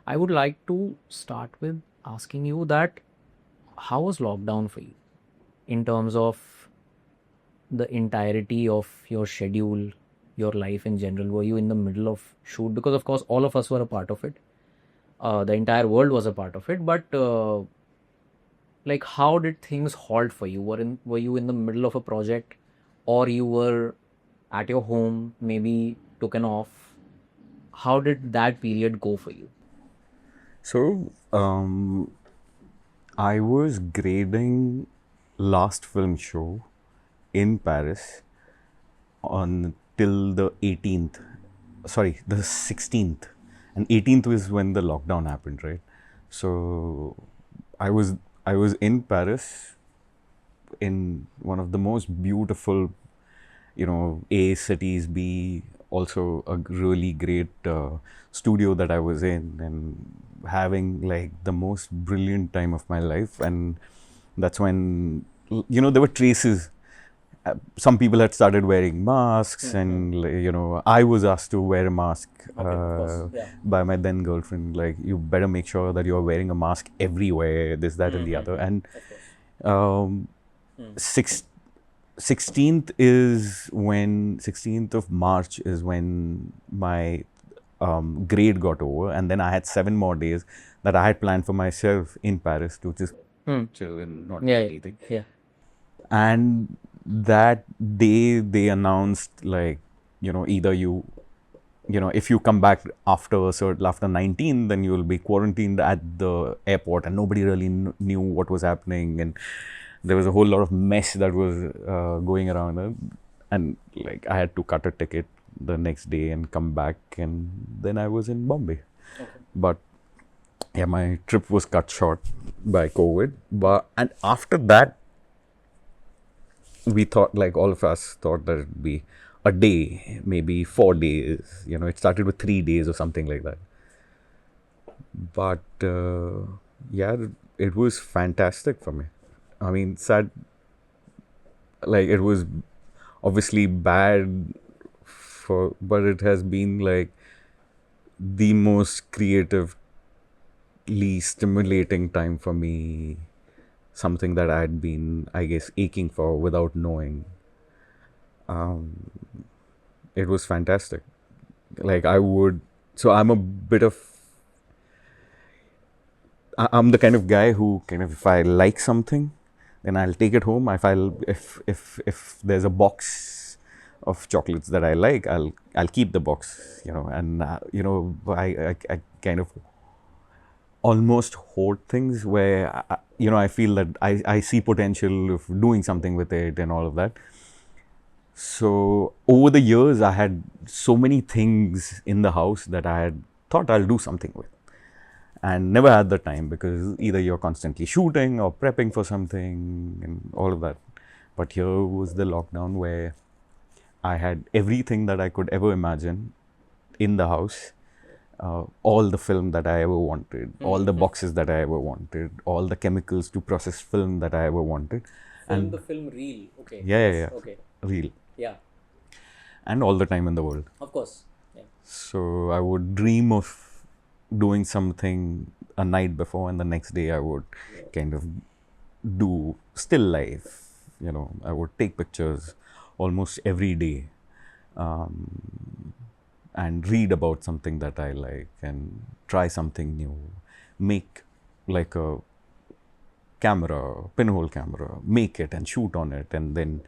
I would like to start with asking you that how was lockdown for you in terms of the entirety of your schedule, your life in general? Were you in the middle of shoot? Because of course all of us were a part of it. The entire world was a part of it. But like, how did things halt for you? Were you in the middle of a project, or you were at your home, maybe took an off? How did that period go for you? So, I was grading last film show in Paris on till the 18th. Sorry, the 16th. And 18th was when the lockdown happened, right? So, I was I was in Paris in one of the most beautiful, A cities, B also a really great studio that I was in, and having like the most brilliant time of my life. And that's when there were traces. Some people had started wearing masks, and I was asked to wear a mask Okay, of course. Yeah. by my then girlfriend. Like, you better make sure that you're wearing a mask everywhere, this, that, and the other. And Of course. um, six, 16th of March is when my grade got over, and then I had 7 more days that I had planned for myself in Paris to just chill and not do Yeah, anything. yeah. And that day they announced, like, either if you come back after 19, then you will be quarantined at the airport, and nobody really knew what was happening, and there was a whole lot of mess that was going around, and like I had to cut a ticket the next day and come back, and then I was in Bombay. But yeah, my trip was cut short by COVID. But and after that, we thought, like, all of us thought that it'd be a day, maybe 4 days. It started with 3 days or something like that. But yeah, it was fantastic for me. I mean, sad, like, it was obviously bad but it has been like the most creatively stimulating time for me. Something that I had been, I guess, aching for without knowing. It was fantastic. Like, so I'm a bit of, I'm the kind of guy who kind of, if I like something, then I'll take it home. If there's a box of chocolates that I like, I'll keep the box, and I kind of almost hoard things where I feel that I see potential of doing something with it and all of that. So over the years, I had so many things in the house that I had thought I'll do something with, and never had the time, because either you're constantly shooting or prepping for something and all of that. But here was the lockdown where I had everything that I could ever imagine in the house. All the film that I ever wanted, all the boxes that I ever wanted, all the chemicals to process film that I ever wanted. And The film reel. Okay. yeah, yeah, yeah, Okay. real. Yeah. And all the time in the world. Of course. Yeah. So I would dream of doing something a night before, and the next day I would kind of do still life. I would take pictures almost every day, and read about something that I like, and try something new, make like a camera, pinhole camera, make it and shoot on it, and then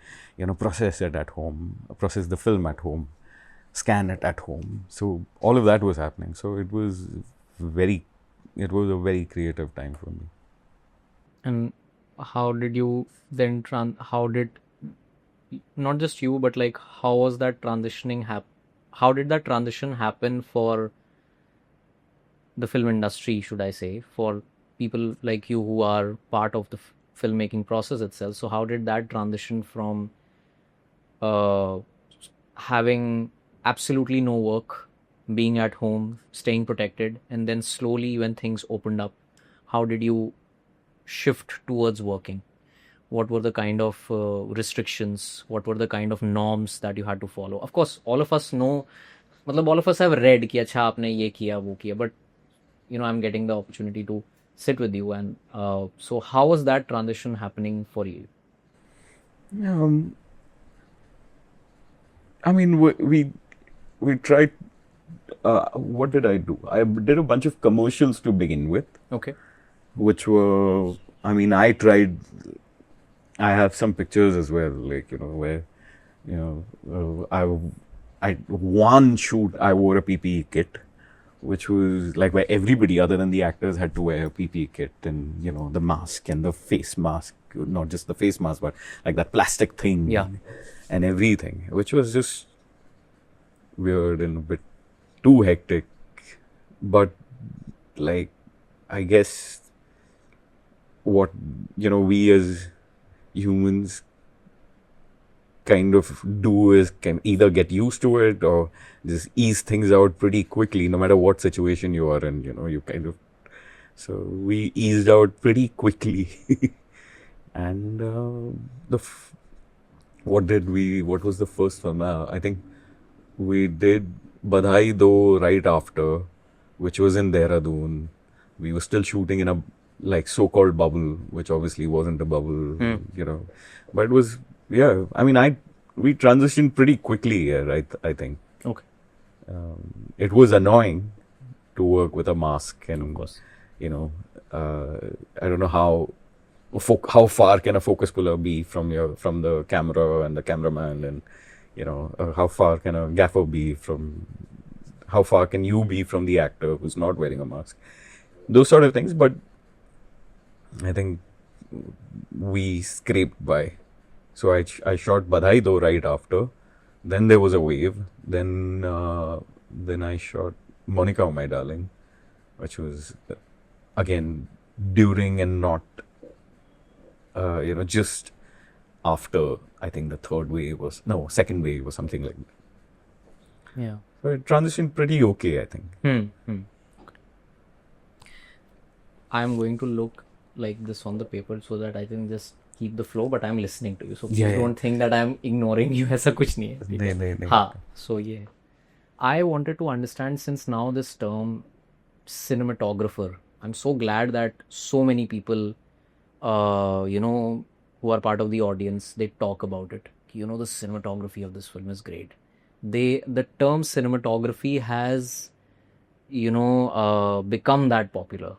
process it at home, process the film at home, scan it at home. So all of that was happening. So very it was a very creative time for me. And how did you then how did, not just you, but like, how was that how did that transition happen for the film industry, should I say, for people like you who are part of the filmmaking process itself? So how did that transition from uh, having absolutely no work, being at home, staying protected, and then slowly when things opened up, how did you shift towards working? What were the kind of restrictions? What were the kind of norms that you had to follow? Of course, all of us know, मतलब all of us have read कि अच्छा आपने ये किया वो किया, but I'm getting the opportunity to sit with you. And so how was that transition happening for you? Um, I mean, we tried. What did I do? I did a bunch of commercials to begin with, Okay. which were. I mean, I tried. I have some pictures as well, like where, I one shoot I wore a PPE kit, which was like where everybody other than the actors had to wear a PPE kit, and the mask and the face mask, not just the face mask, but like that plastic thing, Yeah. and everything, which was just weird and a bit too hectic. But like, I guess what we as humans kind of do is can either get used to it or just ease things out pretty quickly, no matter what situation you are in. You kind of, so we eased out pretty quickly. And what was the first film? I think we did Badhai Do right after, which was in Dehradun. We were still shooting in a like so-called bubble, which obviously wasn't a bubble, but it was, yeah. I mean, we transitioned pretty quickly here. I think Okay. it was annoying to work with a mask, Of and course. you know, I don't know how far can a focus puller be from the camera and the cameraman, and how far can a gaffer be from how far can you be from the actor who's not wearing a mask, those sort of things. But I think we scraped by. So I shot Badhai Do right after. Then there was a wave. Then I shot Monica, My Darling, which was again during and not just after. I think the third wave was no second wave or something like that. Yeah. So it transitioned pretty okay, I think. I'm going to look like this on the paper so that I can just keep the flow, but I'm listening to you. So please Yeah, yeah. don't think that I'm ignoring you. ऐसा कुछ नहीं है. ठीक है? नहीं. हाँ. So yeah. I wanted to understand, since now this term cinematographer, I'm so glad that so many people, who are part of the audience, they talk about it. The cinematography of this film is great. The term cinematography has, become that popular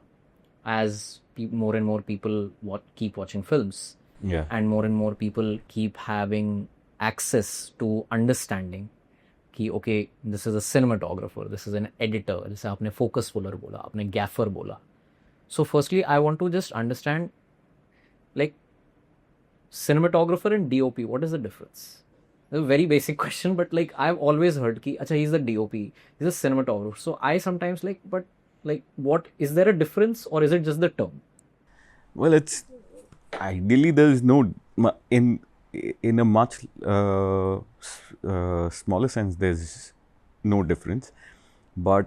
as more and more people keep watching films, Yeah. and more people keep having access to understanding कि okay, this is a cinematographer, this is an editor, जैसे आपने focus puller बोला, आपने gaffer बोला. So firstly, I want to just understand, like, cinematographer and DOP, what is the difference? It's a very basic question, but like I've always heard कि अच्छा, he's the DOP, he's a cinematographer. So I sometimes but like, what is there a difference, or is it just the term? Well, it's ideally there is no in a much smaller sense. There's no difference, but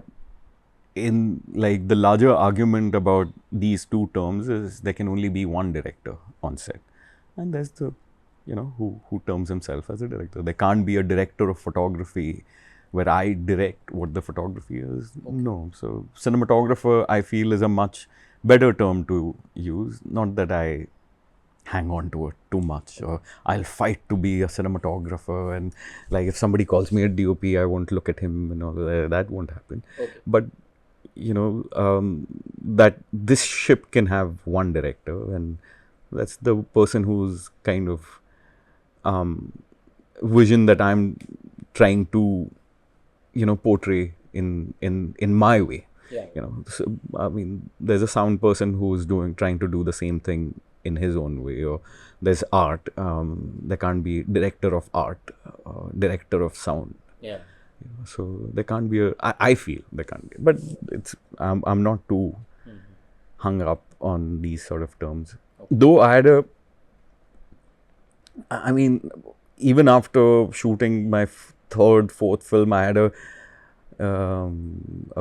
in like the larger argument about these two terms is there can only be one director on set, and there's the who terms himself as a director. There can't be a director of photography where I direct what the photography is. Okay. No. So cinematographer, I feel, is a much better term to use. Not that I hang on to it too much, or I'll fight to be a cinematographer, and like if somebody calls me a DOP, I won't look at him and all that. That won't happen. Okay. But that this ship can have one director, and that's the person who's kind of vision that I'm trying to portray in my way. Yeah. So, I mean, there's a sound person who's trying to do the same thing in his own way, or there's art. There can't be director of art, director of sound. Yeah. So there can't be I feel there can't be, but I'm not too hung up on these sort of terms. Okay. Though I mean, even after shooting my third, fourth film, I had a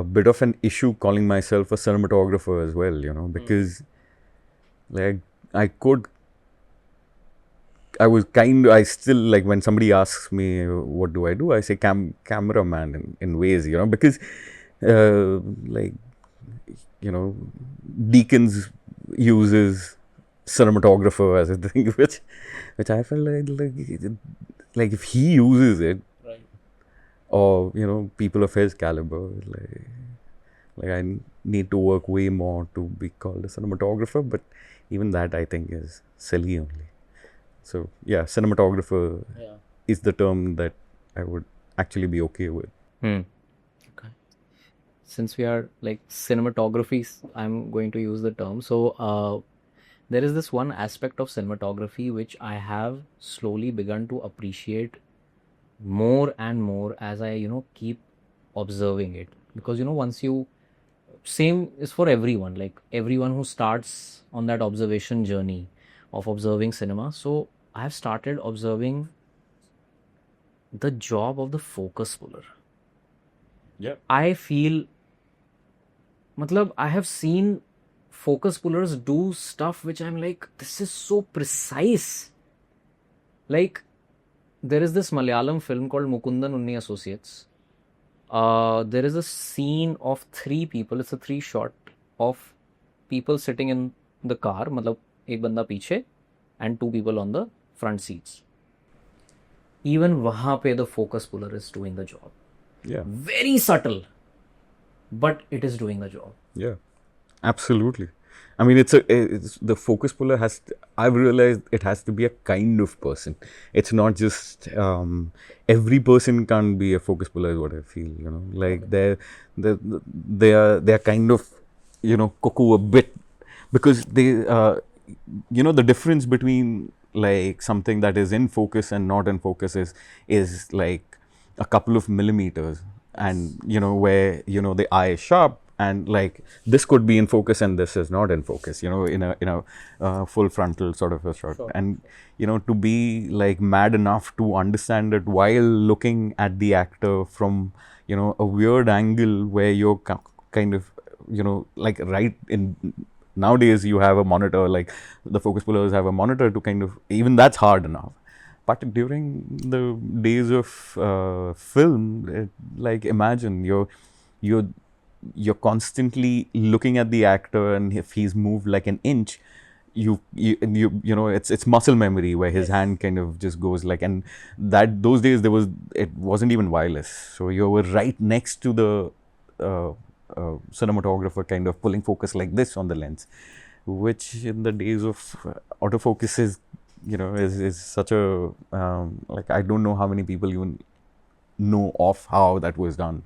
bit of an issue calling myself a cinematographer as well, because like I still, like, when somebody asks me what do I do, I say cameraman in ways, because like you know, Deakins uses cinematographer as a thing, which I felt like if he uses it, Right. or you know, people of his caliber, like I need to work way more to be called a cinematographer. But even that, I think, is silly only. So yeah, cinematographer Yeah. is the term that I would actually be okay with. Hmm. Okay. Since we are like cinematography, I'm going to use the term. So, there is this one aspect of cinematography which I have slowly begun to appreciate more and more as I, keep observing it. Because, once you, same is for everyone, like everyone who starts on that observation journey of observing cinema. So, I have started observing the job of the focus puller. Yeah. I feel, matlab, I have seen focus pullers do stuff which I'm like, this is so precise. Like, there is this Malayalam film called Mukundan Unni Associates. There is a scene of three people. It's a three shot of people sitting in the car. मतलब एक बंदा पीछे and two people on the front seats. Even वहाँ पे the focus puller is doing the job. Yeah. Very subtle, but it is doing the job. Yeah. Absolutely. I mean, it's the focus puller has. I've realized it has to be a kind of person. It's not just every person can't be a focus puller. Is what I feel. You know, like they're they're kind of, you know, cuckoo a bit, because they you know, the difference between like something that is in focus and not in focus is like a couple of millimeters. And you know, where you know the eye is sharp, and like this could be in focus and this is not in focus, you know, in a full frontal sort of a shot. Sure. And you know, to be like mad enough to understand it while looking at the actor from, you know, a weird angle where you're kind of, you know, like right in, nowadays you have a monitor, like the focus pullers have a monitor to kind of, even that's hard enough. But during the days of film, like imagine you're you're constantly looking at the actor, and if he's moved like an inch, you know, it's muscle memory where his hand kind of just goes like. And that those days there was, it wasn't even wireless, so you were right next to the uh, cinematographer kind of pulling focus like this on the lens, which in the days of autofocus is, you know, is such a like I don't know how many people even know of how that was done.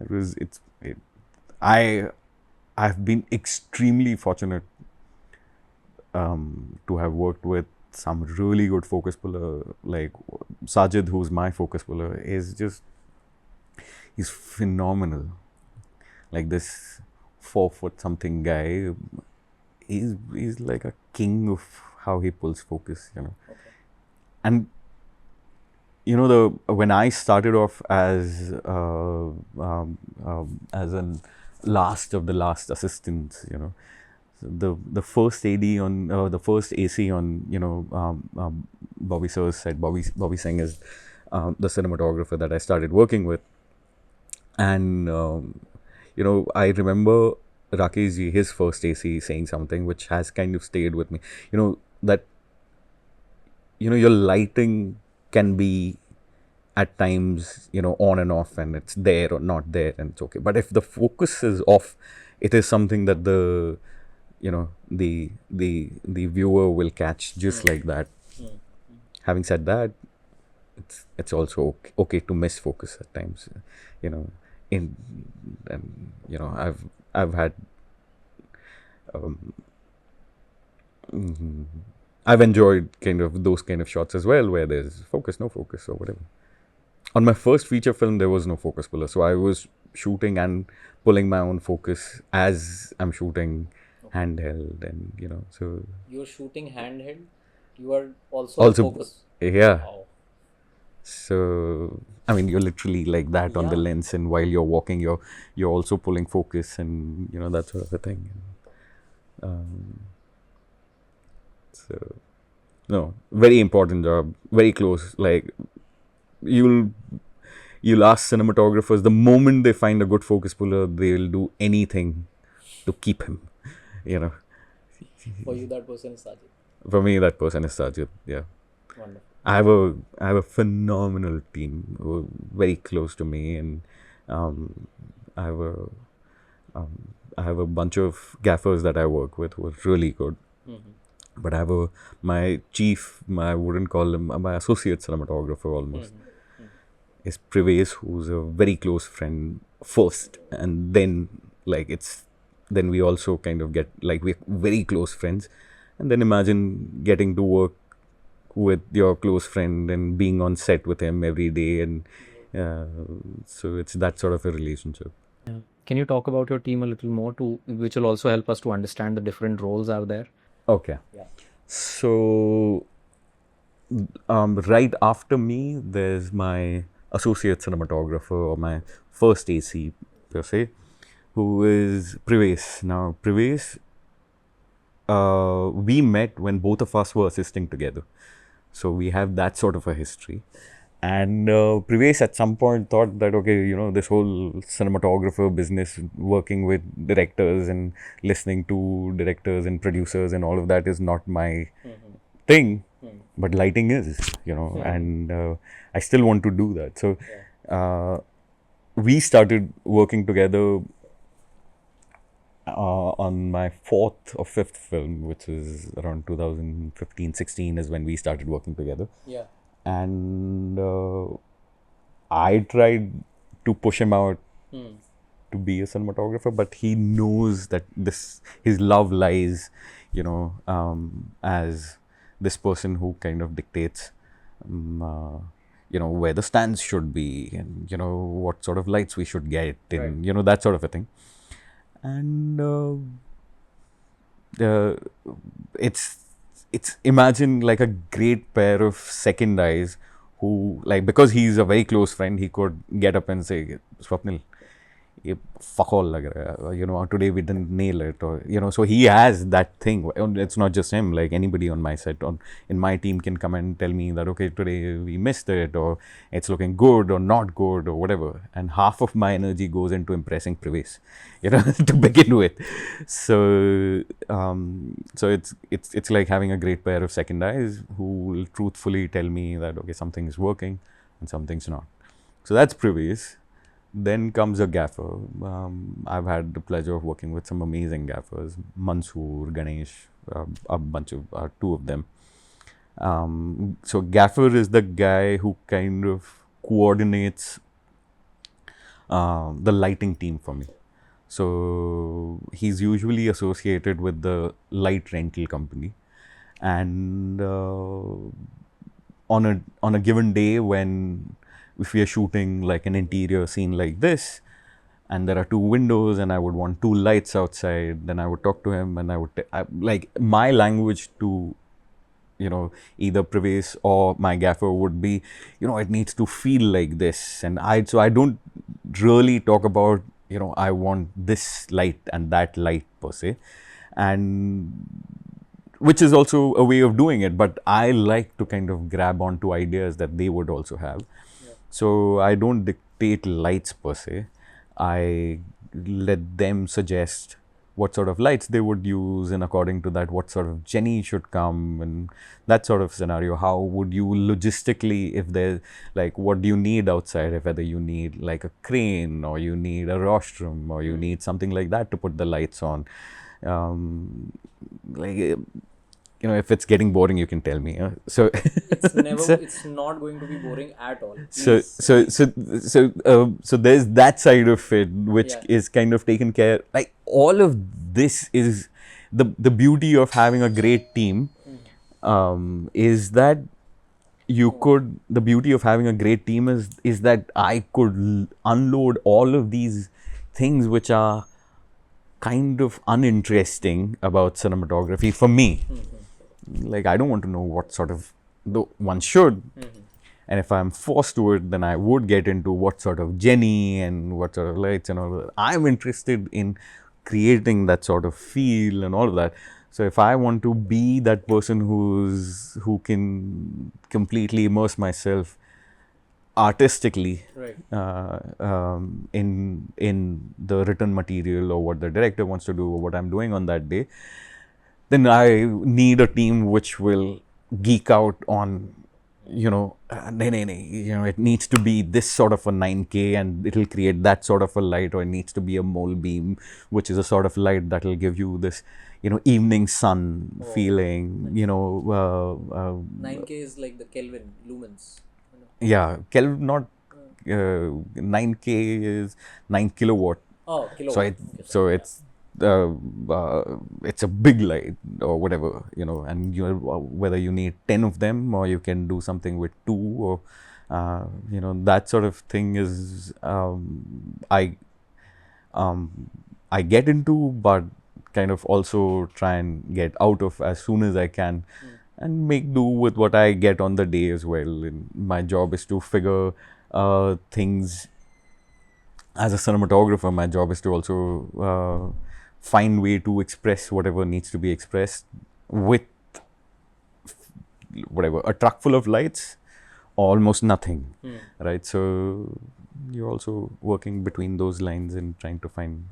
It was I I've been extremely fortunate to have worked with some really good focus puller. Like Sajid, who's my focus puller, is just, he's phenomenal. Like this 4 foot something guy, he's like a king of how he pulls focus, you know. Okay. And you know, the when I started off as an last of the last assistants, you know, the first AD on the first AC on, you know, Bobby Sir's set. Bobby Singh is the cinematographer that I started working with. And you know, I remember Rakesh ji, his first AC, saying something which has kind of stayed with me. You know, that, you know, your lighting can be at times, you know, on and off, and it's there or not there, and it's okay. But if the focus is off, it is something that the, you know, the viewer will catch just like that. Having said that, it's also okay to miss focus at times, you know. In And you know, I've had I've enjoyed kind of those kind of shots as well, where there's focus, no focus, or whatever. On my first feature film, there was no focus puller, so I was shooting and pulling my own focus as I'm shooting handheld, and you know, so You're shooting handheld. You are also the also, focus. yeah. Wow. So I mean, you're literally like that on the Yeah. lens, and while you're walking, you're also pulling focus, and you know, that sort of a thing. So no, very important job, very close. Like you'll you'll ask cinematographers, the moment they find a good focus puller, they'll do anything to keep him, you know. For you, that person is Sajid. For me, that person is Sajid. Yeah. Wonderful. I have a phenomenal team who are very close to me, and um, I have a I have a bunch of gaffers that I work with who are really good. But I have my chief, I wouldn't call him my associate cinematographer almost, is Prives, who's a very close friend first, and then like then we also kind of get like we're very close friends, and then imagine getting to work with your close friend and being on set with him every day, and uh, so it's that sort of a relationship. Yeah. Can you talk about your team a little more too, which will also help us to understand the different roles are there? Okay. Yeah. So right after me, there's my associate cinematographer or my first AC per se, who is Prives. Now, Prives, we met when both of us were assisting together. So we have that sort of a history. And Prives at some point thought that, okay, this whole cinematographer business, working with directors and listening to directors and producers and all of that is not my thing, but lighting is, and I still want to do that. So we started working together on my fourth or fifth film, which is around 2015-16 is when we started working together. Yeah. And I tried to push him out to be a cinematographer, but he knows that his love lies, as this person who kind of dictates, where the stands should be, and what sort of lights we should get, and that sort of a thing. And it's imagine like a great pair of second eyes who, like, because he's a very close friend, he could get up and say, Swapnil, ये fuck all lag raha hai. Today we didn't nail it, or so he has that thing. It's not just him, like anybody on my set in my team can come and tell me that, okay, today we missed it, or it's looking good or not good or whatever, and half of my energy goes into impressing Prives, to begin with. So it's like having a great pair of second eyes who will truthfully tell me that, okay, something is working and something's not. So that's Prives. Then comes a gaffer. I've had the pleasure of working with some amazing gaffers, Mansoor, Ganesh, a bunch of two of them. So gaffer is the guy who kind of coordinates the lighting team for me. So he's usually associated with the light rental company, and on a given day, when if we are shooting like an interior scene like this, and there are two windows, and I would want two lights outside, then I would talk to him, and I would like my language to either Prives or my gaffer would be, it needs to feel like this, and I don't really talk about I want this light and that light per se, and which is also a way of doing it, but I like to kind of grab onto ideas that they would also have. So I don't dictate lights per se. I let them suggest what sort of lights they would use, and according to that, what sort of Jenny should come, and that sort of scenario. How would you logistically, if there's like, what do you need outside? If whether you need like a crane, or you need a rostrum, or you need something like that to put the lights on. Like, if it's getting boring, you can tell me. So It's never. It's not going to be boring at all. So there's that side of it, which is kind of taken care. Like, all of this is the beauty of having a great team. Is that the beauty of having a great team is that I could unload all of these things which are kind of uninteresting about cinematography for me. Like, I don't want to know what sort of, though one should, and if I'm forced to it, then I would get into what sort of Jenny and what sort of lights and all that. I'm interested in creating that sort of feel and all of that. So if I want to be that person who can completely immerse myself artistically Right. in the written material or what the director wants to do or what I'm doing on that day, then I need a team which will geek out on, it needs to be this sort of a 9K and it'll create that sort of a light, or it needs to be a mole beam, which is a sort of light that will give you this, evening sun feeling, 9K is like the Kelvin lumens. yeah, not 9K is 9 kilowatt. Oh, So kilowatt. it Okay, so sorry. uh, it's a big light or whatever, and whether you need 10 of them or you can do something with two, or that sort of thing is I get into, but kind of also try and get out of as soon as I can, and make do with what I get on the day as well. And my job is to figure things. As a cinematographer, my job is to also find way to express whatever needs to be expressed with whatever, a truck full of lights, almost nothing, right? So you're also working between those lines and trying to find.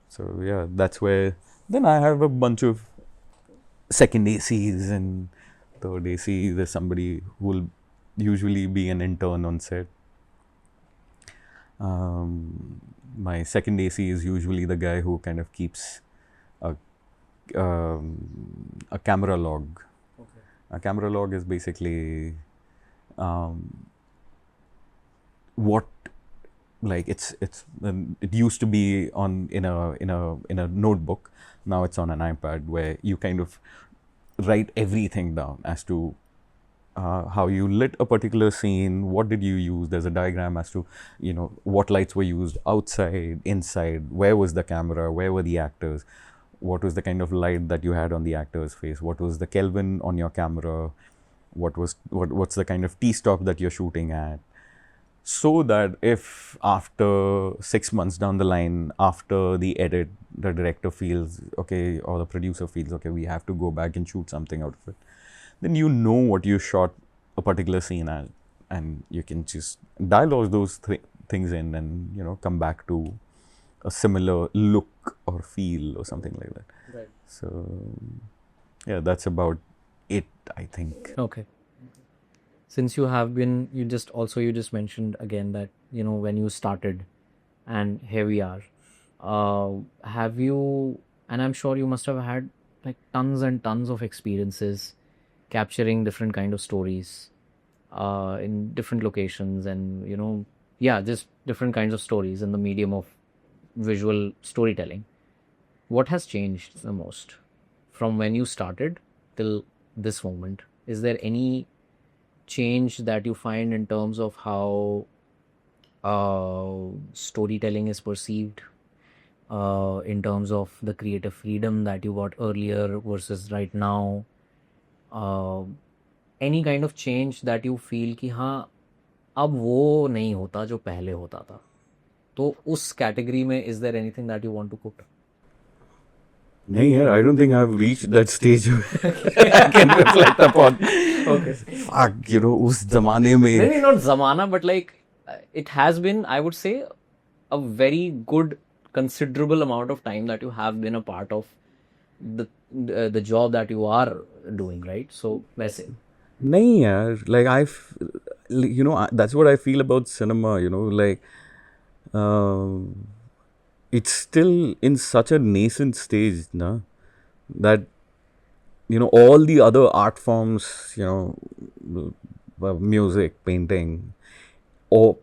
So yeah, that's where then I have a bunch of second ACs and third AC. There's somebody who will usually be an intern on set. My second AC is usually the guy who kind of keeps a, a camera log. Okay. A camera log is basically what, like it used to be on in a notebook. Now it's on an iPad where you kind of write everything down as to how you lit a particular scene, what did you use. There's a diagram as to, what lights were used outside, inside, where was the camera, where were the actors, what was the kind of light that you had on the actor's face, what was the Kelvin on your camera, what's the kind of t-stop that you're shooting at. So that if after 6 months down the line, after the edit, the director feels okay, or the producer feels okay, we have to go back and shoot something out of it, then you know what you shot a particular scene at, and you can just dialogue those things in, and come back to a similar look or feel or something like that. Right. So yeah, that's about it, I think. Okay. Since you have been, you just mentioned again that, when you started, and here we are. Have you, and I'm sure you must have had like tons and tons of experiences capturing different kind of stories in different locations, and yeah, just different kinds of stories in the medium of visual storytelling. What has changed the most from when you started till this moment? Is there any change that you find in terms of how storytelling is perceived, in terms of the creative freedom that you got earlier versus right now? uh, any kind of change that you feel कि हाँ अब वो नहीं होता जो पहले होता था, तो उस कैटेगरी में is there anything that you want to put? No, yeah, I don't think I've reached that stage where I can reflect upon. Okay. Fuck, उस जमाने में. Maybe not zamana, but like it has been, I would say, a very good considerable amount of time that you have been a part of the job that you are doing, right? So वैसे नहीं यार, like that's what I feel about cinema, like it's still in such a nascent stage, na, that all the other art forms, music, painting, or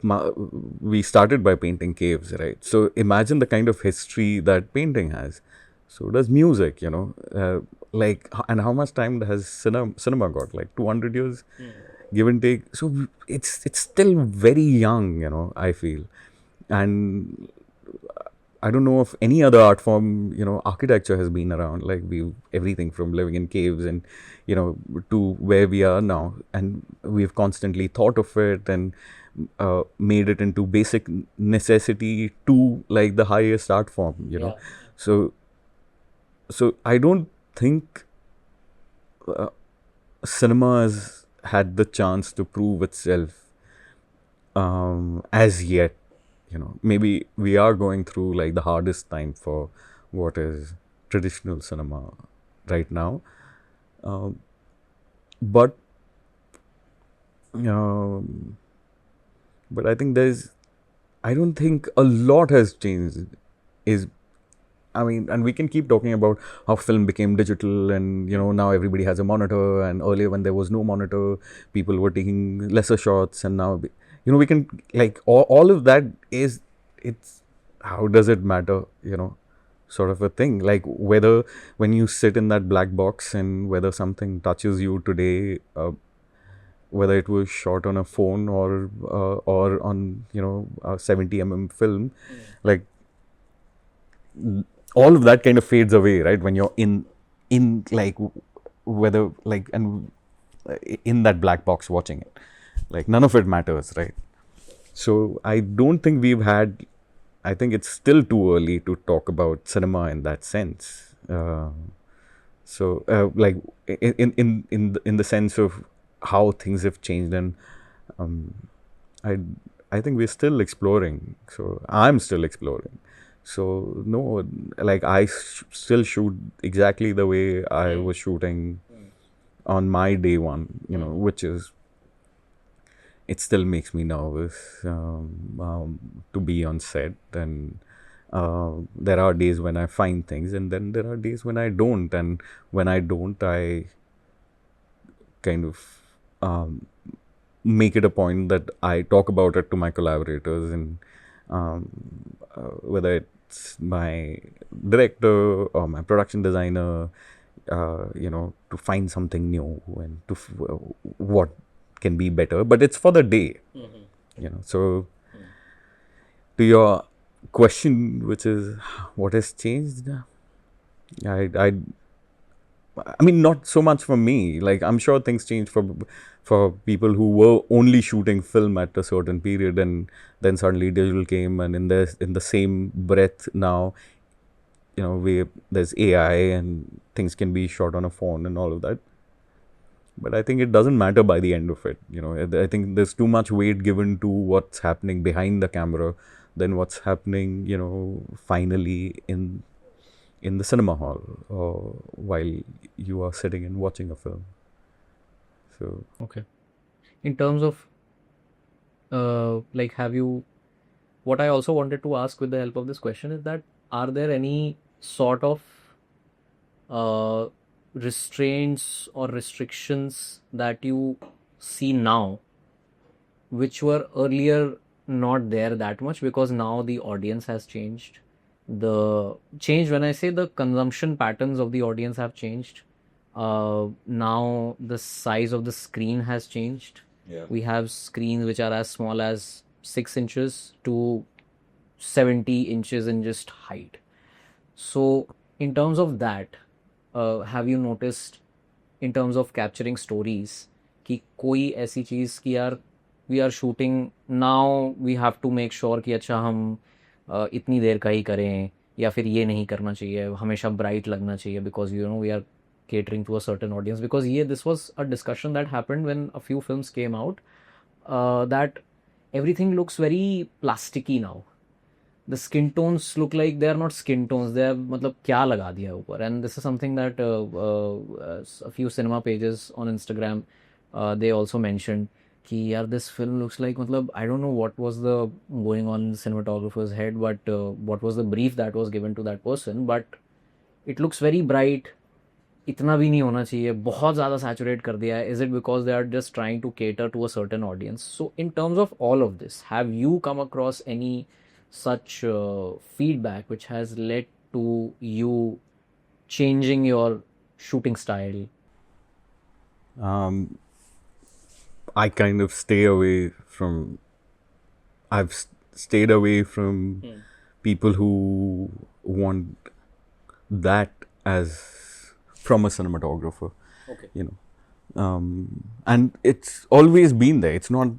we started by painting caves, right? So imagine the kind of history that painting has. So does music, and how much time has cinema got? Like 200 years, give and take. So it's still very young, I feel. And I don't know of any other art form. Architecture has been around. Like everything from living in caves and, to where we are now, and we've constantly thought of it and made it into basic necessity to like the highest art form. Yeah. So I don't think cinema has had the chance to prove itself as yet. Maybe we are going through like the hardest time for what is traditional cinema right now. But um, but I think I don't think a lot has changed. Is I mean, and we can keep talking about how film became digital, and now everybody has a monitor. And earlier, when there was no monitor, people were taking lesser shots, and now, we can like all of that is it's how does it matter? Sort of a thing. Like whether when you sit in that black box and whether something touches you today, whether it was shot on a phone or on a 70 film, like all of that kind of fades away, right? When you're in like whether like and in that black box watching it, like none of it matters, right? So I don't think we've had. I think it's still too early to talk about cinema in that sense. Like in the sense of how things have changed, and um, I I think we're still exploring. So I'm still exploring. So no, like I still shoot exactly the way I was shooting on my day one. Which is it still makes me nervous to be on set, and there are days when I find things, and then there are days when I don't, and when I don't, I kind of make it a point that I talk about it to my collaborators, and whether it's my director or my production designer, to find something new and what can be better, but it's for the day. So to your question, which is what has changed, I, I I mean, not so much for me. Like, I'm sure things change for people who were only shooting film at a certain period, and then suddenly digital came, and in the same breath now, there's AI and things can be shot on a phone and all of that. But I think it doesn't matter by the end of it. I think there's too much weight given to what's happening behind the camera than what's happening, finally in the cinema hall or while you are sitting and watching a film. So Okay. In terms of like, what I also wanted to ask with the help of this question is that are there any sort of uh, restraints or restrictions that you see now which were earlier not there that much, because now the audience has changed? The change, when I say the consumption patterns of the audience have changed, now the size of the screen has changed. yeah, We have screens which are as small as 6 inches to 70 inches in just height. So, in terms of that, have you noticed in terms of capturing stories कि कोई ऐसी चीज़ कि यार we are shooting now, we have to make sure कि अच्छा हम इतनी देर का ही करें, या फिर ये नहीं करना चाहिए, हमेशा bright लगना चाहिए, because we are catering to a certain audience, because this was a discussion that happened when a few films came out, that everything looks very plasticky now. The skin tones look like they are not skin tones, they are मतलब क्या लगा दिया ऊपर. And this is something that a few cinema pages on Instagram, they also mentioned कि यार this film looks like, मतलब I don't know what was the going on in the cinematographer's head, but what was the brief that was given to that person, but it looks very bright. इतना भी नहीं होना चाहिए, बहुत ज़्यादा saturate कर दिया है. Is it because they are just trying to cater to a certain audience? So in terms of all of this, have you come across any such feedback which has led to you changing your shooting style? I kind of stay away from. I've stayed away from people who want that as from a cinematographer. Okay. And it's always been there. It's not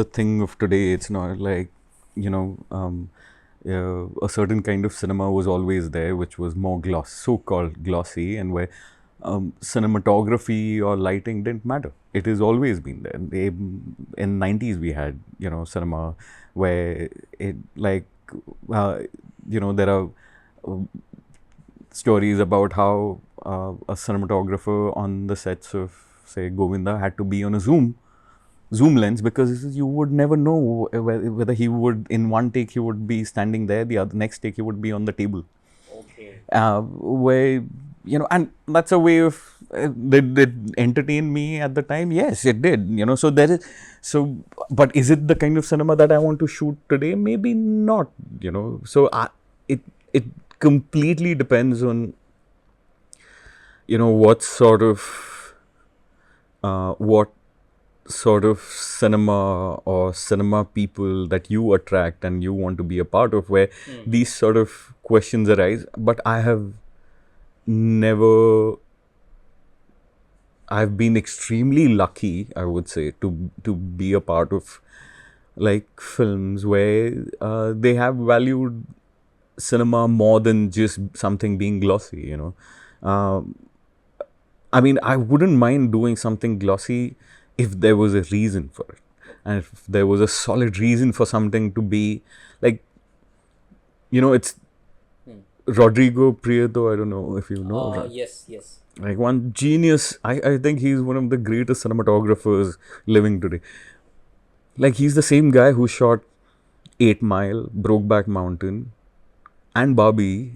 the thing of today. It's not like a certain kind of cinema was always there, which was more so-called glossy, and where cinematography or lighting didn't matter. It has always been there. In 90s we had, cinema where it like, uh, there are uh, stories about how a cinematographer on the sets of, say, Govinda had to be on a zoom lens, because you would never know whether he would, in one take he would be standing there, the other next take he would be on the table. Okay. Where, and that's a way of, did entertain me at the time? Yes, it did. So there is, so, but is it the kind of cinema that I want to shoot today? Maybe not. So it completely depends on, what sort of, what sort of cinema or cinema people that you attract and you want to be a part of, where these sort of questions arise. But never I've been extremely lucky, I would say, to be a part of like films where they have valued cinema more than just something being glossy. um, I mean, I wouldn't mind doing something glossy if there was a reason for it. And if there was a solid reason for something to be like, it's Rodrigo Prieto. I don't know if you know. Yes, yes. Like one genius. I think he's one of the greatest cinematographers living today. Like he's the same guy who shot 8 Mile, Brokeback Mountain, and Barbie.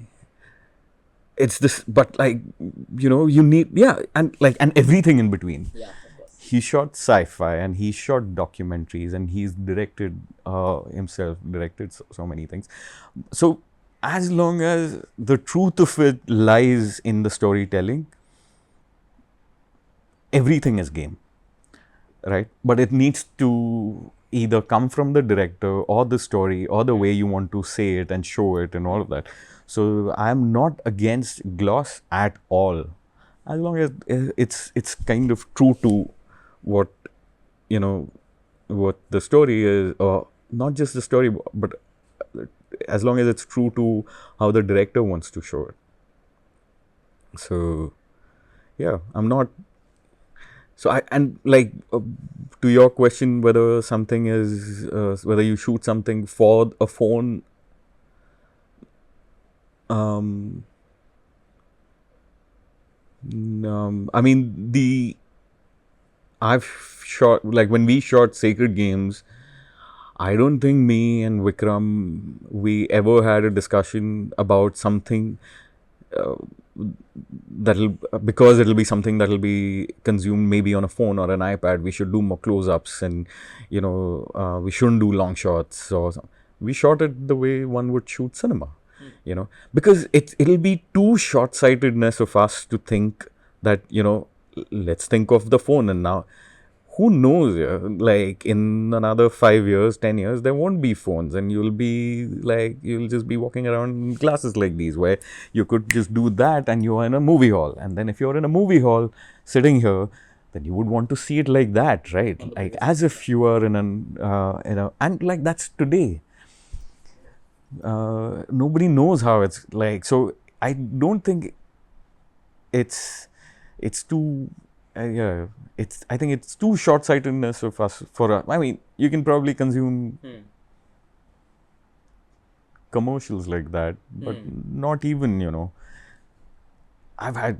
It's this, but like, you need, yeah, and like, and everything in between. Yeah, of course. He shot sci-fi and he shot documentaries and he's directed himself, directed so many things. So as long as the truth of it lies in the storytelling, everything is game, right? But it needs to either come from the director or the story or the way you want to say it and show it and all of that. So I'm not against gloss at all, as long as it's kind of true to what, you know what the story is, or not just the story, but as long as it's true to how the director wants to show it. So yeah, I'm not. So I, and like, to your question, whether something is, whether you shoot something for a phone, um, I mean, I've shot, like when we shot Sacred Games, I don't think me and Vikram, we ever had a discussion about something, uh, that'll, because it'll be something that'll be consumed maybe on a phone or an iPad. We should do more close-ups, and we shouldn't do long shots or something. We shot it the way one would shoot cinema, because it'll be too short-sightedness of us to think that, let's think of the phone. And now, who knows, yeah? Like in another 5 years, 10 years, there won't be phones, and you'll just be walking around in glasses like these, where you could just do that, and you're in a movie hall. And then if you're in a movie hall sitting here, then you would want to see it like that, right? Like as if you are and like that's today. Nobody knows how it's like. So I don't think it's too, yeah, I think it's too short-sightedness of us I mean, you can probably consume commercials like that, but not even, I've had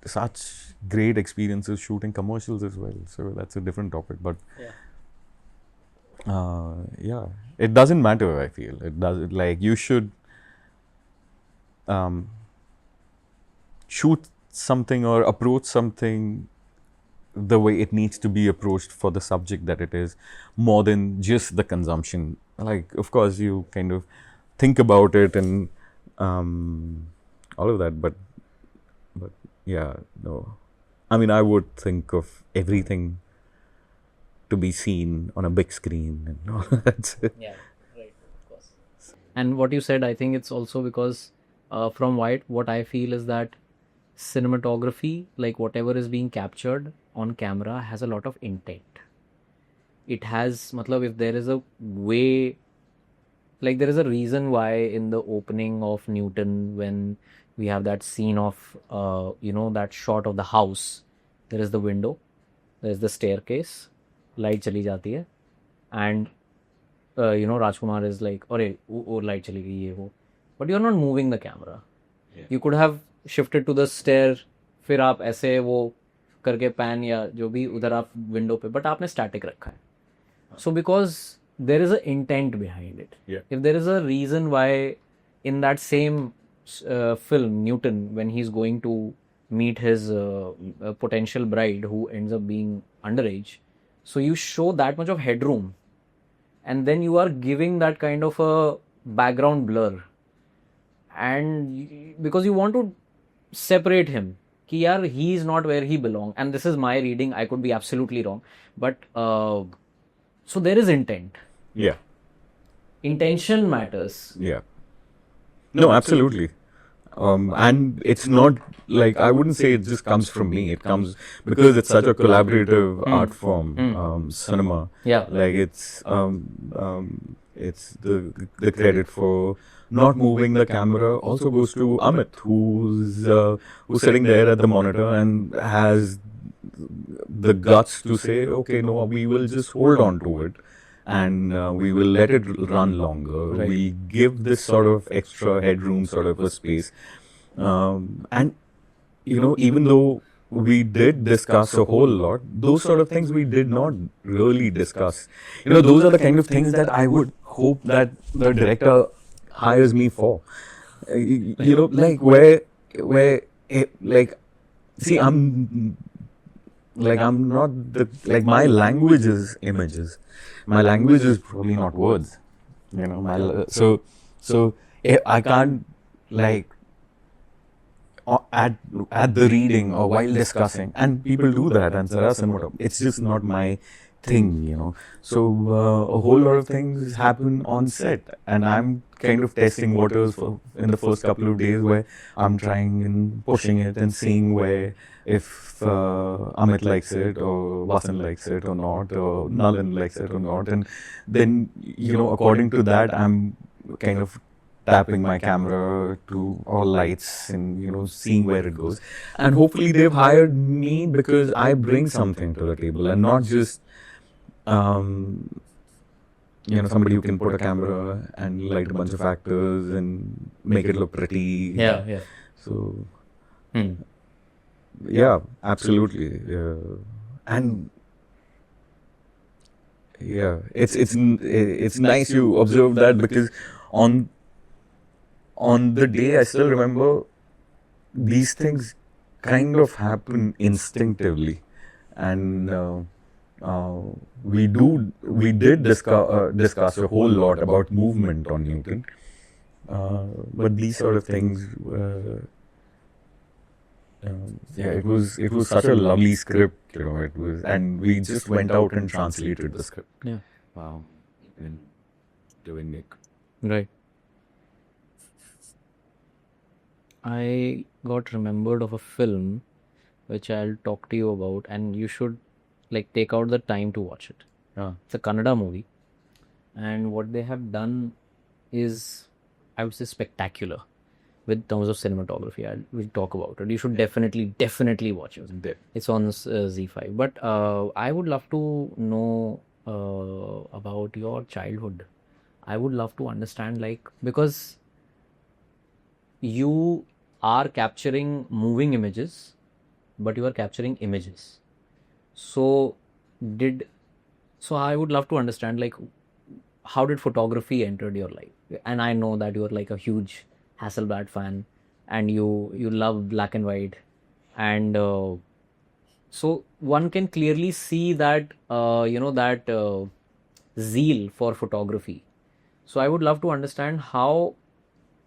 such great experiences shooting commercials as well, so that's a different topic. But yeah, it doesn't matter, I feel. It does, like, you should shoot something or approach something the way it needs to be approached for the subject that it is, more than just the consumption. Like, of course, you kind of think about it and all of that, but yeah, no. I mean, I would think of everything to be seen on a big screen and all that. Yeah, right, of course. And what you said, I think it's also because from what I feel is that cinematography, like whatever is being captured on camera, has a lot of intent. It has, matlab, if there is a way, like there is a reason why in the opening of Newton, when we have that scene of that shot of the house. There is the window, there is the staircase, light chali jati hai, and Rajkumar is like, "Arey, oh, light chali gayi ye wo," but you're not moving the camera. You could have shifted to the stair, फिर आप ऐसे वो करके pan या जो भी उधर आप विंडो पे, बट आपने स्टैटिक रखा है. So because there is an intent behind it. Yeah. If there is a reason why in that same film, Newton, when he's going to meet his potential bride who ends up being underage, so you show that much of headroom, and then you are giving that kind of a background blur, and because you want to separate him, कि यार he is not where he belong, and this is my reading, I could be absolutely wrong, but so there is intent. Yeah. Intention matters. Yeah. No, absolutely. And it's not like, I wouldn't say it just comes from me. It comes because it's such a collaborative art form, cinema. Yeah. Like it's the credit for not moving the camera also goes to Amit, who's sitting there at the monitor and has the guts to say, okay, no, we will just hold on to it. And we will let it run longer. Right. We give this sort of extra headroom, sort of a space. And, even though we did discuss a whole lot, those sort of things we did not really discuss. Those are the kind of things that I would hope that the director hires me for. Like see, I'm not my language is images. My language is probably not words. So I can't at the reading or while discussing, and people do that, and it's just not my thing. So a whole lot of things happen on set, and I'm kind of testing waters in the first couple of days, where I'm trying and pushing it and seeing where, if Amit likes it or Vasan likes it or not, or Nalan likes it or not, and then according to that, I'm kind of tapping my camera to all lights and seeing where it goes. And hopefully they've hired me because I bring something to the table, and not just somebody who can put a camera and light a bunch of actors and make it look pretty. Yeah. So yeah, absolutely. And yeah, it's nice you observe that, because on the day, I still remember, these things kind of happen instinctively, and we did discuss a whole lot about movement on Newton, but these sort of things, it was such a lovely script, it was, and we just went out and translated the script. Yeah. Wow, and doing it. Right. I got remembered of a film which I'll talk to you about, and you should take out the time to watch it. It's a Kannada movie, and what they have done is, I would say, spectacular with terms of cinematography. We'll talk about it. You should definitely watch it. It's on Z5. But I would love to know about your childhood. I would love to understand, because you are capturing moving images, but you are capturing images. So I would love to understand, how did photography entered your life? And I know that you are a huge Hasselblad fan, and you love black and white, and so one can clearly see that zeal for photography. So I would love to understand how,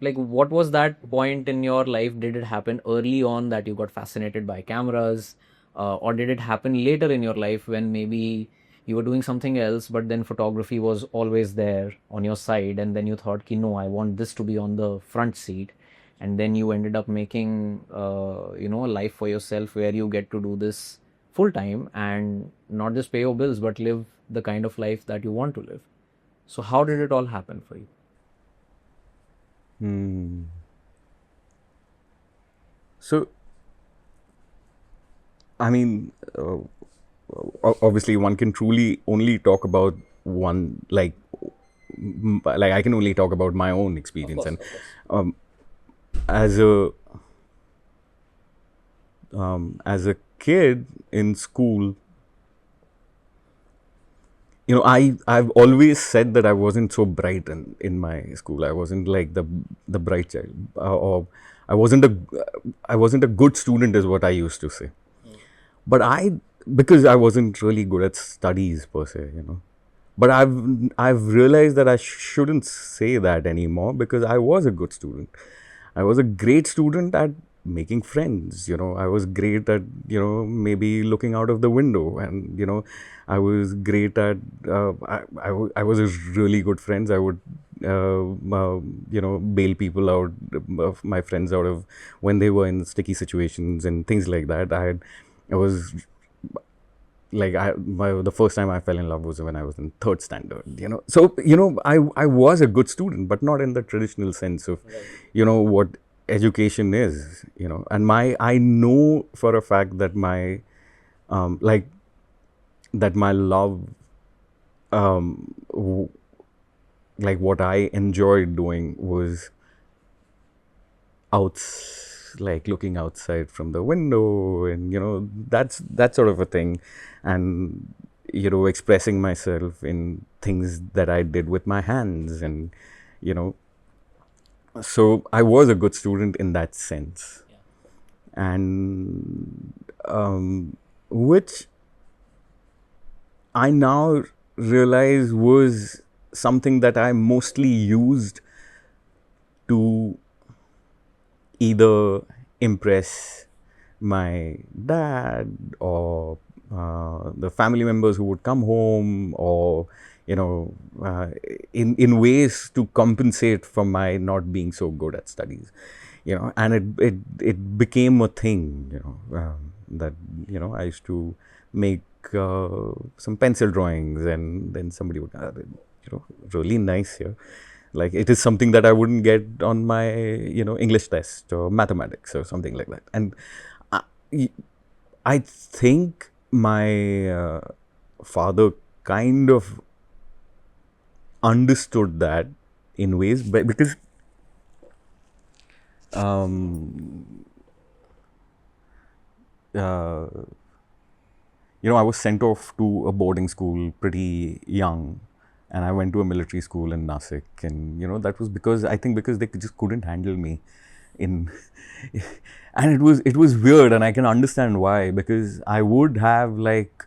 what was that point in your life? Did it happen early on that you got fascinated by cameras, or did it happen later in your life when maybe you were doing something else, but then photography was always there on your side, and then you thought, no, I want this to be on the front seat, and then you ended up making a life for yourself where you get to do this full time and not just pay your bills, but live the kind of life that you want to live. So how did it all happen for you? So, I mean, obviously, one can truly only talk about one, like I can only talk about my own Of experience, course, and of course. as a as a kid in school, I've always said that I wasn't so bright in my school. I wasn't like the bright child, or I wasn't a I wasn't a good student, is what I used to say. Mm. But because I wasn't really good at studies per se, But I've realized that I shouldn't say that anymore, because I was a good student. I was a great student at making friends. I was great at maybe looking out of the window, and I was great at I was a really good friends. I would bail people out, of my friends out of when they were in sticky situations and things like that. I was like the first time I fell in love was when I was in third standard. So I was a good student, but not in the traditional sense of Right. what education is. And I know for a fact that my like that my love, w- like what I enjoyed doing was outs like looking outside from the window, and that's that sort of a thing, and expressing myself in things that I did with my hands, and you know so I was a good student in that sense. Yeah. And which I now realize was something that I mostly used to either impress my dad, or the family members who would come home, or you know uh, in ways to compensate for my not being so good at studies. And it became a thing, that I used to make some pencil drawings, and then somebody would, really nice here. Like, it is something that I wouldn't get on my English test or mathematics or something like that. And I, I think my father kind of understood that in ways, but because um, uh, I was sent off to a boarding school pretty young, and I went to a military school in Nasik, and that was because I think because they just couldn't handle me in, and it was weird, and I can understand why, because I would have like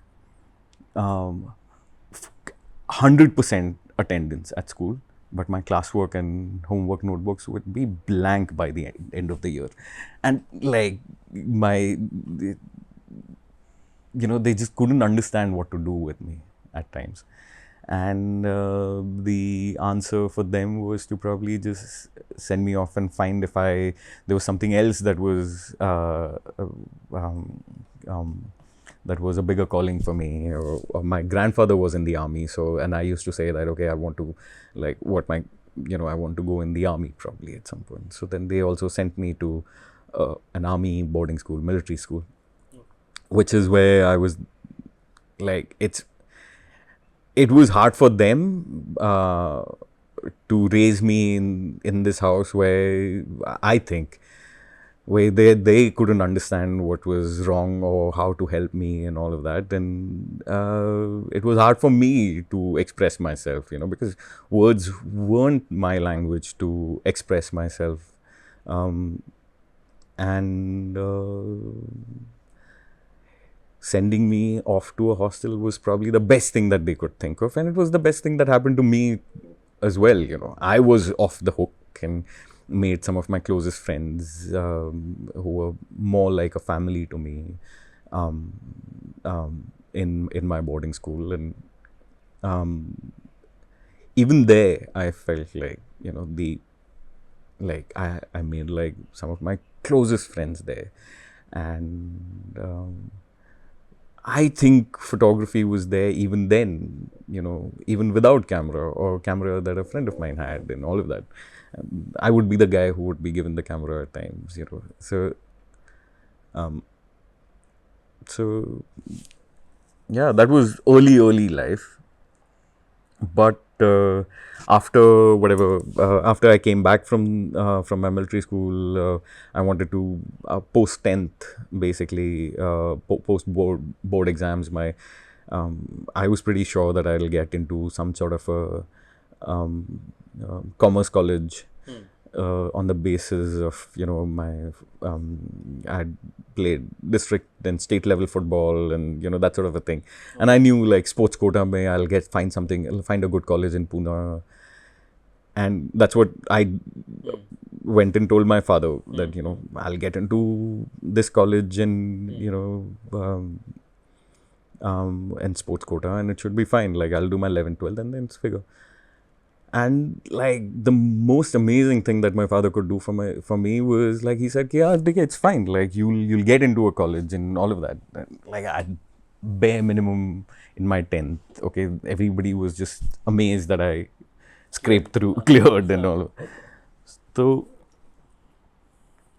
100% attendance at school, but my classwork and homework notebooks would be blank by the end of the year, and like my they just couldn't understand what to do with me at times. And the answer for them was to probably just send me off and find if there was something else that was um, um, that was a bigger calling for me, or my grandfather was in the army, so, and I used to say that, okay, I want to, like, what my I want to go in the army probably at some point. So then they also sent me to an army boarding school, military school, which is where I was, like, it was hard for them to raise me in this house where I think where they couldn't understand what was wrong or how to help me and all of that. And it was hard for me to express myself, because words weren't my language to express myself. um, and sending me off to a hostel was probably the best thing that they could think of, and it was the best thing that happened to me as well. I was off the hook and made some of my closest friends, who were more like a family to me, um, in my boarding school. And even there, I felt like, I made like some of my closest friends there. And I think photography was there even then, even without camera, or camera that a friend of mine had, and all of that. I would be the guy who would be given the camera at times. So Um, so yeah, that was early life. But after whatever, after I came back from my military school, I wanted to post 10th, basically post board exams. I was pretty sure that I'll get into some sort of a commerce college, on the basis of my I had played district and state level football and that sort of a thing, and I knew like sports quota may I'll find a good college in Pune, and that's what I went and told my father that I'll get into this college and and sports quota, and it should be fine. Like I'll do my 11th, 12th, and then figure. And like the most amazing thing that my father could do for me was like he said, "Yeah, it's fine. Like you'll get into a college and all of that." And, like at bare minimum in my 10th, okay, everybody was just amazed that I scraped through, cleared, and all. So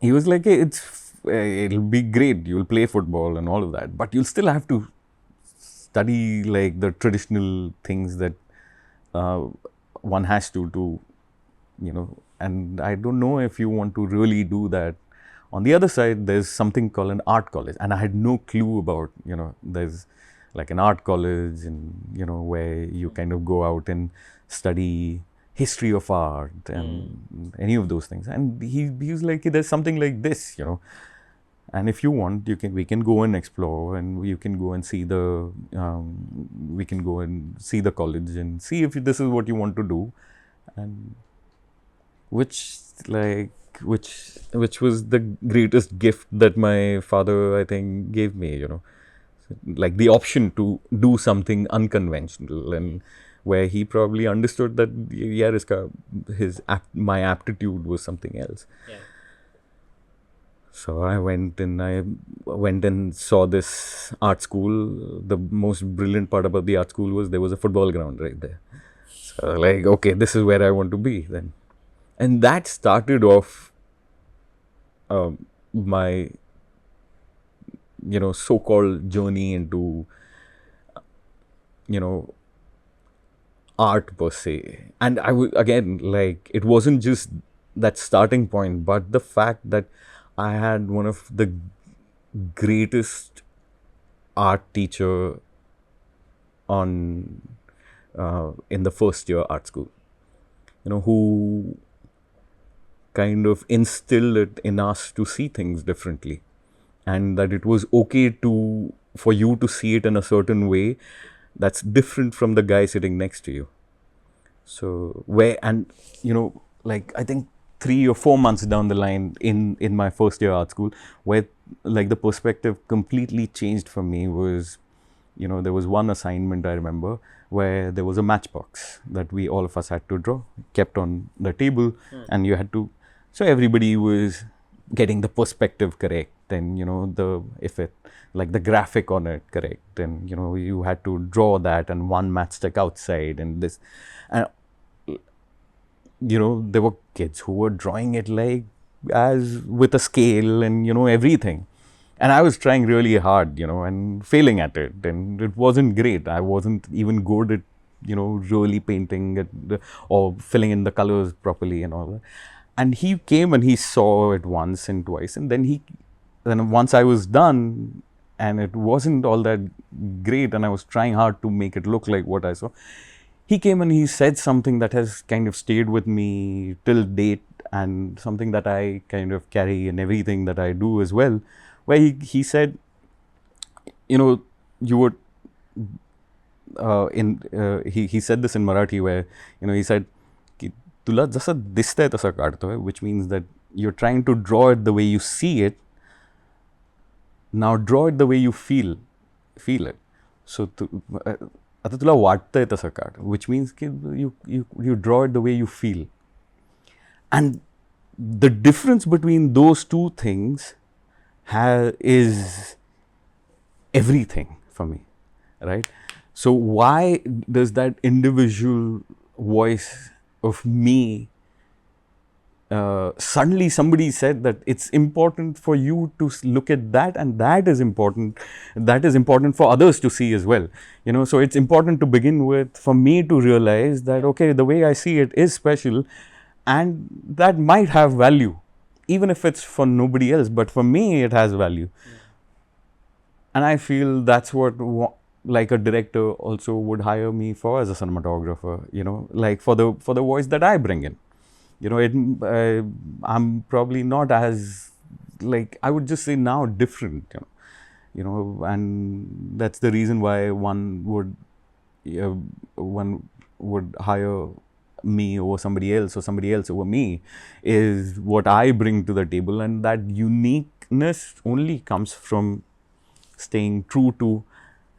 he was like, hey, it'll be great. You'll play football and all of that, but you'll still have to study like the traditional things that uh, one has to and I don't know if you want to really do that. On the other side, there's something called an art college, and I had no clue about there's like an art college, and where you kind of go out and study history of art and any of those things. And he was like, there's something like this, and if you want, we can go and explore, and you can go and see we can go and see the college and see if this is what you want to do. And which like which was the greatest gift that my father, I think, gave me, like the option to do something unconventional, and where he probably understood that yeah, my aptitude was something else. So I went and saw this art school. The most brilliant part about the art school was there was a football ground right there. So like, okay, this is where I want to be then. And that started off my so-called journey into you know art per se. And I would, again, like, it wasn't just that starting point, but the fact that I had one of the greatest art teacher on in the first year art school, who kind of instilled it in us to see things differently, and that it was okay to for you to see it in a certain way that's different from the guy sitting next to you. So where, and like, I think 3 or 4 months down the line in my first year art school, where like the perspective completely changed for me was, there was one assignment I remember where there was a matchbox that we all of us had to draw, kept on the table, and you had to. So everybody was getting the perspective correct, and the if it like the graphic on it correct, and you had to draw that, and one matchstick outside, and this, and there were kids who were drawing it like as with a scale and everything, and I was trying really hard, and failing at it, and it wasn't great. I wasn't even good at really painting it, or filling in the colors properly and all that. And he came and he saw it once and twice, and then once I was done and it wasn't all that great, and I was trying hard to make it look like what I saw, he came and he said something that has kind of stayed with me till date, and something that I kind of carry in everything that I do as well, where he said, you would he said this in Marathi, where he said ki तुला जसं दिसतंय तसं काढतोय, which means that you're trying to draw it the way you see it. Now draw it the way you feel it. So आता तुला वाटतंय तसं काढ, which means ki you draw it the way you feel. And the difference between those two things is everything for me, right? So why does that individual voice of me suddenly somebody said that it's important for you to look at that, and that is important. That is important for others to see as well. You know, so it's important to begin with for me to realize that okay, the way I see it is special, and that might have value, even if it's for nobody else. But for me, it has value, and I feel that's what like a director also would hire me for as a cinematographer. You know, like for the voice that I bring in. You know, I'm probably not as, like, I would just say now different. And that's the reason why uh, one would hire me over somebody else, or somebody else over me, is what I bring to the table, and that uniqueness only comes from staying true to,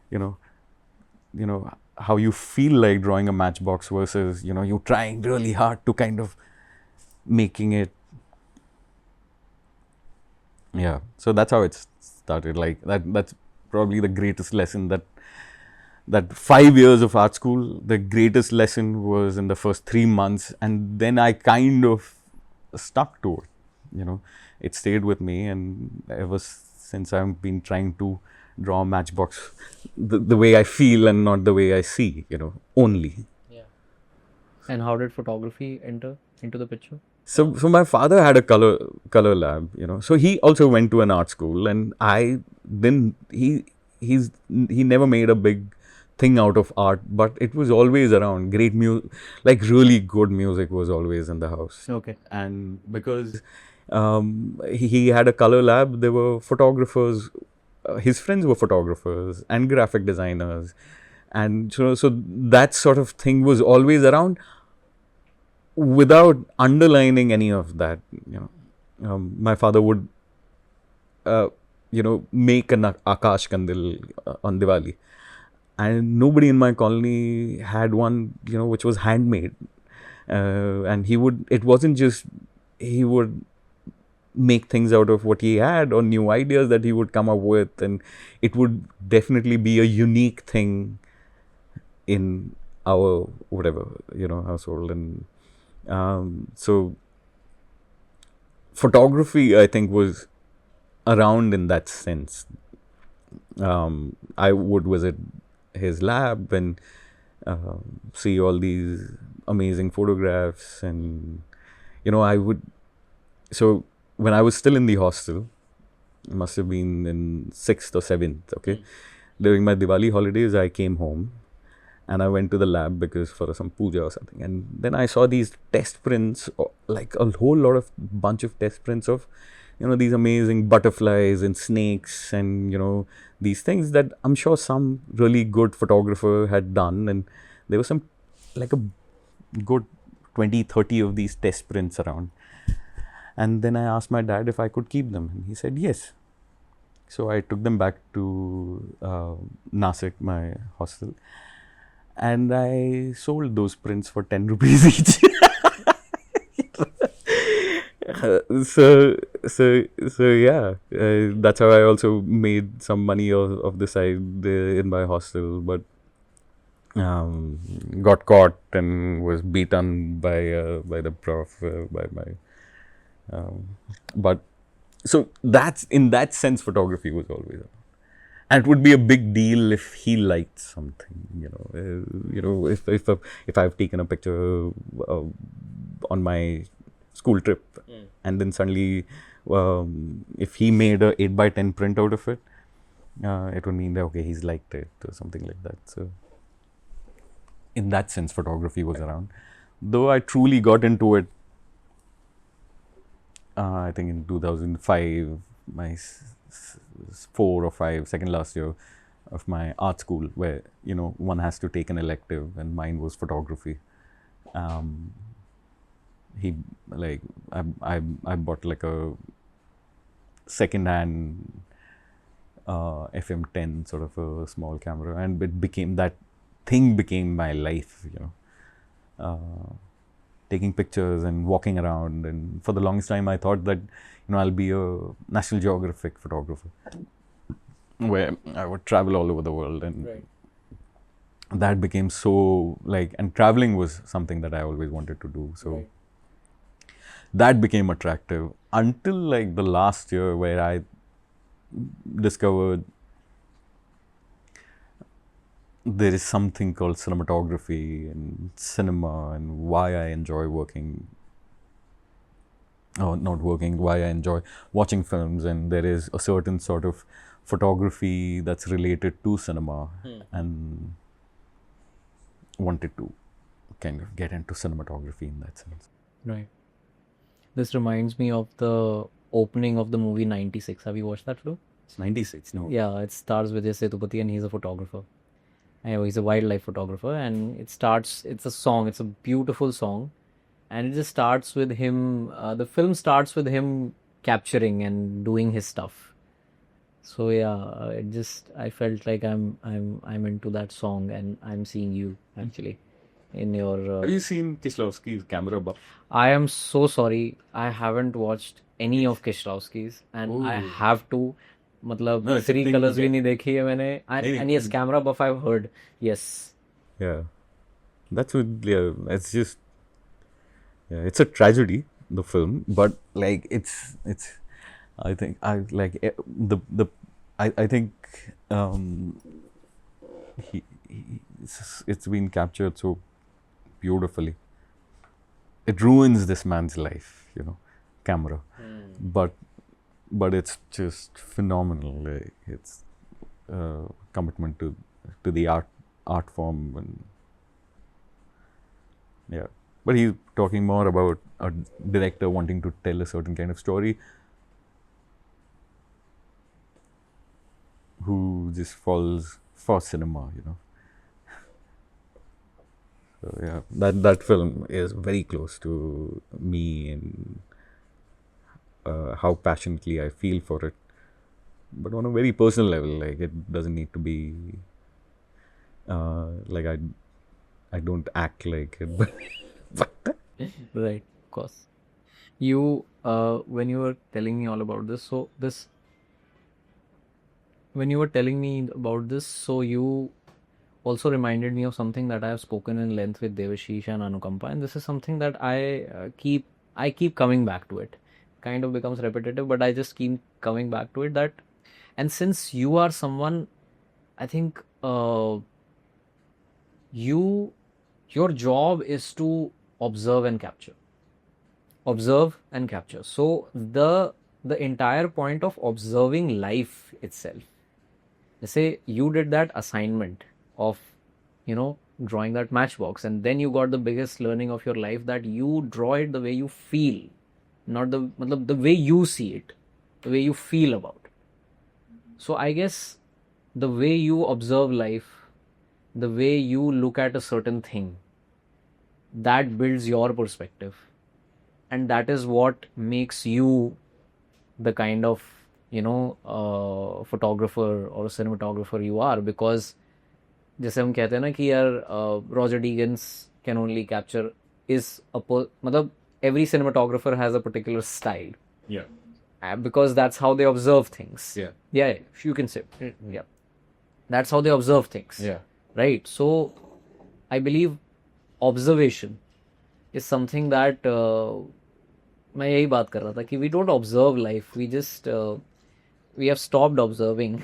you know, how you feel like drawing a matchbox versus, you trying really hard to kind of making it. Yeah, so that's how it started. Like that's probably the greatest lesson, that 5 years of art school, the greatest lesson was in the first 3 months, and then I kind of stuck to it. It stayed with me, and ever since I've been trying to draw a matchbox the way I feel and not the way I see, only. Yeah. And how did photography enter into the picture? So my father had a color lab, So he also went to an art school, and I didn't. He never made a big thing out of art, but it was always around. Great music, like really good music, was always in the house. Okay. And because he had a color lab, there were photographers. His friends were photographers and graphic designers, and so that sort of thing was always around, without underlining any of that. My father would make an akash kandil on Diwali, and nobody in my colony had one, which was handmade. And it wasn't just, he would make things out of what he had, or new ideas that he would come up with, and it would definitely be a unique thing in our whatever, household. And so photography, I think, was around in that sense. I would visit his lab and see all these amazing photographs, and I would. So when I was still in the hostel, it must have been in 6th or 7th. Okay, during my Diwali holidays, I came home. And I went to the lab because for some puja or something. And then I saw these test prints, like a whole bunch of test prints of, these amazing butterflies and snakes and, these things that I'm sure some really good photographer had done. And there was like a good 20, 30 of these test prints around. And then I asked my dad if I could keep them. And he said yes. So I took them back to Nasik, my hostel. And I sold those prints for 10 rupees each. So yeah, that's how I also made some money of the side in my hostel, but got caught and was beaten by the prof, by my. But so that's, in that sense, photography was always. And it would be a big deal if he liked something, if I've taken a picture on my school trip, and then suddenly, if he made a 8x10 print out of it, it would mean that okay, he's liked it or something like that. So, in that sense, photography was around. Though I truly got into it, I think in 2005, my 4 or 5, second last year of my art school, where one has to take an elective, and mine was photography. He like I bought like a second-hand FM10 sort of a small camera, and it became my life. Taking pictures and walking around, and for the longest time I thought that I'll be a National Geographic photographer, where I would travel all over the world, and that became so and traveling was something that I always wanted to do. So that became attractive until like the last year where I discovered there is something called cinematography and cinema and why I enjoy working, or not working, why I enjoy watching films, and there is a certain sort of photography that's related to cinema, and wanted to kind of get into cinematography in that sense. Right. This reminds me of the opening of the movie 96. Have you watched that film? It's 96, no? Yeah, it stars Vijay Sethupathi and he's a photographer. And he's a wildlife photographer, and it's a song, it's a beautiful song. And it just starts with him, the film starts with him capturing and doing his stuff. So yeah, I felt like I'm into that song, and I'm seeing you actually in your. Have you seen Kieślowski's Camera Buff? I am so sorry, I haven't watched any of Kieślowski's, and I have to. मतलब No, it's a Three thing Colors भी that- नहीं देखी है मैंने. And yes, Camera Buff I've heard. Yes. Yeah, that's what. Yeah, it's just. Yeah, it's a tragedy, the film, but like it's. I think I like the. I think it's been captured so beautifully. It ruins this man's life, you know, camera, but it's just phenomenal. Like, it's commitment to the art form, and yeah. But he's talking more about a director wanting to tell a certain kind of story, who just falls for cinema, you know. So yeah, that film is very close to me, and how passionately I feel for it. But on a very personal level, like it doesn't need to be like I don't act like it, but Right, of course. You, when you were telling me all about this, so you also reminded me of something that I have spoken in length with Devashish and Anukampa, and this is something that I keep coming back to it. Kind of becomes repetitive, but I just keep coming back to it. And since you are someone, I think your job is to observe and capture. So the entire point of observing life itself. Let's say you did that assignment of, drawing that matchbox, and then you got the biggest learning of your life, that you draw it the way you feel, not the way you see it, the way you feel about it. So I guess the way you observe life, the way you look at a certain thing, that builds your perspective, and that is what makes you the kind of photographer or cinematographer you are. Because जैसे हम कहते हैं ना कि यार Roger Deakins can only capture मतलब every cinematographer has a particular style. yeah, Because that's how they observe things. yeah, You can say, yeah, that's how they observe things. yeah. Right. So I believe observation is something that मैं यही बात कर रहा था कि we don't observe life, we have stopped observing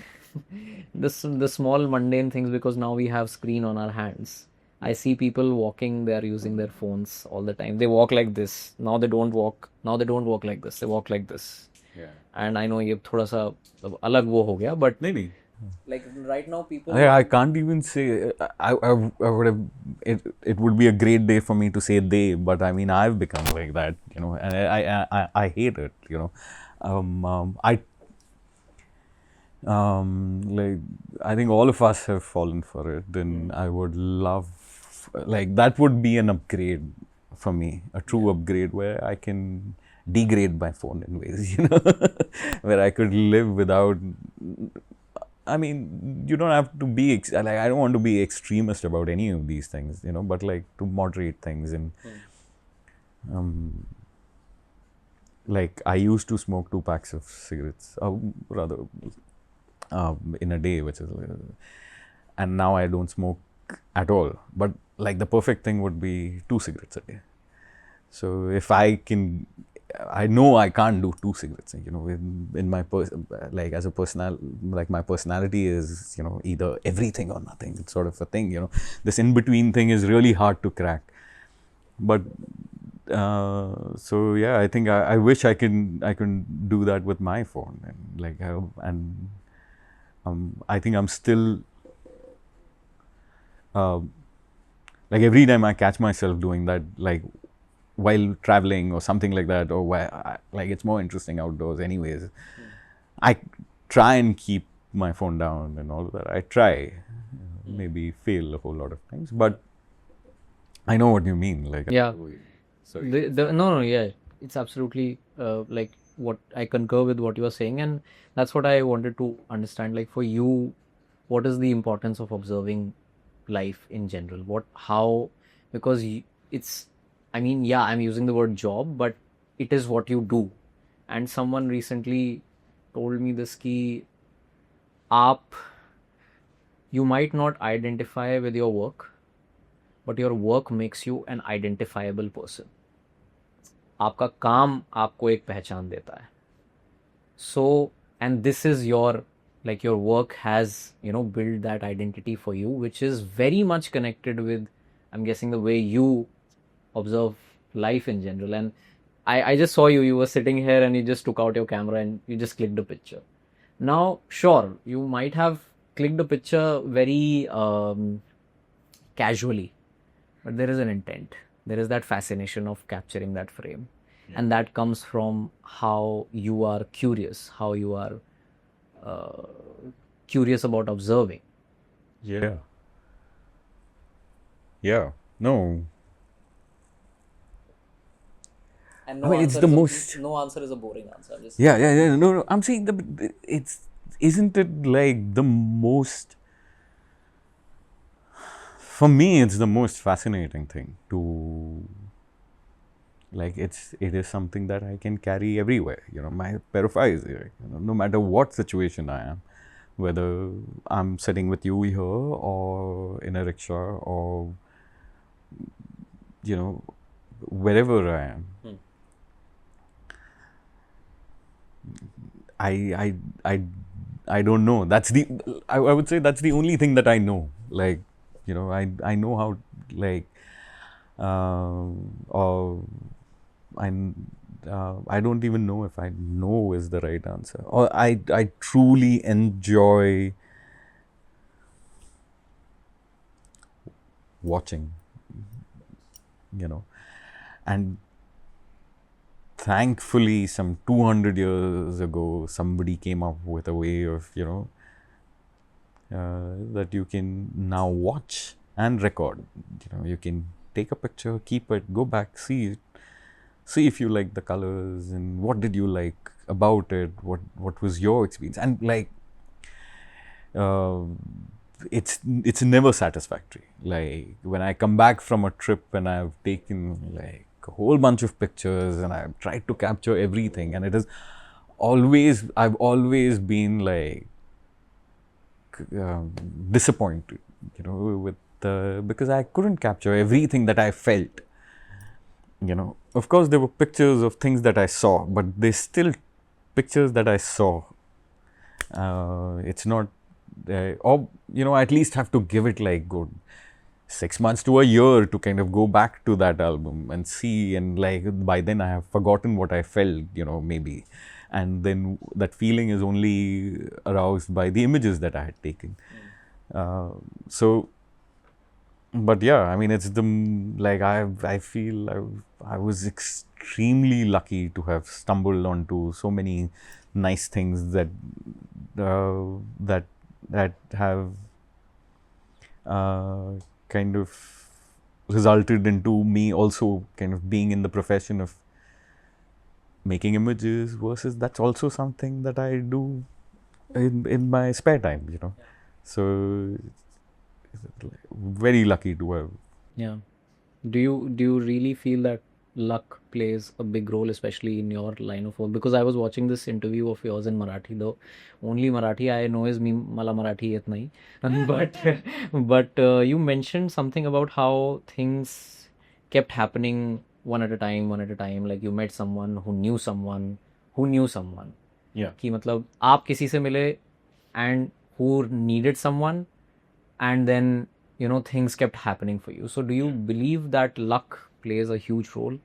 the small mundane things, because now we have screen on our hands. I see people walking, they are using their phones all the time. They walk like this. Now they don't walk like this, they walk like this. Yeah. And I know ये थोड़ा सा अलग वो हो गया, but नहीं. like right now people I can't even say. I would have. It would be a great day for me to say they, but I mean I've become like that, you know, and I hate it, you know. Like I think all of us have fallen for it. Then I would love, like that would be an upgrade for me, a true upgrade where I can degrade my phone in ways, you know, where I could live without. I mean, you don't have to be like I don't want to be extremist about any of these things, you know, but like to moderate things. And like I used to smoke 2 packs of cigarettes, rather in a day, which is, and now I don't smoke at all. But like the perfect thing would be 2 cigarettes a day. So if I can I know I can't do two cigarettes. You know, in my like as a personal, like my personality is, you know, either everything or nothing. It's sort of a thing. You know, this in between thing is really hard to crack. But so yeah, I think I wish I can do that with my phone, and like I think I'm still like every time I catch myself doing that, like while traveling or something like that, or like it's more interesting outdoors anyways. I try and keep my phone down and all of that. I try, maybe fail a whole lot of times, but I know what you mean. Like, Yeah. sorry. No, yeah, it's absolutely like what I concur with what you are saying, and that's what I wanted to understand. Like for you, what is the importance of observing life in general? Because it's, I mean, yeah, I'm using the word job, but it is what you do. And someone recently told me this key, aap, you might not identify with your work, but your work makes you an identifiable person. आपका काम आपको एक पहचान देता है. So, and this is your, like your work has, built that identity for you, which is very much connected with, I'm guessing, the way you observe life in general. And I just saw you were sitting here and you just took out your camera and you just clicked a picture. Now, sure, you might have clicked a picture very casually, but there is an intent. There is that fascination of capturing that frame. And that comes from how you are curious, how you are curious about observing. Yeah. Yeah. No. And I mean, it's the most. no answer is a boring answer. I'm just Yeah, yeah, yeah. No, no. I'm saying it's isn't it like the most. For me, it's the most fascinating thing to, like, it is something that I can carry everywhere. You know, my pair of eyes here. You know, no matter what situation I am, whether I'm sitting with you here or in a rickshaw or, you know, wherever I am. I I I I don't know. That's the I would say that's the only thing that I know. Like, you know, I know how, like, or I don't even know if I know is the right answer. Or I truly enjoy watching, you know, and thankfully some 200 years ago somebody came up with a way of, you know, that you can now watch and record. You know, you can take a picture, keep it, go back, see it, see if you like the colors and what did you like about it, what was your experience, and like uh, it's never satisfactory. Like when I come back from a trip and I've taken like a whole bunch of pictures and I've tried to capture everything, and it is always, I've always been like disappointed, you know, with because I couldn't capture everything that I felt. You know, of course, there were pictures of things that I saw, but there's still pictures that I saw. It's not, or you know, I at least have to give it like good 6 months to a year to kind of go back to that album and see, and like by then I have forgotten what I felt, you know, maybe, and then that feeling is only aroused by the images that I had taken. So, but yeah, I mean, it's the like I feel I was extremely lucky to have stumbled onto so many nice things that that have kind of resulted into me also kind of being in the profession of making images, versus that's also something that I do in my spare time, you know. So very lucky to have. Yeah. Do you really feel that luck plays a big role, especially in your line of work? Because I was watching this interview of yours in Marathi. The only Marathi I know is me mala Marathi yet nahi. But you mentioned something about how things kept happening one at a time, one at a time, like you met someone who knew someone who knew someone. Yeah. कि मतलब आप किसी से मिले and who needed someone, and then things kept happening for you. So do you believe that luck plays a huge role?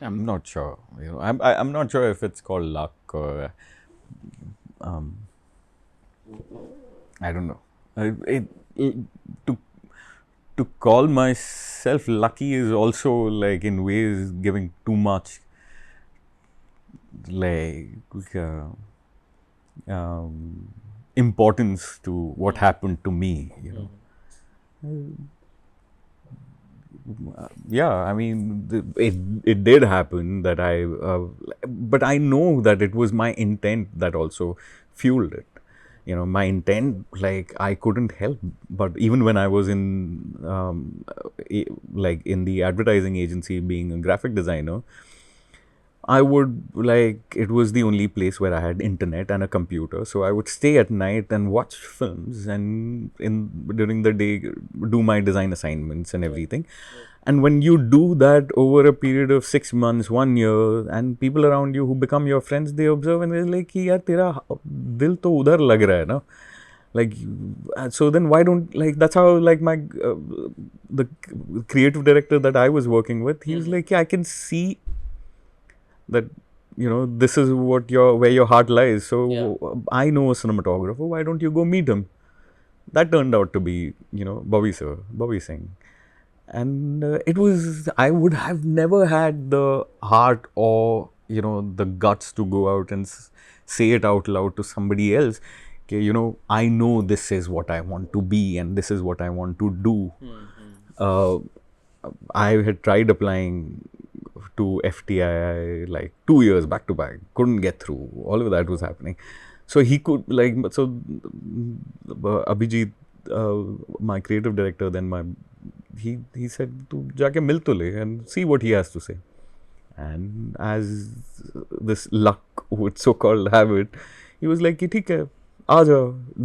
I'm not sure. I'm not sure if it's called luck or I don't know. It, to to call myself lucky is also like in ways giving too much like importance to what happened to me. Yeah, I mean, it did happen that but I know that it was my intent that also fueled it. My intent, like I couldn't help, but even when I was like in the advertising agency, being a graphic designer, I would like it was the only place where I had internet and a computer. So I would stay at night and watch films, and in during the day do my design assignments and everything. And when you do that over a period of 6 months, 1 year, and people around you who become your friends, they observe and they're like, "कि यार तेरा दिल तो उधर लग रहा है ना." Like, so then why don't like that's how like my the creative director that I was working with, he was like, "Yeah, I can see that this is what where your heart lies. So I know a cinematographer. Why don't you go meet him?" That turned out to be Bobby Singh, and it was I would have never had the heart or the guts to go out and say it out loud to somebody else. Okay, I know this is what I want to be and this is what I want to do. Uh, I had tried applying to FTI like 2 years back to back, couldn't get through. All of that was happening. So he could Abhijit, my creative director, then he said, "Tu jaake mil to le and see what he has to say." And as this luck would so-called have it, he was like, "ठीक है, aaja,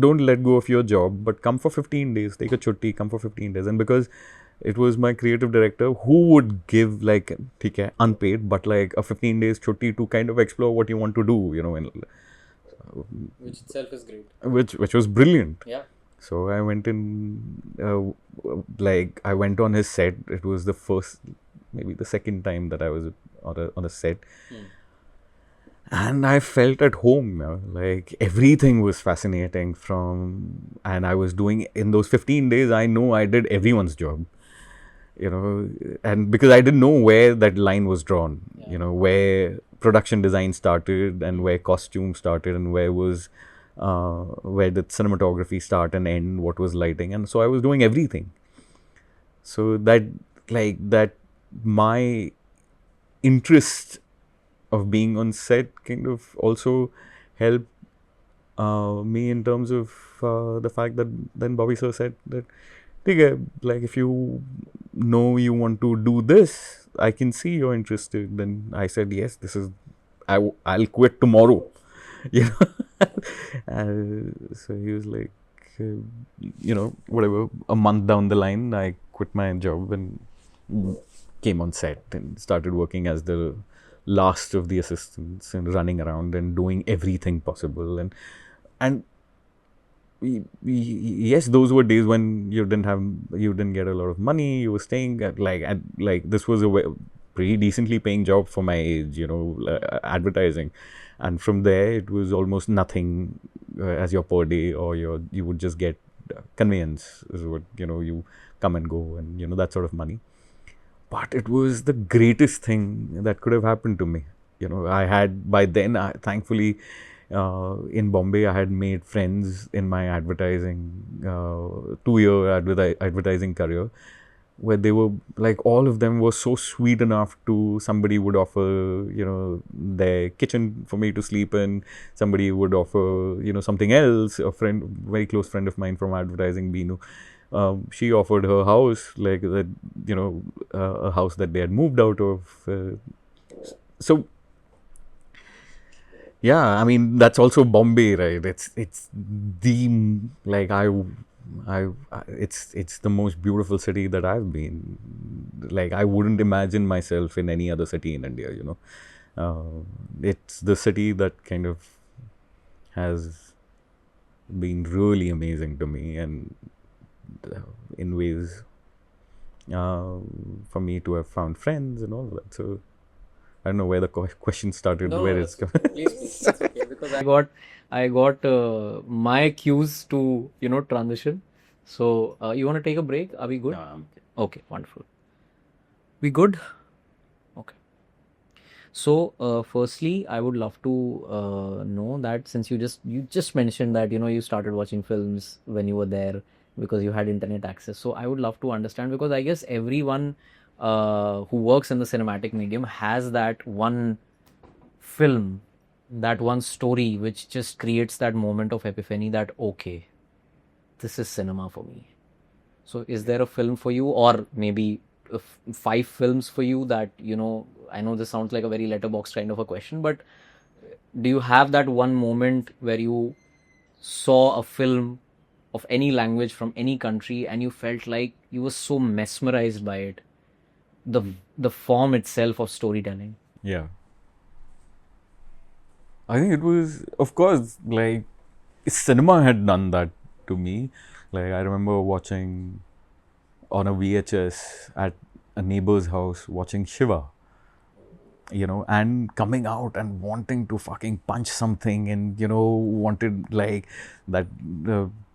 don't let go of your job, but come for 15 days, take a chutti, come for 15 days." And because it was my creative director who would give like, ठीक है, unpaid, but like a 15 days chutti to kind of explore what you want to do, Which itself is great. which was brilliant. Yeah. So I went in, like I went on his set. It was the first, maybe the second time that I was on a set. And I felt at home. Like everything was fascinating and I was doing in those 15 days, I know I did everyone's job, and because I didn't know where that line was drawn, where production design started and where costume started and where did cinematography start and end, what was lighting. And so I was doing everything. So that my interest of being on set kind of also helped me in terms of the fact that then Bobby sir said that, "Okay, like if you know you want to do this, I can see you're interested." Then I said, "Yes, I'll quit tomorrow." you know so he was like, whatever, a month down the line I quit my job and came on set and started working as the last of the assistants and running around and doing everything possible. And yes, those were days when you didn't get a lot of money. You were staying at this was a pretty decently paying job for my age, advertising. And from there it was almost nothing as your per day, or you would just get conveyance is what you come and go, and that sort of money. But it was the greatest thing that could have happened to me. I had by then, thankfully, in Bombay, I had made friends in my advertising 2-year advertising career, where they were like, all of them were so sweet enough to, somebody would offer their kitchen for me to sleep in, somebody would offer something else. A friend, very close friend of mine from advertising, Binu, she offered her house, like that, a house that they had moved out of. So yeah, I mean that's also Bombay, right? It's the like it's the most beautiful city that I've been. Like, I wouldn't imagine myself in any other city in India. It's the city that kind of has been really amazing to me, and in ways for me to have found friends and all that. So I don't know where the question started, No, where it's that's coming. please, that's okay because I got my cues to transition. So you want to take a break? Are we good? Okay, wonderful. We good? Okay. So, firstly, I would love to know that since you just mentioned that you started watching films when you were there because you had internet access. So, I would love to understand because I guess everyone who works in the cinematic medium has that one film, that one story which just creates that moment of epiphany that okay, this is cinema for me. So, is there a film for you, or maybe five films for you that I know this sounds like a very letterbox kind of a question, but do you have that one moment where you saw a film of any language from any country and you felt like you were so mesmerized by it, the the form itself of storytelling? Yeah, I think it was, of course, like cinema had done that to me. Like, I remember watching on a VHS at a neighbor's house, watching Shiva, and coming out and wanting to fucking punch something, and wanted like that.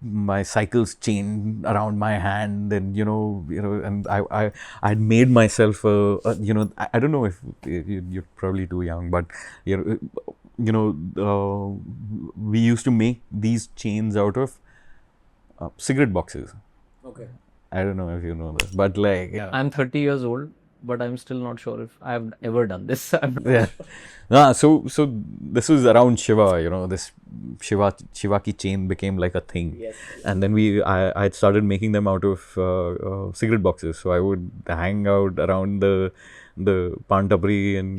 My cycles chain around my hand, and and I had made myself I don't know if you're probably too young, but you know we used to make these chains out of cigarette boxes. Okay. I don't know if you know this, but like, yeah. I'm 30 years old, but I'm still not sure if I've ever done this. I'm not Yeah. sure. So this was around Shiva, this Shiva ki chain became like a thing. Yes. And then I had started making them out of cigarette boxes. So I would hang out around the Pan Tapri and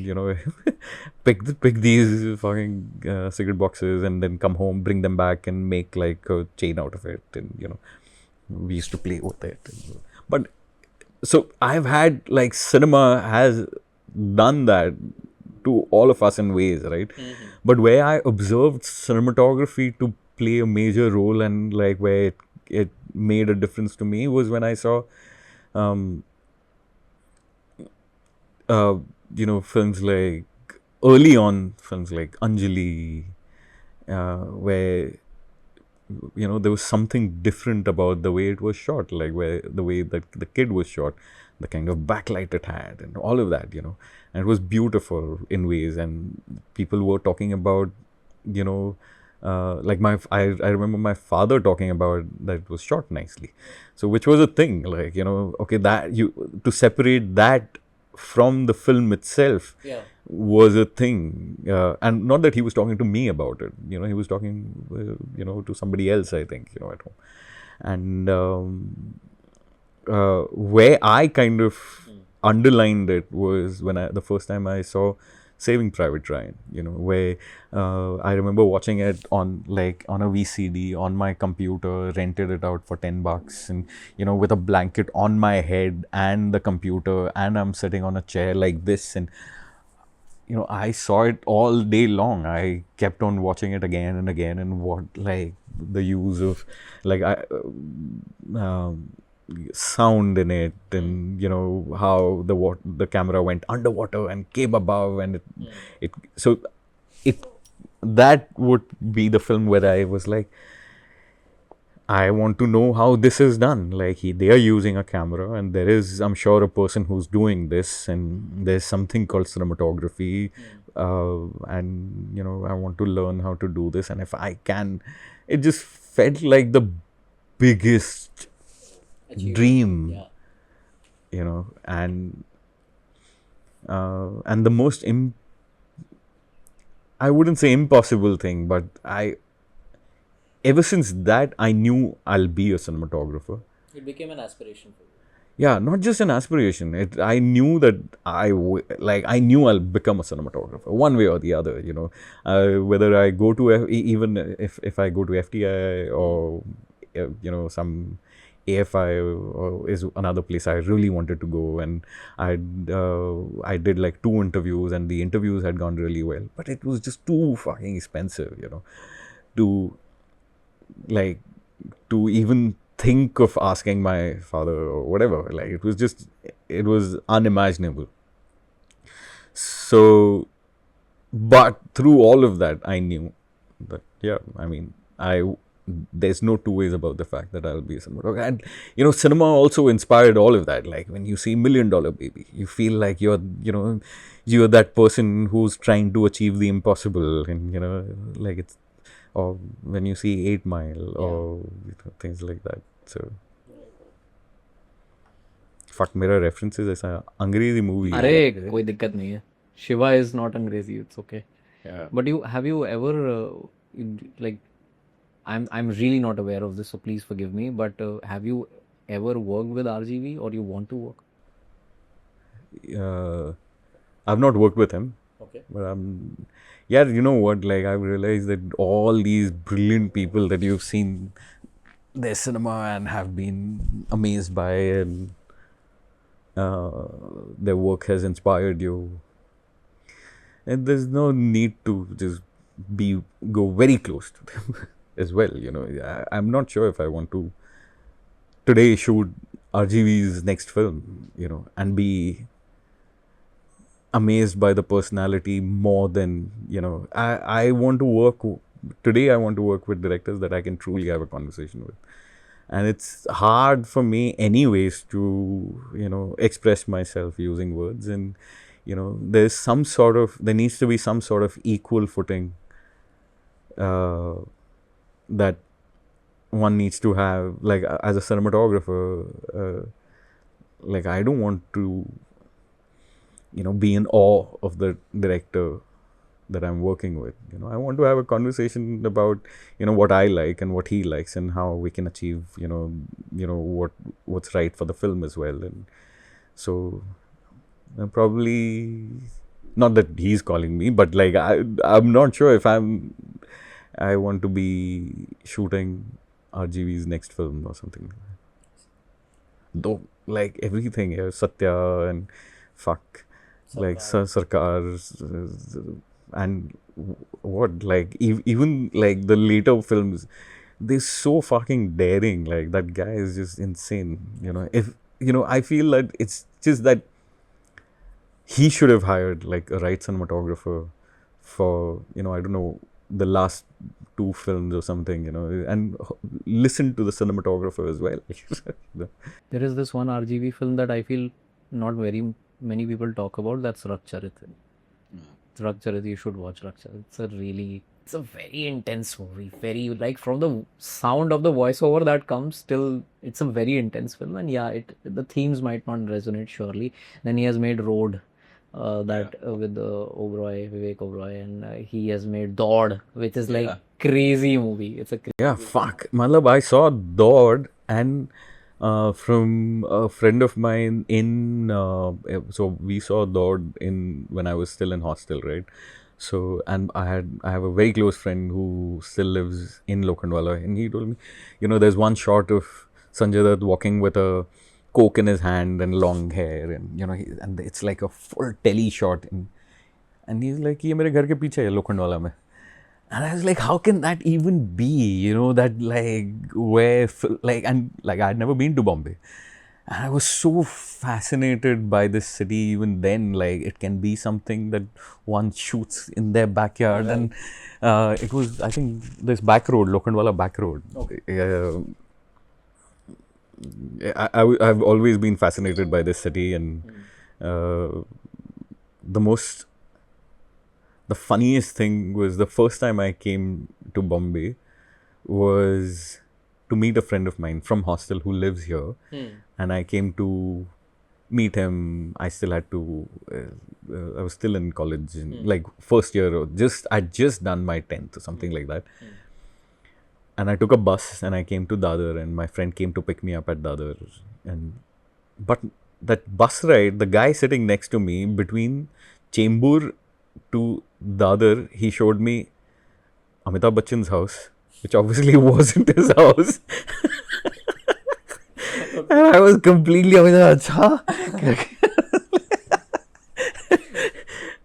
pick these fucking cigarette boxes, and then come home, bring them back, and make like a chain out of it, and we used to play with it. But so I've had, like, cinema has done that to all of us in ways, right? But where I observed cinematography to play a major role, and like where it made a difference to me, was when I saw um, uh, films like, early on films like Anjali, where there was something different about the way it was shot, like where the way that the kid was shot, the kind of backlight it had, and all of that, and it was beautiful in ways, and people were talking about, like I remember my father talking about that it was shot nicely, so which was a thing, like, okay, that you to separate that from the film itself, Yeah. was a thing, and not that he was talking to me about it. He was talking, to somebody else, I think, at home. And where I kind of underlined it was when the first time I saw Saving Private Ryan. Where I remember watching it on a VCD on my computer, rented it out for $10, and with a blanket on my head and the computer, and I'm sitting on a chair like this, and I saw it all day long. I kept on watching it again and again, and what, like, the use of, like, sound in it, and how the camera went underwater and came above, and it that would be the film where I was like, I want to know how this is done. Like, they are using a camera, and there is, I'm sure, a person who's doing this, and there's something called cinematography, and I want to learn how to do this, and if I can, it just felt like the biggest dream, Yeah. and the most I wouldn't say impossible thing, but ever since that, I knew I'll be a cinematographer. It became an aspiration for you. Yeah, not just an aspiration. I knew that I knew I'll become a cinematographer one way or the other. Whether I go to even if I go to FTI, or some AFI is another place I really wanted to go, and I did like 2 interviews, and the interviews had gone really well, but it was just too fucking expensive, to like to even think of asking my father or whatever. Like it was unimaginable. So, but through all of that, I knew that, yeah, I mean, there's no two ways about the fact that I'll be a cinematographer. And cinema also inspired all of that. Like when you see $1 Million Baby, you feel like you're that person who's trying to achieve the impossible, and like it's, or when you see 8 Mile, or things like that. So fuck, मेरा references ऐसा अंग्रेजी movie है. अरे कोई दिक्कत नहीं है. Shiva is not Angrezi. It's okay. Yeah. But have you ever like I'm really not aware of this, so please forgive me. But have you ever worked with RGV, or you want to work? I've not worked with him. Okay. But yeah, you know what? Like I've realized that all these brilliant people that you've seen their cinema and have been amazed by, and their work has inspired you. And there's no need to just go very close to them as well. I'm not sure if I want to today shoot RGV's next film, and be amazed by the personality more than, I want to work today. I want to work with directors that I can truly have a conversation with. And it's hard for me anyways to, express myself using words. And, there needs to be some sort of equal footing that one needs to have, like as a cinematographer. Like I don't want to, be in awe of the director that I'm working with. I want to have a conversation about, what I like and what he likes, and how we can achieve, what's right for the film as well. And so probably not that he's calling me, but like I'm not sure if I want to be shooting RGV's next film or something. Though like everything here, Satya and fuck, like Sarkar, and what, like even like the later films, they're so fucking daring. Like that guy is just insane. If I feel that it's just that he should have hired like a right cinematographer for I don't know, the last 2 films or something, and listen to the cinematographer as well. There is this one RGV film that I feel not very many people talk about. That's Rakcharit. Rakcharit, you should watch Rakcharit. It's a very intense movie. Very, like, from the sound of the voiceover that comes till, it's a very intense film. And yeah, the themes might not resonate surely. Then he has made Road, with Vivek Oberoi, and he has made Dord, which is like crazy movie. It's a Yeah, fuck. Matlab, I saw Dord, and from a friend of mine so we saw Dord when I was still in hostel, right? So, and I have a very close friend who still lives in Lokhandwala, and he told me, there's one shot of Sanjay Dutt walking with a coke in his hand and long hair, and and it's like a full telly shot, and he's like, "ये मेरे घर के पीछे है लोखंडवाला में." And I was like, how can that even be? That like where like, and like I'd never been to Bombay. And I was so fascinated by this city even then. Like it can be something that one shoots in their backyard. Right. And it was, I think, this back road, Lokhandwala back road. Okay. I've always been fascinated by this city, and the funniest thing was the first time I came to Bombay was to meet a friend of mine from hostel who lives here, and I came to meet him. I still had to. I was still in college, like first year, or I'd just done my 10th or something like that. And I took a bus and I came to Dadar, and my friend came to pick me up at Dadar. But that bus ride, the guy sitting next to me between Chembur to Dadar, he showed me Amitabh Bachchan's house, which obviously wasn't his house. I was completely, I was like, "Acha?"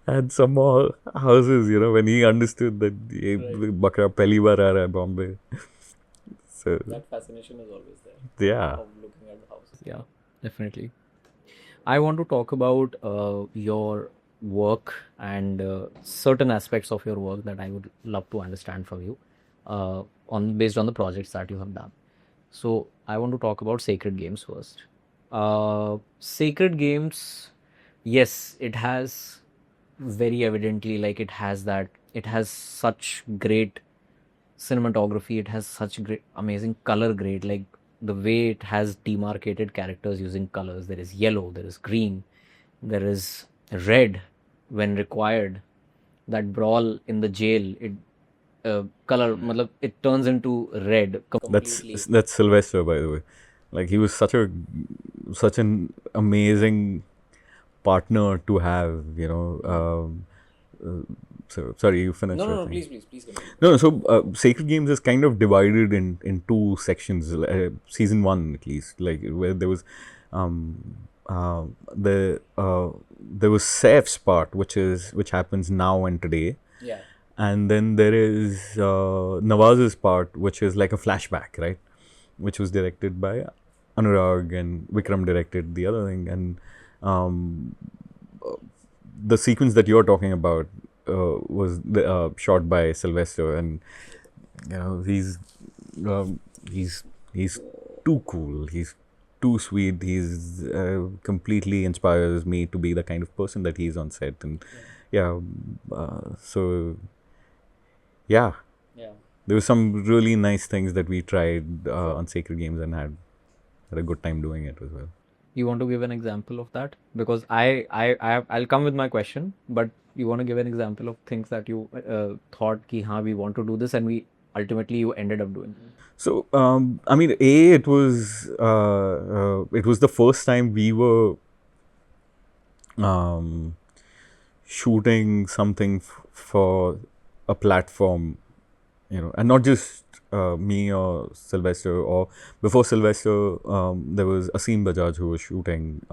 And some more houses, when he understood that ye bakra pehli baar aa raha hai Bombay. So That fascination is always there yeah. of looking at the houses. Yeah, definitely. I want to talk about your work and certain aspects of your work that I would love to understand from you, on based on the projects that you have done. So I want to talk about Sacred Games first. Sacred Games, yes, it has very evidently, like, it has such great cinematography, it has such great amazing color grade, like the way it has demarcated characters using colors. There is yellow, there is green, there is red when required. That brawl in the jail, it color matlab, it turns into red completely. That's Sylvester, by the way. Like, he was such an amazing partner to have. So sorry, you finished. No, no, I no, think. please continue. No, so Sacred Games is kind of divided in two sections. Season one, at least, like where there was, there was Saif's part, which happens now and today, Yeah. and then there is Nawaz's part, which is like a flashback, right? Which was directed by Anurag, and Vikram directed the other thing, and um, the sequence that you're talking about was shot by Sylvester, and um, he's he's too cool. He's too sweet. He's completely inspires me to be the kind of person that he's on set, and yeah, so yeah, Yeah. there were some really nice things that we tried on Sacred Games, and had a good time doing it as well. You want to give an example of that? Because I'll come with my question, but you want to give an example of things that you thought ki haan, we want to do this, and we ultimately you ended up doing. So, I mean, it was the first time we were um, shooting something for a platform, and not just me or Sylvester. Or before Sylvester, there was Asim Bajaj who was shooting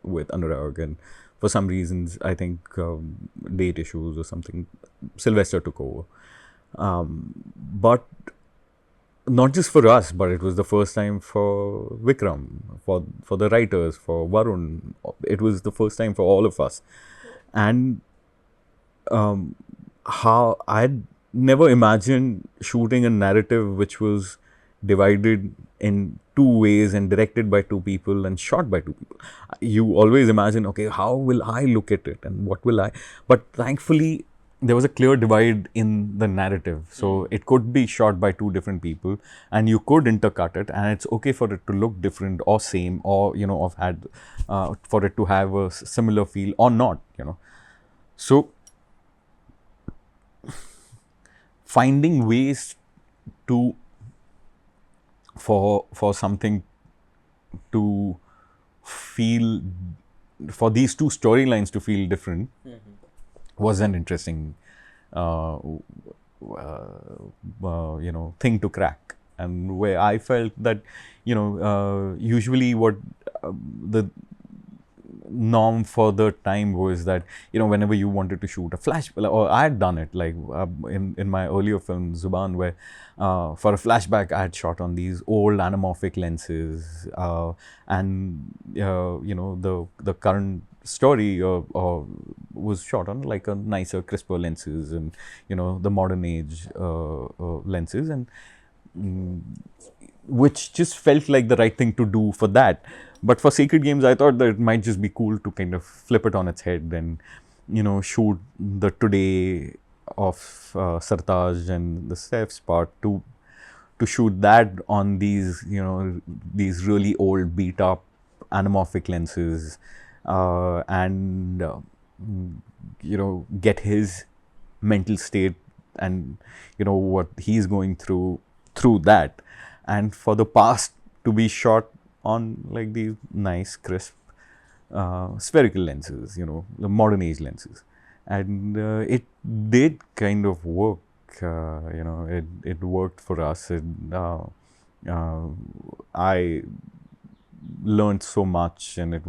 with Anurag, and for some reasons, I think date issues or something, Sylvester took over. But not just for us, but it was the first time for Vikram, for the writers, for Varun. It was the first time for all of us, and how I'd never imagined shooting a narrative which was divided in two ways and directed by two people and shot by two people. You always imagine, okay, how will I look at it and what will I? But thankfully, there was a clear divide in the narrative. So it could be shot by two different people, and you could intercut it, and it's okay for it to look different or same, or of had for it to have a similar feel or not. So finding ways to for something to feel, for these two storylines to feel different, was an interesting uh, thing to crack, and where I felt that usually what the norm for the time was that whenever you wanted to shoot a flash, or I had done it, like in my earlier film Zuban, where for a flashback I had shot on these old anamorphic lenses, and the current story was shot on like a nicer, crisper lenses, and the modern age lenses, and which just felt like the right thing to do for that. But for Sacred Games, I thought that it might just be cool to kind of flip it on its head and, shoot the today of Sartaj and the Steph's part to shoot that on these really old beat up anamorphic lenses, and get his mental state and what he's going through that, and for the past to be shot on like these nice crisp spherical lenses, the modern age lenses, and it did kind of work. It worked for us. I learned so much, and uh,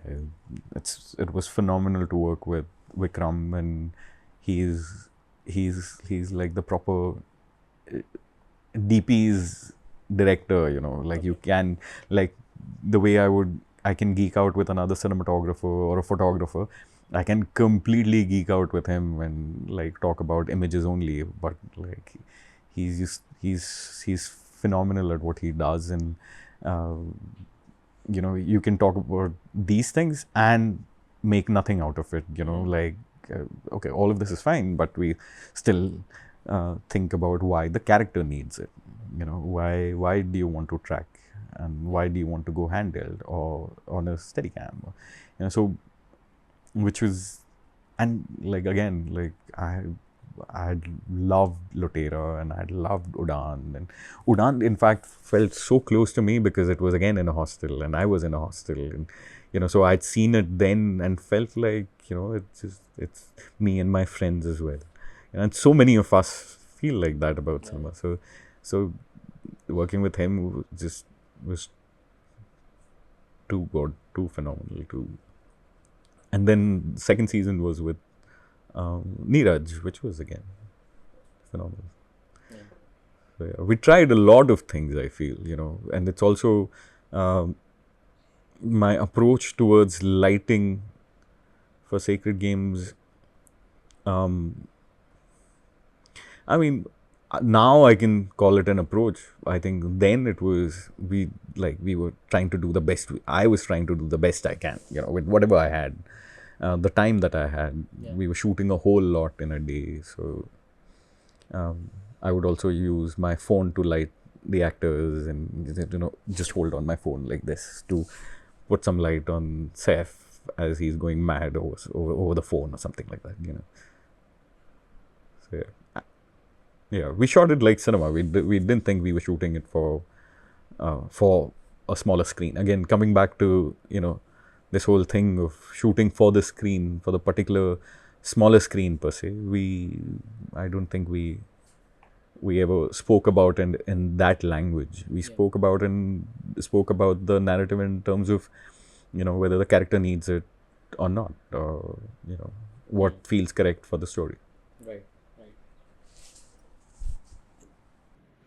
it was phenomenal to work with Vikram, and he's like the proper DP's director, you know, like you can, like the way I can geek out with another cinematographer or a photographer, I can completely geek out with him and like talk about images only, but like he's phenomenal at what he does, and uh, you know, you can talk about these things and make nothing out of it, you know, like okay, all of this is fine, but we still think about why the character needs it, you know, why do you want to track, and why do you want to go handheld or on a Steadicam, you know, so which was, and like again, like I had loved Lotera and I had loved Udan, and Udan in fact felt so close to me because it was again in a hostel and I was in a hostel, and you know, so I'd seen it then and felt like, you know, it's me and my friends as well, and so many of us feel like that about cinema. So working with him just was too good, too phenomenal, too. And then second season was with Neeraj, which was again phenomenal. So, yeah, we tried a lot of things, I feel, you know, and it's also um, my approach towards lighting for Sacred Games. Um, I mean, now I can call it an approach. I think then it was we were trying to do the best. I was trying to do the best I can, you know, with whatever I had, the time that I had. Yeah. We were shooting a whole lot in a day, so I would also use my phone to light the actors, and you know, just hold on my phone like this to put some light on Saif as he's going mad over the phone or something like that, you know. So yeah, we shot it like cinema. We didn't think we were shooting it for a smaller screen. Again, coming back to, you know, this whole thing of shooting for the screen, for the particular smaller screen per se. I don't think we ever spoke about in that language. We spoke about the narrative in terms of, you know, whether the character needs it or not, or you know, what feels correct for the story. Right.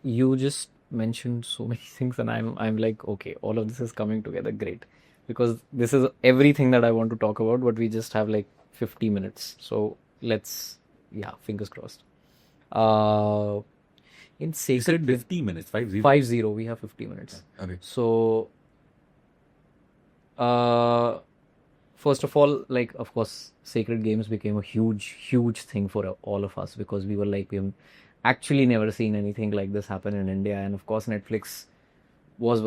You just mentioned so many things, and I'm like, okay, all of this is coming together great, because this is everything that I want to talk about, but we just have like 50 minutes. So let's, yeah, fingers crossed. Uh, in You Sacred said 50 minutes, 50. 50, we have 50 minutes. Okay. So, first of all, like, of course, Sacred Games became a huge thing for all of us, because we were like, we've actually never seen anything like this happen in India. And of course, Netflix was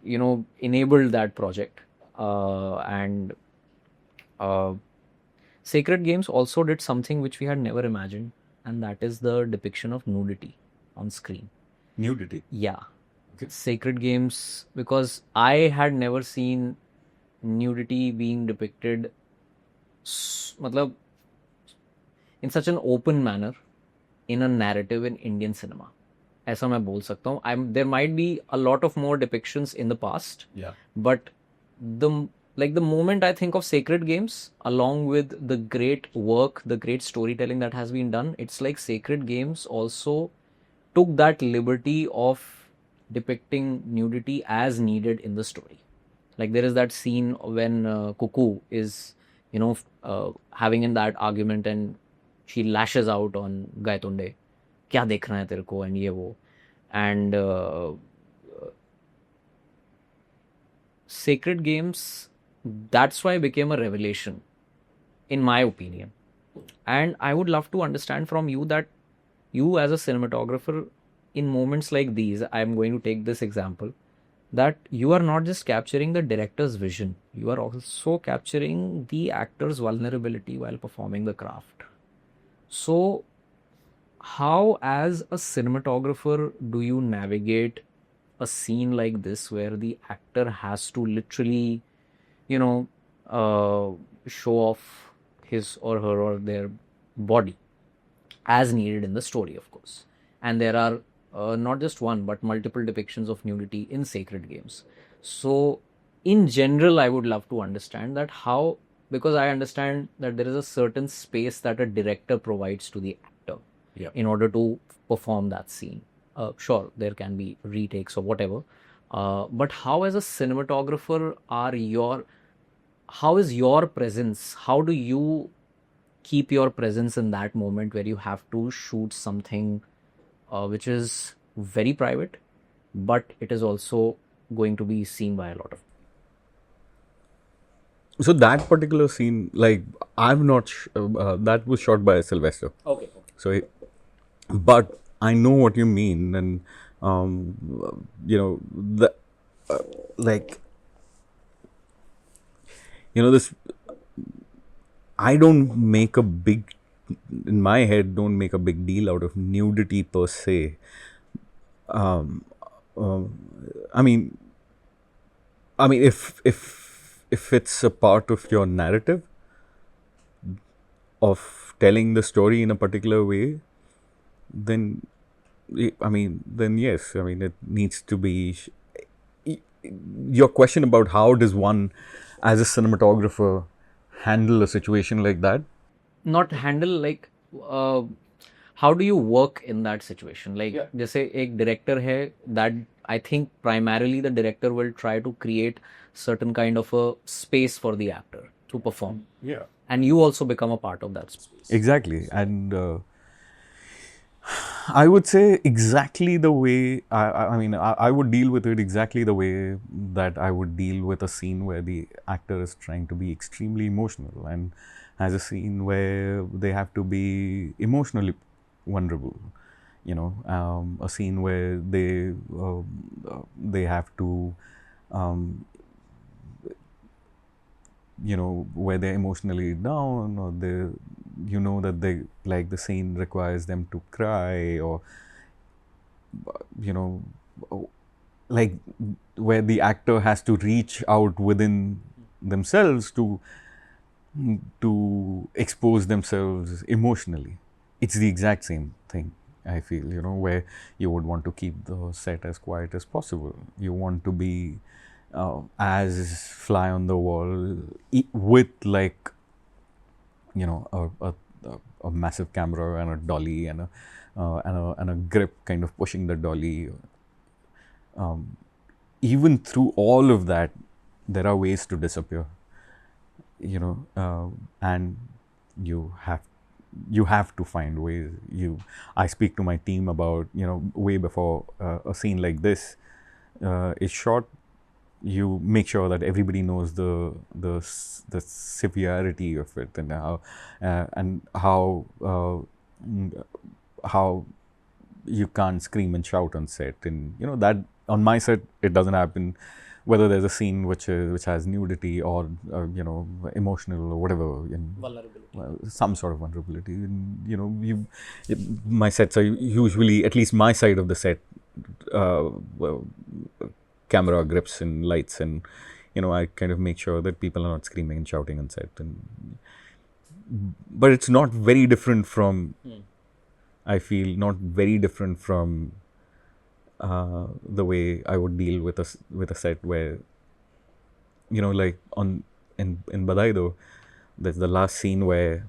you know, enabled that project. And Sacred Games also did something which we had never imagined, and that is the depiction of nudity on screen. Nudity. Yeah. Okay. Sacred Games, because I had never seen nudity being depicted matlab, in such an open manner in a narrative in Indian cinema. ऐसा मैं बोल सकता हूँ. There might be a lot of more depictions in the past. Yeah. But the moment I think of Sacred Games, along with the great work, the great storytelling that has been done, it's like Sacred Games also took that liberty of depicting nudity as needed in the story. Like there is that scene when Cuckoo is, you know, having in that argument, and she lashes out on Gaitonde. क्या देखना है तेरे को, and ये वो. And Sacred Games, that's why became a revelation, in my opinion. And I would love to understand from you that you as a cinematographer, in moments like these, I'm going to take this example, that you are not just capturing the director's vision, you are also capturing the actor's vulnerability while performing the craft. So how, as a cinematographer, do you navigate a scene like this where the actor has to literally, you know, show off his or her or their body as needed in the story, of course, and there are not just one but multiple depictions of nudity in sacred games. So in general, I would love to understand that how, because I understand that there is a certain space that a director provides to the actor in order to perform that scene. Sure, there can be retakes or whatever, but how as a cinematographer how is your presence, how do you keep your presence in that moment where you have to shoot something which is very private, but it is also going to be seen by a lot of. So that particular scene, like, I'm not that was shot by Sylvester. Okay. So but I know what you mean, and the like, this, I don't make a big, in my head, don't make a big deal out of nudity per se. I mean, if it's a part of your narrative of telling the story in a particular way, then then yes. I mean, it needs to be. Your question about how does one, as a cinematographer, handle a situation like that? Not handle, like, uh, how do you work in that situation, like जैसे एक director है, that I think primarily the director will try to create certain kind of a space for the actor to perform, and you also become a part of that space. Exactly, and I would say exactly the way I would deal with it exactly the way that I would deal with a scene where the actor is trying to be extremely emotional and has a scene where they have to be emotionally vulnerable. A scene where they have to um, where they're emotionally down, or that they, like, the scene requires them to cry, or you know like, where the actor has to reach out within themselves to expose themselves emotionally. It's the exact same thing, I feel, where you would want to keep the set as quiet as possible. You want to be as fly on the wall, with, like, a massive camera and a dolly and a grip kind of pushing the dolly. Even through all of that, there are ways to disappear, and you have you have to find ways. I speak to my team about, way before a scene like this is shot. You make sure that everybody knows the severity of it, and how you can't scream and shout on set, and that on my set it doesn't happen, whether there's a scene which has nudity or emotional or whatever, and Vulnerability. well, some sort of vulnerability. And my sets are usually, at least my side of the set, well, camera grips and lights, and I kind of make sure that people are not screaming and shouting on set. And but it's not very different from, I feel, not very different from the way I would deal with a set where, like, in Badaido, there's the last scene where,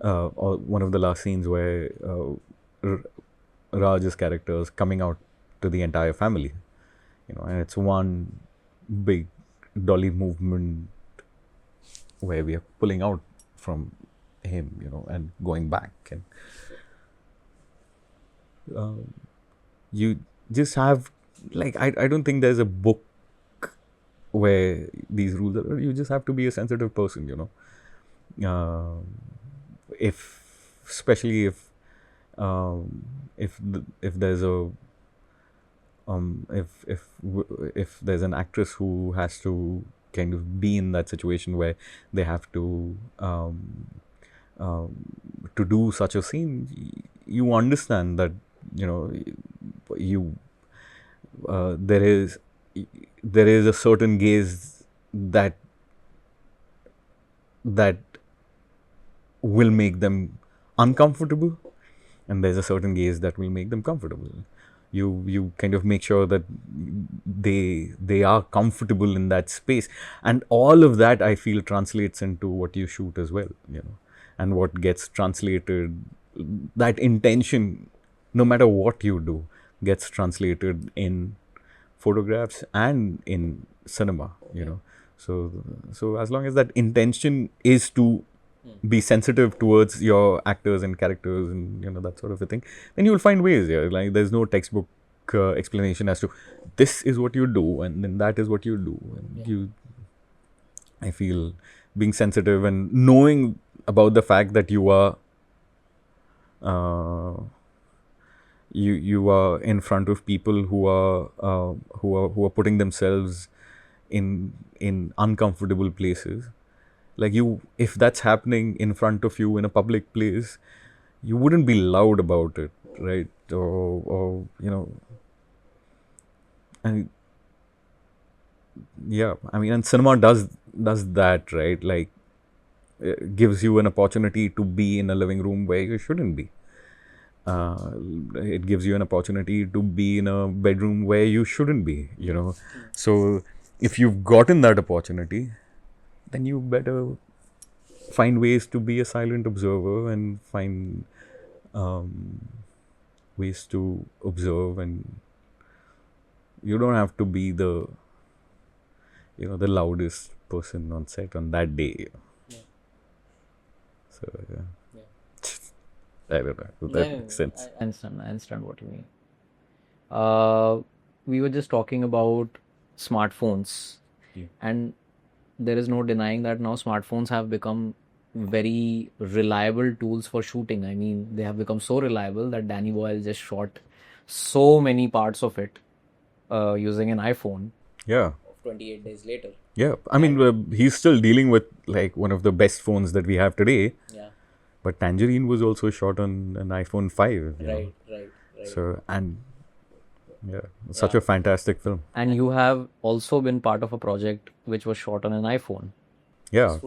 or one of the last scenes where Raj's character is coming out to the entire family, and it's one big dolly movement where we are pulling out from him, and going back, and you just have, like, I don't think there's a book where these rules are. You just have to be a sensitive person, if especially if there's a if there's an actress who has to kind of be in that situation where they have to do such a scene. You understand that, you there is a certain gaze that will make them uncomfortable, and there's a certain gaze that will make them comfortable. You kind of make sure that they are comfortable in that space, and all of that I feel translates into what you shoot as well, and what gets translated, that intention, no matter what you do, gets translated in photographs and in cinema, so as long as that intention is to be sensitive towards your actors and characters and that sort of a thing, then you'll find ways. Yeah, like there's no textbook explanation as to this is what you do and then that is what you do. And I feel being sensitive and knowing about the fact that you are uh, you are in front of people who are putting themselves in uncomfortable places. Like, if that's happening in front of you in a public place, you wouldn't be loud about it, right? Or and yeah, I mean, and cinema does that, right? Like, it gives you an opportunity to be in a living room where you shouldn't be. uh, it gives you an opportunity to be in a bedroom where you shouldn't be, so if you've gotten that opportunity, then you better find ways to be a silent observer and find ways to observe. And you don't have to be the loudest person on set on that day. So I don't know if that makes sense. I understand what you mean. Uh, we were just talking about smartphones, and there is no denying that now smartphones have become very reliable tools for shooting. I mean, they have become so reliable that Danny Boyle just shot so many parts of it using an iPhone Yeah. 28 days later. Yeah, I mean, he's still dealing with like one of the best phones that we have today. Yeah. But Tangerine was also shot on an iPhone 5. Right. So, and yeah, such a fantastic film. And you have also been part of a project which was shot on an iPhone. Yeah.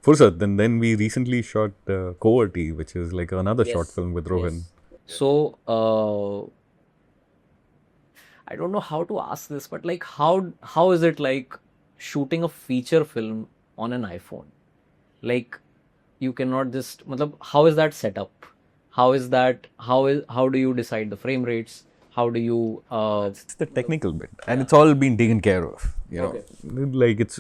Fursat. And then we recently shot Coverty, which is like another short film with Rohan. So, I don't know how to ask this, but like, how is it like shooting a feature film on an iPhone? Like, you cannot just, matlab, how is that set up? How do you decide the frame rates? How do you It's the technical bit, and it's all been taken care of. Like it.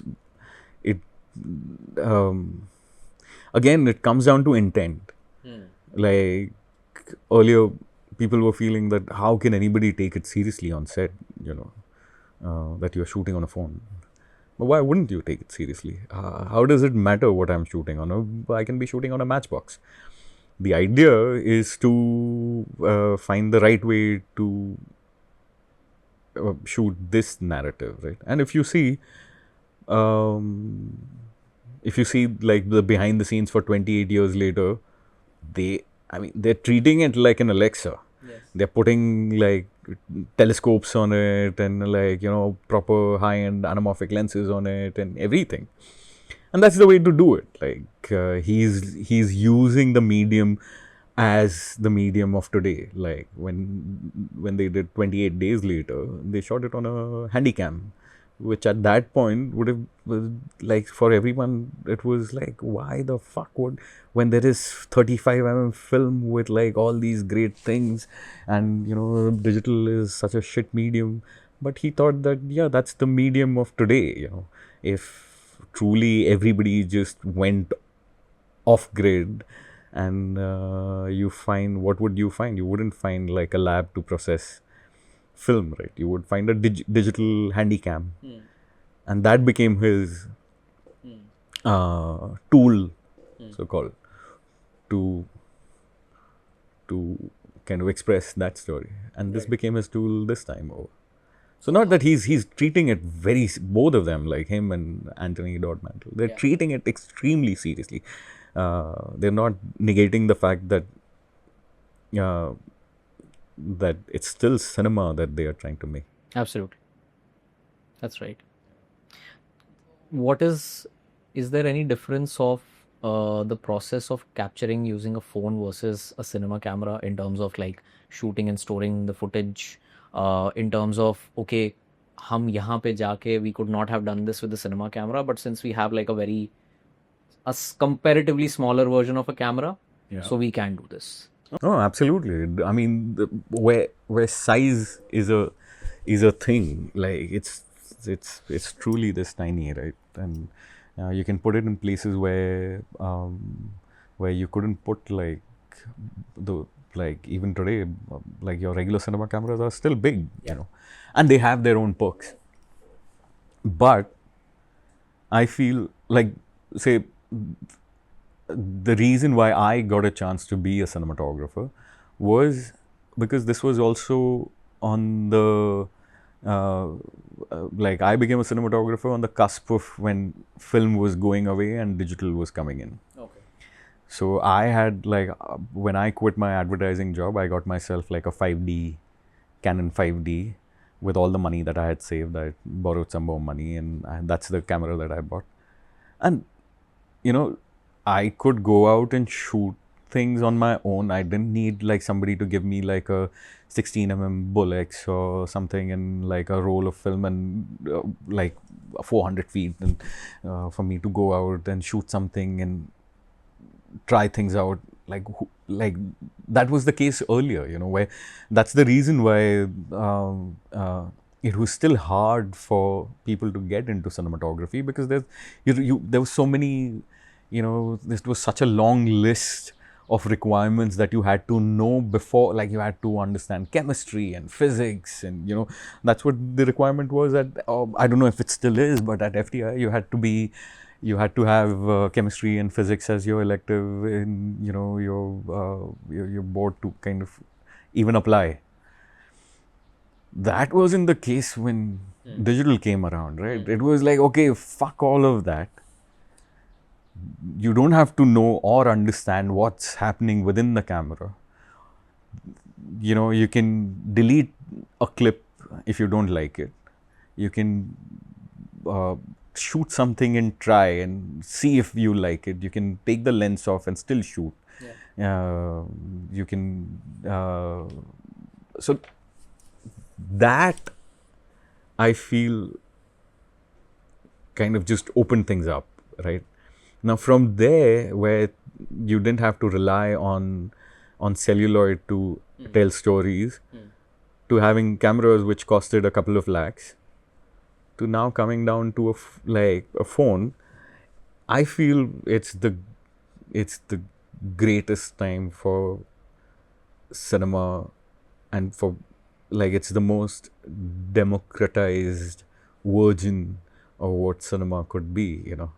Again, it comes down to intent. Like earlier, people were feeling that how can anybody take it seriously on set? That you're shooting on a phone. But why wouldn't you take it seriously? How does it matter what I'm shooting on? I can be shooting on a matchbox. The idea is to find the right way to shoot this narrative, right? And um, if you see like the behind the scenes for 28 years later, they're treating it like an Alexa. They're putting like telescopes on it and like proper high-end anamorphic lenses on it and everything. And that's the way to do it. Like he's using the medium as the medium of today. Like when they did 28 days later, they shot it on a handycam, which at that point would have was like, for everyone it was like, why the fuck would, when there is 35 film with like all these great things, and digital is such a shit medium. But he thought that that's the medium of today. If truly everybody just went off grid, and what would you find? You wouldn't find like a lab to process film, right? You would find a digital handycam. And that became his tool, so called, to kind of express that story. And this became his tool this time over. So not that he's treating it both of them, like him and Anthony Dodmantle, they're treating it extremely seriously. They're not negating the fact that that it's still cinema that they are trying to make. Absolutely. That's right. Is there any difference of the process of capturing using a phone versus a cinema camera in terms of like shooting and storing the footage, in terms of, okay, हम यहाँ पे जाके we could not have done this with the cinema camera, but since we have like a comparatively smaller version of a camera, so we can do this. Oh, absolutely. I mean, where size is a thing. Like it's truly this tiny, right? And you can put it in places where you couldn't put the like even today, like your regular cinema cameras are still big, you know, and they have their own perks. But I feel like, say, the reason why I got a chance to be a cinematographer was because this was also on the like I became a cinematographer on the cusp of when film was going away and digital was coming in. Okay. So I had when I quit my advertising job, I got myself like a 5D Canon 5D with all the money that I had saved. I borrowed some more money, and that's the camera that I bought. And you know, I could go out and shoot things on my own. I didn't need like somebody to give me like a 16 Bullets or something and like a roll of film and like 400 feet and for me to go out and shoot something and try things out. Like that was the case earlier, you know, where that's the reason why it was still hard for people to get into cinematography, because there was so many, you know, this was such a long list of requirements that you had to know before. Like you had to understand chemistry and physics, and you know, that's what the requirement was at I don't know if it still is, but at FTI you had to have chemistry and physics as your elective in, you know, your board to kind of even apply. That wasn't the case when digital came around, right? It was like, okay, fuck all of that. You don't have to know or understand what's happening within the camera. You know, you can delete a clip if you don't like it. You can shoot something and try and see if you like it. You can take the lens off and still shoot. You can so that I feel kind of just opened things up, right? Now from there, where you didn't have to rely on celluloid to tell stories, to having cameras which costed a couple of lakhs, to now coming down to like a phone, I feel it's the greatest time for cinema, and for like it's the most democratized version of what cinema could be, you know,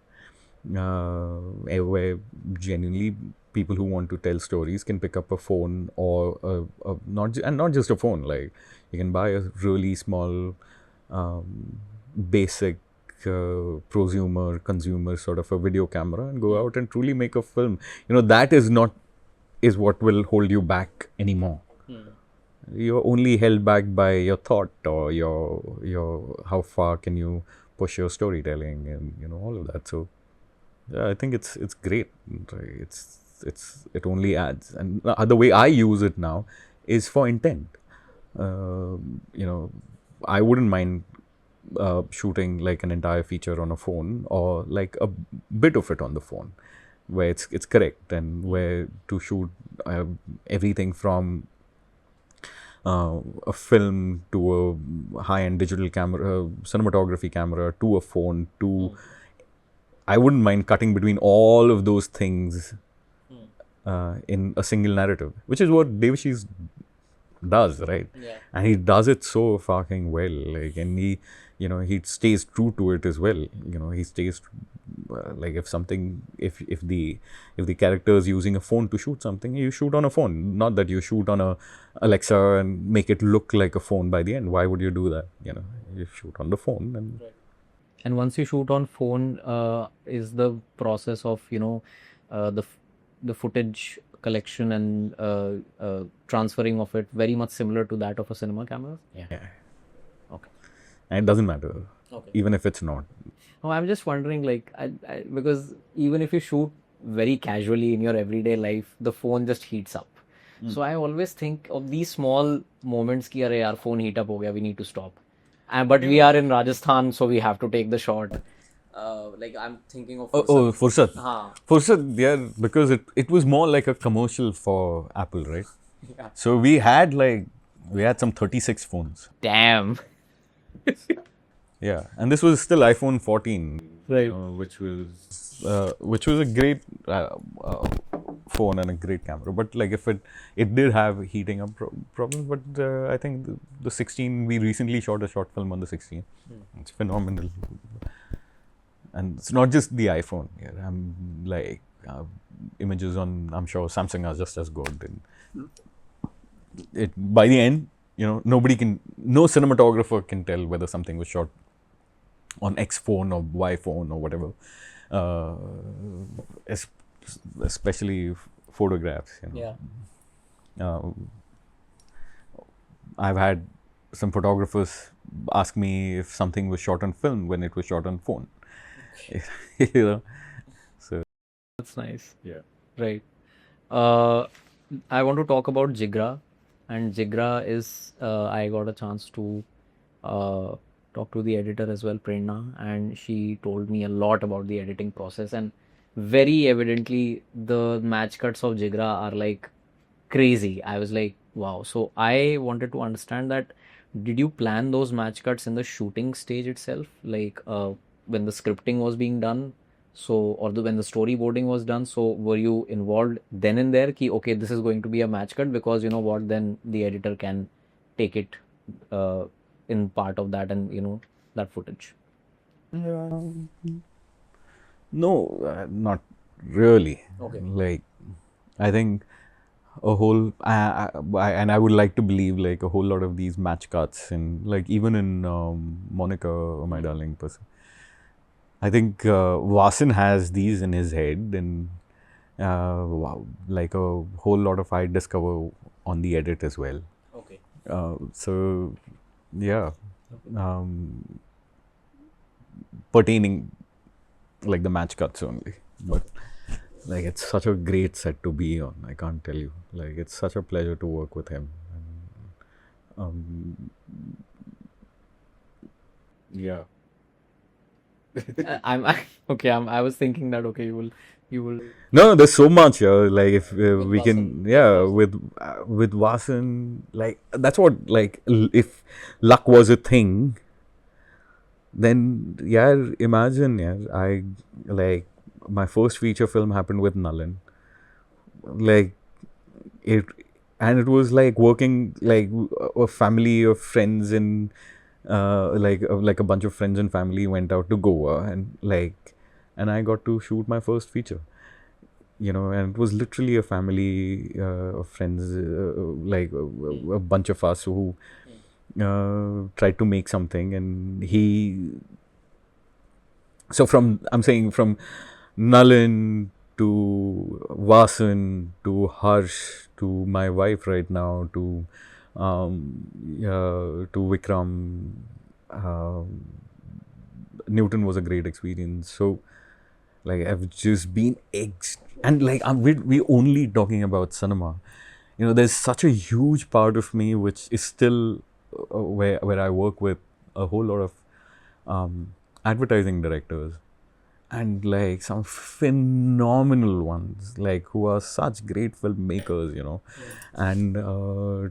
where genuinely people who want to tell stories can pick up a phone or not just a phone. Like you can buy a really small basic prosumer consumer sort of a video camera and go out and truly make a film. You know, that is what will hold you back anymore. You're only held back by your thought or your how far can you push your storytelling and, you know, all of that. So yeah, I think it's great. It only adds. And the way I use it now is for intent. You know, I wouldn't mind shooting like an entire feature on a phone, or like a bit of it on the phone, where it's correct, and where to shoot everything from a film to a high-end digital camera, cinematography camera, to a phone, to I wouldn't mind cutting between all of those things in a single narrative, which is what Devashi's does, right? And he does it so fucking well. Like, and he, you know, he stays true to it as well. You know, he stays like if the character is using a phone to shoot something, you shoot on a phone. Not that you shoot on a Alexa and make it look like a phone by the end. Why would you do that? You know, you shoot on the phone and. Right. And once you shoot on phone, is the process of, you know, the footage collection and transferring of it very much similar to that of a cinema camera? Yeah. Okay. And it doesn't matter. Okay. Even if it's not. Oh, I'm just wondering, like, because even if you shoot very casually in your everyday life, the phone just heats up. So I always think of these small moments ki अरे यार phone heat up हो गया, we need to stop. But we are in Rajasthan, so we have to take the shot. Like I'm thinking of Oh, Fursat. हाँ. Fursat, yeah, because it was more like a commercial for Apple, right? Yeah. So we had some 36 phones. Damn. Yeah, and this was still iPhone 14, Right. which was a great phone and a great camera. But like if it did have heating up problems, but I think the 16, we recently shot a short film on the 16. It's phenomenal. And it's not just the iPhone. Yeah, I'm like images on. I'm sure Samsung are just as good. And it by the end, no cinematographer can tell whether something was shot on X phone or Y phone or whatever. Uh, es- Especially photographs. Yeah. Uh, I've had some photographers ask me if something was shot on film when it was shot on phone. you know, so That's nice. yeah. Right. Uh, I want to talk about Jigra, and Jigra is I got a chance to uh, talk to the editor as well, Prerna, and she told me a lot about the editing process, and very evidently the match cuts of Jigra are like crazy. I was like, wow. So I wanted to understand that did you plan those match cuts in the shooting stage itself, like when the scripting was being done? So, or when the storyboarding was done, so were you involved then and there? Ki, okay, this is going to be a match cut because you know what, then the editor can take it uh, in part of that and that footage. No, not really. Okay. Like, I think a whole, and I would like to believe like a whole lot of these match cuts, and like even in Monica, or My Darling Person, I think Vasan has these in his head, and wow, like a whole lot of I discover on the edit as well. Okay. So, yeah, um, pertaining like the match cuts only, but like it's such a great set to be on. I can't tell you. Like it's such a pleasure to work with him. Um, yeah. Okay. I was thinking that okay, you will No, there's so much. Like if with we Vasan. can, With yeah, Vasan. with Vasan, like that's what like if luck was a thing, then yeah, imagine, yeah, I like my first feature film happened with Nalin. Like it, and it was like working like a family of friends and like a bunch of friends and family went out to Goa and I got to shoot my first feature, and it was literally a family of friends, a bunch of us who tried to make something, and I'm saying from Nalin to Vasan to Harsh to my wife right now to Vikram. Newton was a great experience. So like I've just been and like we only talking about cinema. There's such a huge part of me which is still where I work with a whole lot of advertising directors and like some phenomenal ones like who are such great filmmakers, and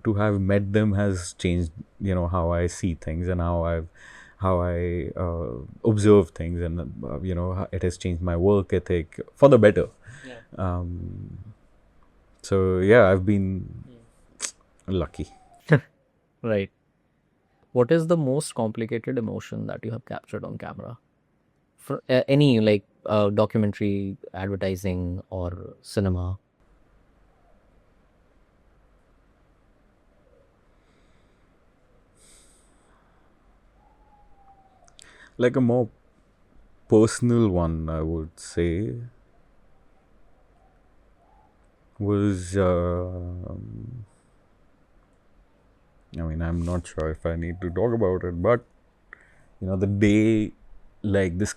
to have met them has changed how I see things and how I observe things, and it has changed my work ethic for the better. Yeah. So yeah, I've been lucky. Right. What is the most complicated emotion that you have captured on camera? For any like documentary, advertising, or cinema? Like a more personal one, I would say, was I mean, I'm not sure if I need to talk about it, but the day like this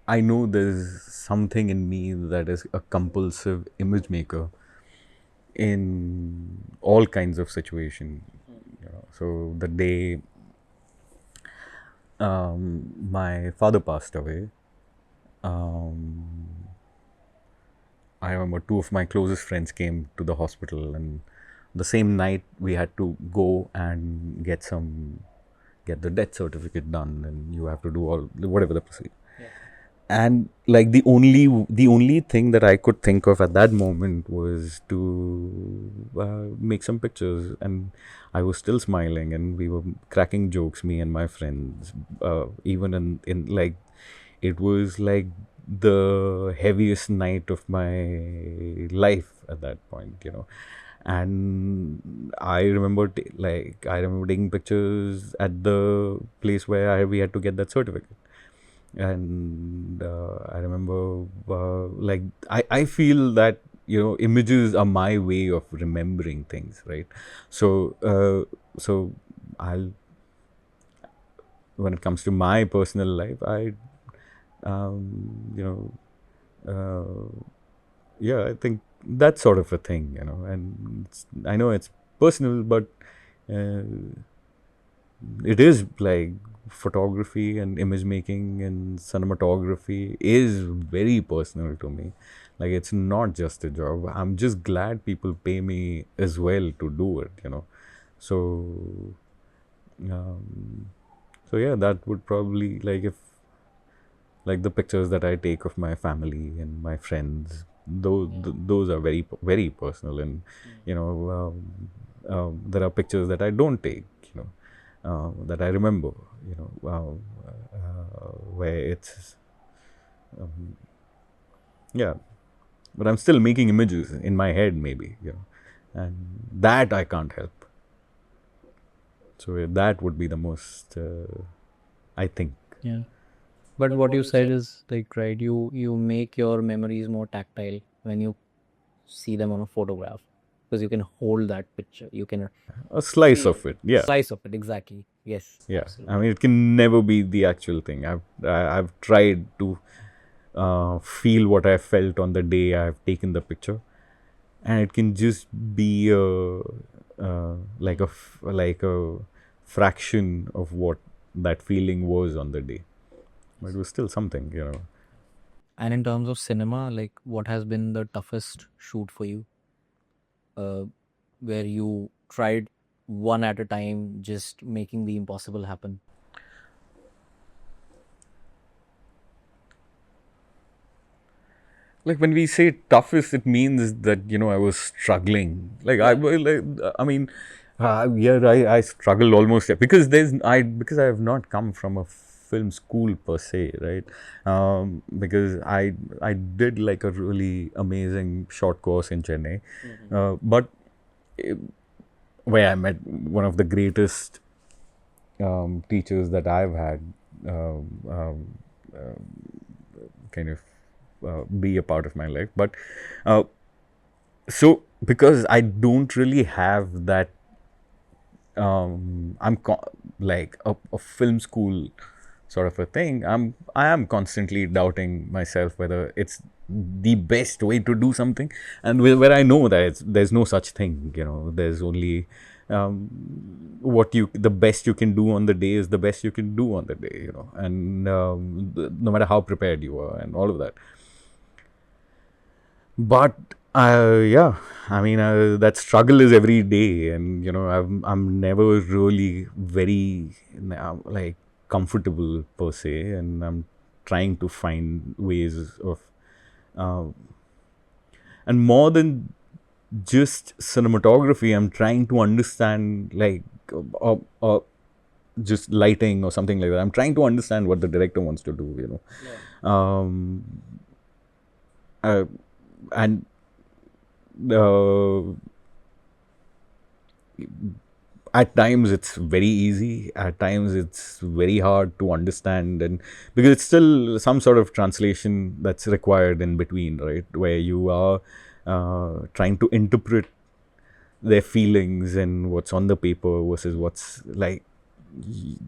I know there's something in me that is a compulsive image maker in all kinds of situation. You know, so the day my father passed away, um, I remember two of my closest friends came to the hospital, and the same night we had to go and get the death certificate done, and you have to do all whatever the procedure. And like the only thing that I could think of at that moment was to make some pictures, and I was still smiling, and we were cracking jokes, me and my friends, even in like it was like the heaviest night of my life at that point, you know. And I remember taking pictures at the place where we had to get that certificate. And I remember like I feel that, you know, images are my way of remembering things, right? So I'll when it comes to my personal life, I you know yeah, I think that sort of a thing, you know. And I know it's personal, but uh, it is like photography and image making and cinematography is very personal to me. Like, it's not just a job. I'm just glad people pay me as well to do it, you know. So um, so yeah, that would probably, like, if like the pictures that I take of my family and my friends, those are very very personal. And you know, there are pictures that I don't take, you know, that I remember, you know, where it's yeah, but I'm still making images in my head, maybe, you know, and that I can't help. So that would be the most, I think. Yeah. But what you said is like right. You make your memories more tactile when you see them on a photograph because you can hold that picture. You can A slice feel of it, yeah. slice of it exactly. Yes, Yeah, I absolutely. mean, it can never be the actual thing. I've tried to feel what I felt on the day I've taken the picture, and it can just be like a fraction of what that feeling was on the day, but it was still something, you know. And in terms of cinema, like what has been the toughest shoot for you? Uh, where you tried one at a time, just making the impossible happen. Like, when we say toughest, it means that, you know, I was struggling. I mean, yeah, I struggled almost, yeah, because because I have not come from a film school per se, right? Because I did like a really amazing short course in Chennai, but where I met one of the greatest teachers that I've had um, um, kind of be a part of my life. But uh, so because I don't really have that, like a film school sort of a thing. I am constantly doubting myself whether it's the best way to do something, and where I know that there's no such thing. You know, there's only the best you can do on the day is the best you can do on the day. You know, and no matter how prepared you are and all of that. But yeah, I mean, that struggle is every day, and you know, I'm never really very like comfortable per se, and I'm trying to find ways of, uh, and more than just cinematography, I'm trying to understand, like, just lighting or something like that. I'm trying to understand what the director wants to do, you know. Uh, and uh, at times it's very easy, at times it's very hard to understand, and because it's still some sort of translation that's required in between, right, where you are trying to interpret their feelings and what's on the paper versus what's like,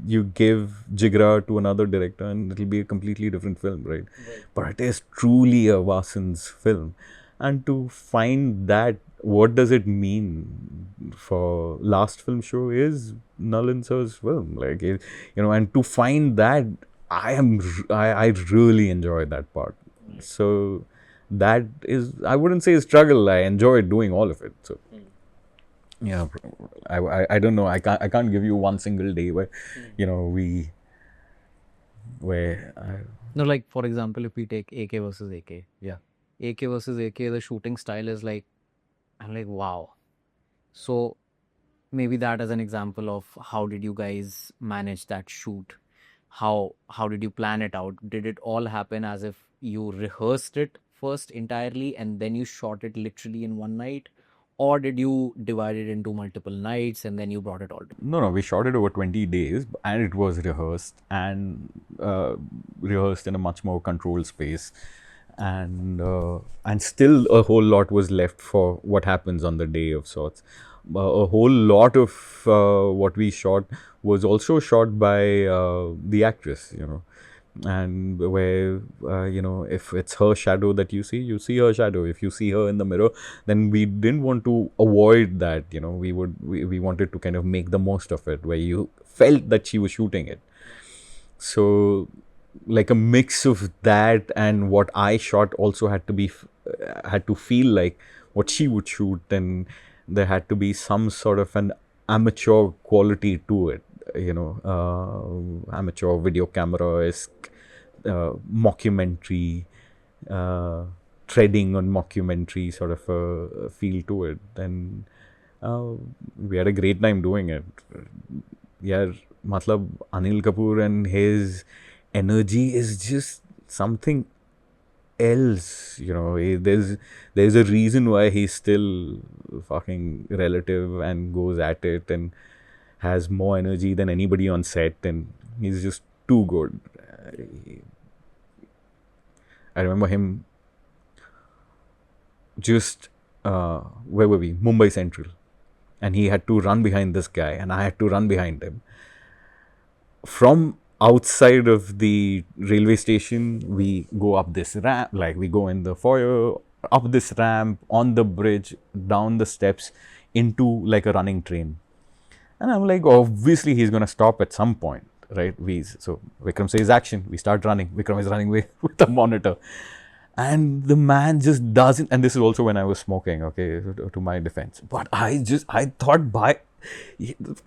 you give Jigra to another director and it'll be a completely different film, right? But it is truly a Vasan's film. And to find that, what does it mean for last film show is Nalin sir's film, like and to find that, I really enjoy that part. So that is, I wouldn't say a struggle. I enjoy doing all of it. So yeah, I don't know. I can't give you one single day where we where No, like for example, if we take AK versus AK, yeah. AK versus AK, the shooting style is like, I'm like, wow. So maybe that as an example of how did you guys manage that shoot? How did you plan it out? Did it all happen as if you rehearsed it first entirely and then you shot it literally in one night? Or did you divide it into multiple nights and then you brought it all together? No, we shot it over 20 days and it was rehearsed in a much more controlled space. And still a whole lot was left for what happens on the day of sorts. A whole lot of what we shot was also shot by the actress, and where if it's her shadow that you see her shadow. If you see her in the mirror, then we didn't want to avoid that. We wanted to kind of make the most of it, where you felt that she was shooting it. So like a mix of that and what I shot also had to feel like what she would shoot, and there had to be some sort of an amateur quality to it, amateur video camera-esque, mockumentary, uh, treading on mockumentary sort of a feel to it. And we had a great time doing it. Yeah, matlab Anil Kapoor and his energy is just something else. There's a reason why he's still fucking relative and goes at it and has more energy than anybody on set, and he's just too good. I remember him just where were we? Mumbai Central, and he had to run behind this guy, and I had to run behind him. From outside of the railway station, we go up this ramp, like we go in the foyer, up this ramp, on the bridge, down the steps, into like a running train. And I'm like, obviously he's gonna stop at some point, right? So Vikram says action, we start running. Vikram is running with the monitor. And the man just doesn't, and this is also when I was smoking, okay, to my defense. But I thought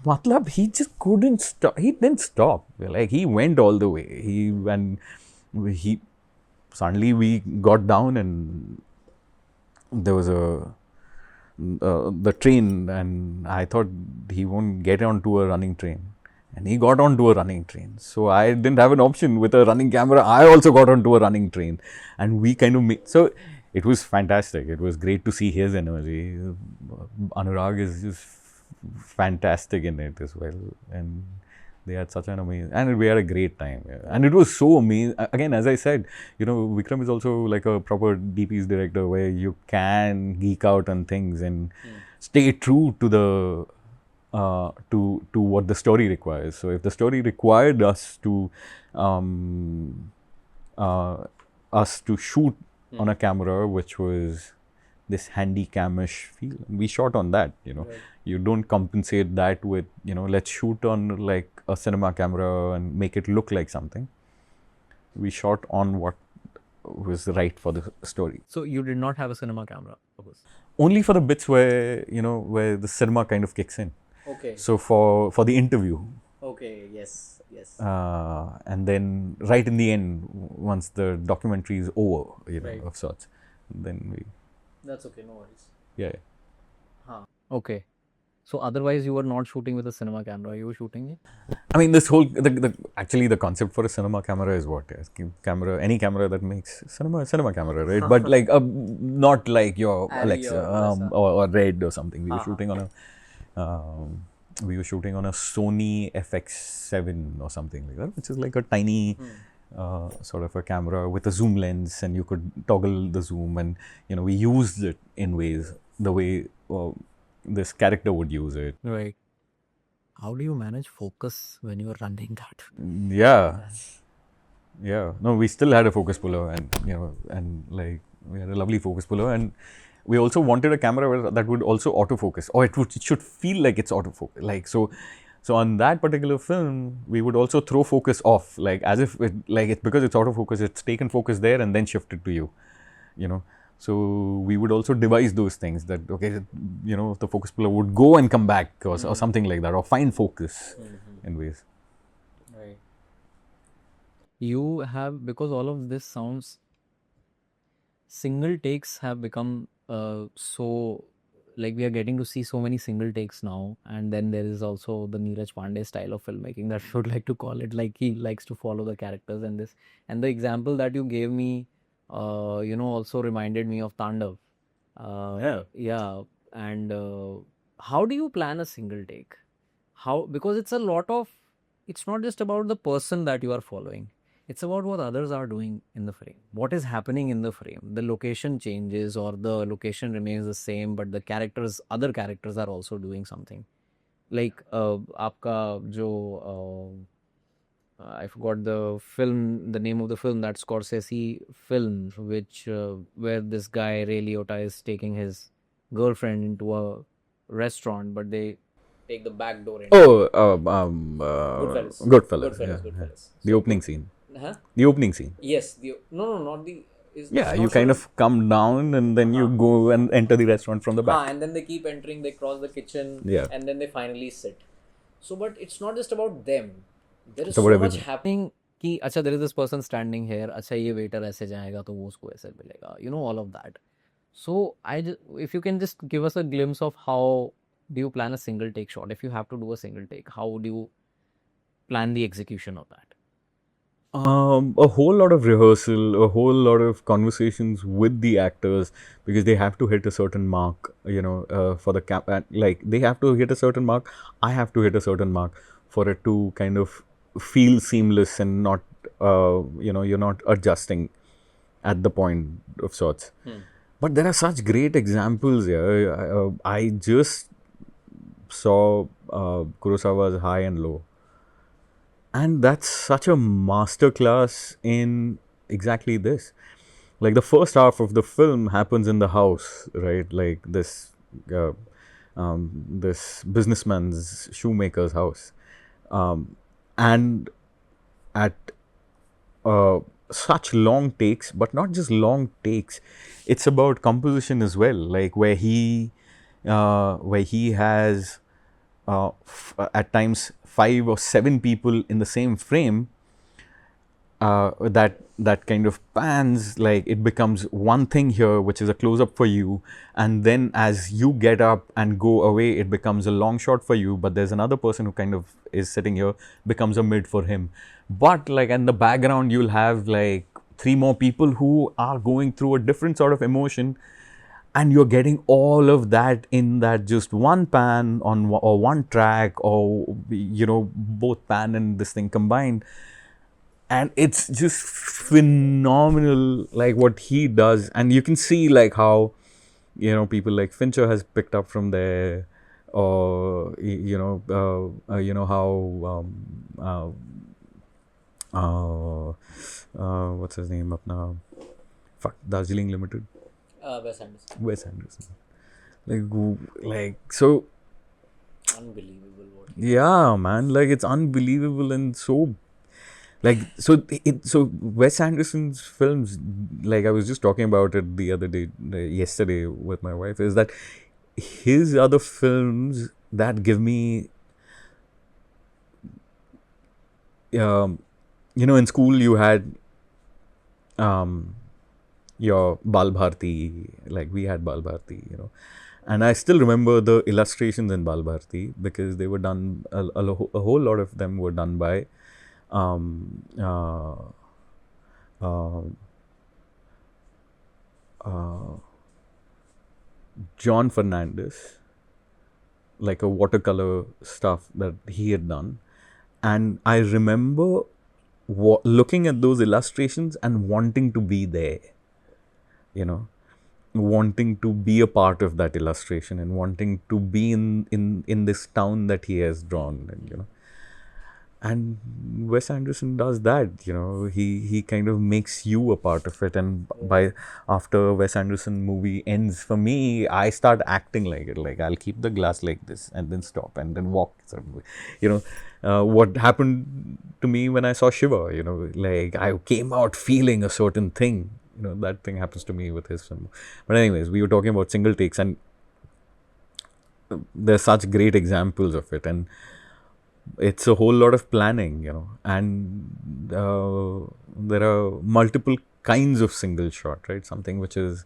matlab, he just couldn't stop. He didn't stop. Like, he went all the way. He, suddenly we got down and there was the train, and I thought he won't get onto a running train. And he got onto a running train. So I didn't have an option with a running camera. I also got onto a running train. And we kind of made, so it was fantastic. It was great to see his energy. Anurag is just fantastic in it as well. And they had such an amazing, and we had a great time. Yeah. And it was so amazing. Again, as I said, Vikram is also like a proper DP's director where you can geek out on things and stay true to the to what the story requires. So if the story required us to shoot on a camera which was this handy camish feel, we shot on that. Right. You don't compensate that with let's shoot on like a cinema camera and make it look like something. We shot on what was right for the story. So you did not have a cinema camera, of course. Only for the bits where where the cinema kind of kicks in. Okay. So for the interview. Okay. Yes. And then right in the end, once the documentary is over, right. of sorts, then we. That's okay. No worries. Yeah. Huh. Okay. So otherwise, you were not shooting with a cinema camera. You were shooting it. I mean, this whole actually the concept for a cinema camera is what? Any camera that makes cinema camera, right? But like not like your Alexa or Red or something. We were shooting on a Sony FX7 or something like that, which is like a tiny sort of a camera with a zoom lens, and you could toggle the zoom, and we used it in ways the way this character would use it. Right. How do you manage focus when you are running that? Yeah, yeah. No, we still had a focus puller, and and like we had a lovely focus puller, and we also wanted a camera that would also autofocus, or it should feel like it's autofocus. Like so on that particular film, we would also throw focus off, like as if because it's autofocus, it's taken focus there and then shifted to you, you know. So we would also devise those things that okay, the focus puller would go and come back, or something like that, or find focus in ways. Right. You have, because all of this sounds, single takes have become so, like we are getting to see so many single takes now, and then there is also the Neeraj Pandey style of filmmaking that I would like to call it, like he likes to follow the characters and this, and the example that you gave me, also reminded me of Tandav. Yeah. And how do you plan a single take? How, because it's a lot of, it's not just about the person that you are following, it's about what others are doing in the frame, what is happening in the frame. The location changes or the location remains the same, but the characters, other characters are also doing something. Like आपका जो I forgot the film, the name of the film, that Scorsese film, which where this guy Ray Liotta is taking his girlfriend into a restaurant, but they take the back door into Oh, Goodfellas. Goodfellas. Yeah, Goodfellas, yeah. Goodfellas. The So opening good. scene. Huh? The opening scene. Yes. The no, not the. Is Yeah, I'm you not sure kind if. of come down and then you go and enter the restaurant from the back. And then they keep entering. They cross the kitchen, Yeah, and then they finally sit. So, but it's not just about them. There is it's about so much everything. happening. कि अच्छा, there is this person standing here. अच्छा, ये waiter ऐसे जाएगा तो वो उसको ऐसे मिलेगा. You know all of that. So if you can just give us a glimpse of how do you plan a single take shot? If you have to do a single take, how do you plan the execution of that? A whole lot of rehearsal, a whole lot of conversations with the actors, because they have to hit a certain mark, for the like they have to hit a certain mark. I have to hit a certain mark for it to kind of feel seamless and not, you're not adjusting at the point of sorts. But there are such great examples here. I just saw Kurosawa's High and Low, and that's such a masterclass in exactly this. Like the first half of the film happens in the house, right? Like uh, this businessman's shoemaker's house, and at such long takes, but not just long takes. It's about composition as well, like where he has at times 5 or 7 people in the same frame, that kind of pans, like it becomes one thing here which is a close up for you, and then as you get up and go away it becomes a long shot for you, but there's another person who kind of is sitting here, becomes a mid for him. But like in the background you'll have like 3 more people who are going through a different sort of emotion, and you're getting all of that in that just one pan on or one track, or both pan and this thing combined. And it's just phenomenal, like what he does. And you can see like how people like Fincher has picked up from there, or how what's his name up now, fuck, Darjeeling Limited, Wes Anderson. Wes Anderson, like so. Unbelievable what Yeah, man, like it's unbelievable. And so like so Wes Anderson's films, like I was just talking about it the other day, yesterday with my wife, is that his other films that give me, in school you had your Bal Bharti, like we had Bal Bharti, and I still remember the illustrations in Bal Bharti, because they were done, a whole lot of them were done by um, uh, uh, uh, John Fernandez, like a watercolor stuff that he had done. And I remember looking at those illustrations and wanting to be there, you know. wanting to be a part of that illustration and wanting to be in this town that he has drawn, and and Wes Anderson does that. He kind of makes you a part of it, and by after Wes Anderson movie ends, for me, I start acting like it. Like, I'll keep the glass like this and then stop and then walk certain way. What happened to me when I saw Shiva? Like, I came out feeling a certain thing. That thing happens to me with his film. But anyways, we were talking about single takes, and there's such great examples of it, and it's a whole lot of planning, and there are multiple kinds of single shot, right? Something which is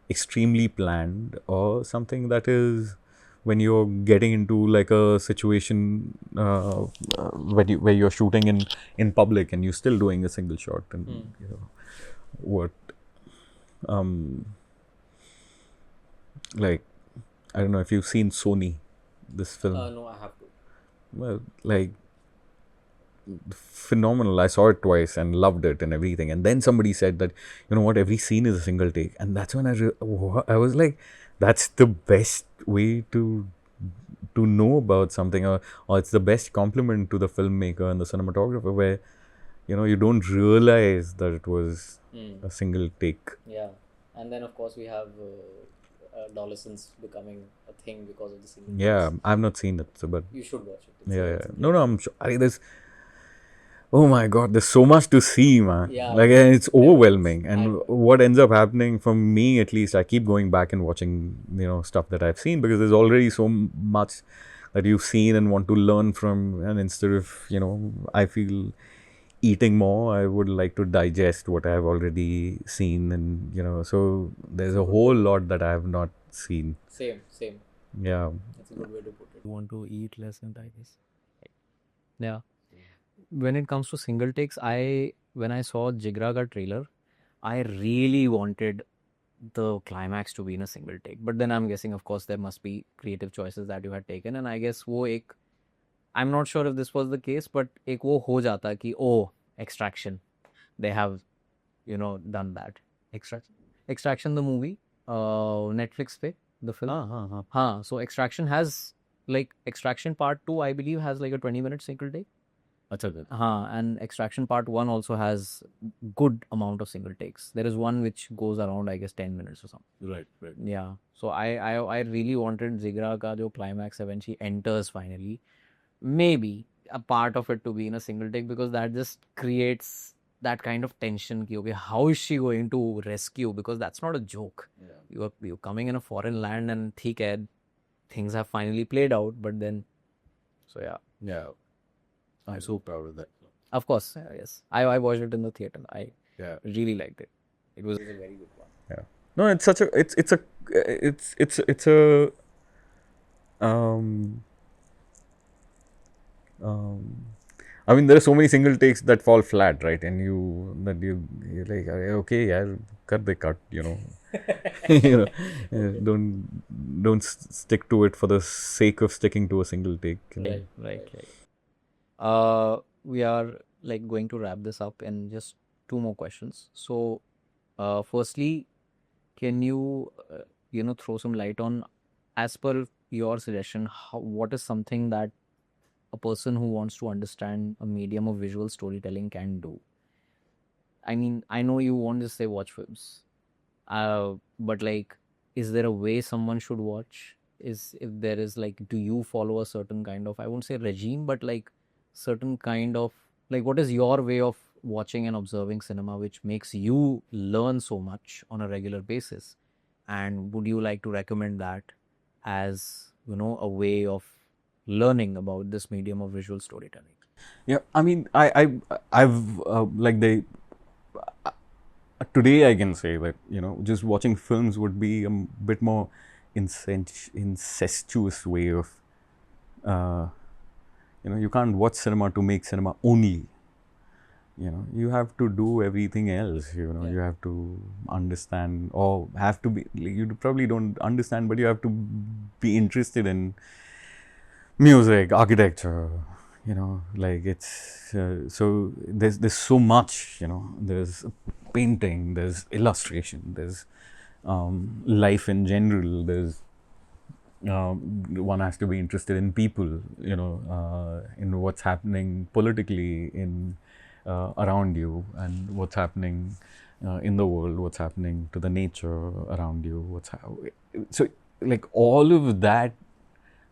extremely planned, or something that is when you're getting into like a situation where you're shooting in public and you're still doing a single shot, and what like, I don't know if you've seen Sony, this film. No, I have to. Well, like, phenomenal. I saw it twice and loved it and everything. And then somebody said that, what, every scene is a single take. And that's when I was like, that's the best way to know about something, or it's the best compliment to the filmmaker and the cinematographer, where you don't realize that it was a single take. Yeah, and then of course we have adolescence becoming a thing because of the single Yeah, takes. I've not seen it, so but You should watch it. It's yeah. No, I'm sure. There's, oh my God, there's so much to see, man. Yeah, Like, and it's overwhelming. I And know. what ends up happening, for me at least, I keep going back and watching, stuff that I've seen, because there's already so much that you've seen and want to learn from. And instead of, I feel eating more, I would like to digest what I've already seen. And, so there's a whole lot that I have not seen. Same. Yeah. That's a good way to put it. You want to eat less and digest. Yeah. When it comes to single takes, when I saw Jigra ka trailer, I really wanted the climax to be in a single take. But then I'm guessing, of course, there must be creative choices that you had taken, and I guess I'm not sure if this was the case, but ek wo ho jata ki, oh, Extraction, they have done that. Extraction the movie, Netflix पे, the film. So Extraction has, like, Extraction Part 2, I believe, has like a 20-minute single take. अच्छा good. And Extraction Part 1 also has good amount of single takes. There is one which goes around, I guess, 10 minutes or something. Right. Yeah. So I really wanted Zigra ka jo climax hai when she enters finally, maybe a part of it to be in a single take, because that just creates that kind of tension ki, okay, how is she going to rescue, because that's not a joke. You're coming in a foreign land, and theek hai, things have finally played out, but then, so yeah, I'm so proud of that. Of course, yes. I watched it in the theater. I really liked it. It was a very good one. Yeah. No, it's such a it's a um I mean, there are so many single takes that fall flat, right? And you're like, okay, yeah, cut the cut, don't stick to it for the sake of sticking to a single take. Right. We are like going to wrap this up in just two more questions. So, firstly, can you throw some light on, as per your suggestion, what is something that a person who wants to understand a medium of visual storytelling can do? I mean, I know you won't just say watch films, but like, is there a way someone should watch? If there is, like, do you follow a certain kind of, I won't say regime, but like certain kind of, like, what is your way of watching and observing cinema which makes you learn so much on a regular basis? And would you like to recommend that as, a way of learning about this medium of visual storytelling? Yeah, I mean, I've like today I can say that just watching films would be a bit more incestuous way of you can't watch cinema to make cinema only. You have to do everything else. You have to understand, or have to be, you probably don't understand, but you have to be interested in music, architecture, like, it's so there's so much. There's painting, there's illustration, there's life in general. There's one has to be interested in people, in what's happening politically in around you, and what's happening in the world, what's happening to the nature around you, so like all of that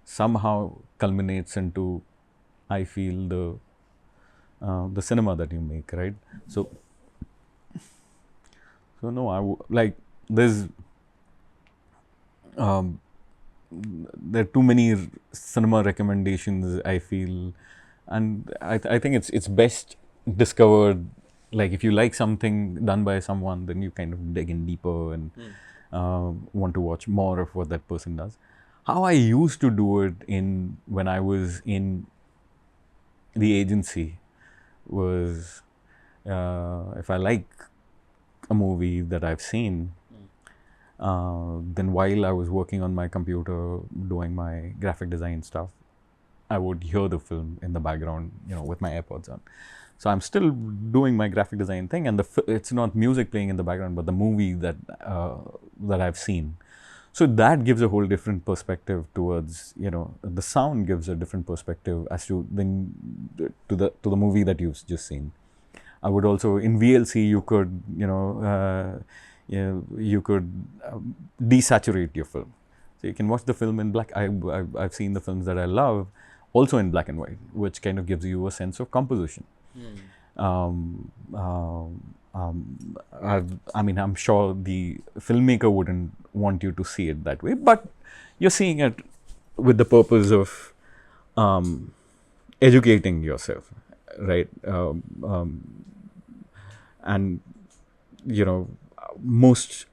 somehow culminates into, I feel, the cinema that you make, right? So no, like there's um, there are too many cinema recommendations, I feel, and I think it's best discovered. Like if you like something done by someone, then you kind of dig in deeper and want to watch more of what that person does. How I used to do it in when I was in the agency was, if I like a movie that I've seen, then while I was working on my computer doing my graphic design stuff, I would hear the film in the background, with my AirPods on. So I'm still doing my graphic design thing, and it's not music playing in the background, but the movie that I've seen. So that gives a whole different perspective towards, the sound gives a different perspective as to the movie that you've just seen. I would also, in VLC, you could, you could desaturate your film. So you can watch the film in black. I've seen the films that I love also in black and white, which kind of gives you a sense of composition. Um, um, I mean, I'm sure the filmmaker wouldn't want you to see it that way, but you're seeing it with the purpose of educating yourself, right? And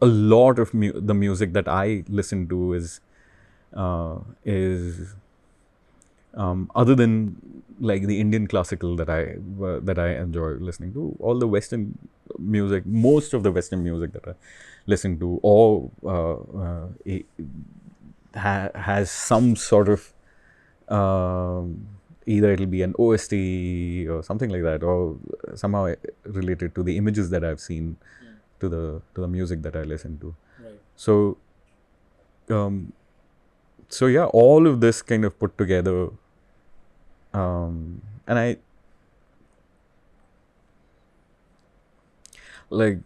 a lot of the music that I listen to is other than like the Indian classical that I enjoy listening to, all the Western music, most of the Western music that I listen to, or has some sort of either it'll be an OST or something like that, or somehow related to the images that I've seen, to the music that I listen to. Right. So, so yeah, all of this kind of put together, and I like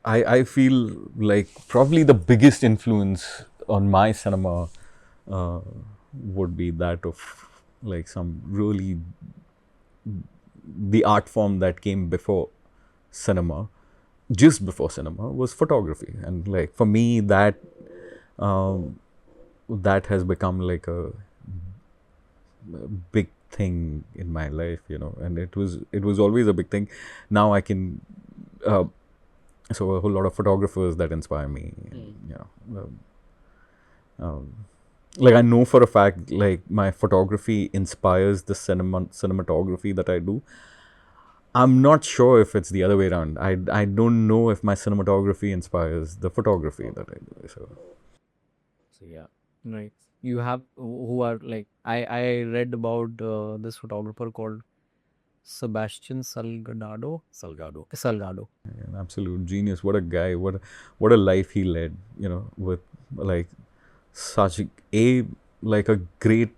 I feel like probably the biggest influence on my cinema would be that of like some really the art form that came before cinema, just before cinema, was photography. And like for me, um, that has become like a big thing in my life, and it was always a big thing. Now I can so a whole lot of photographers that inspire me, like I know for a fact, like my photography inspires the cinematography that I do. I'm not sure if it's the other way around. I don't know if my cinematography inspires the photography that I do. So yeah, right. You have who are like I read about this photographer called Sebastian Salgado. An absolute genius. What a guy. What a life he led. With like such like a great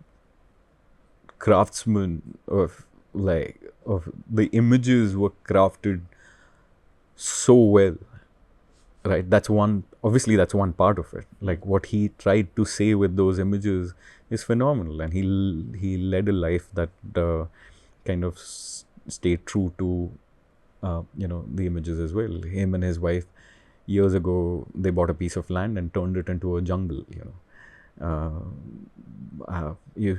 craftsman of the images were crafted so well, right? Obviously that's one part of it. Like what he tried to say with those images is phenomenal, and he led a life that kind of stayed true to the images as well. Him and his wife, years ago, they bought a piece of land and turned it into a jungle. His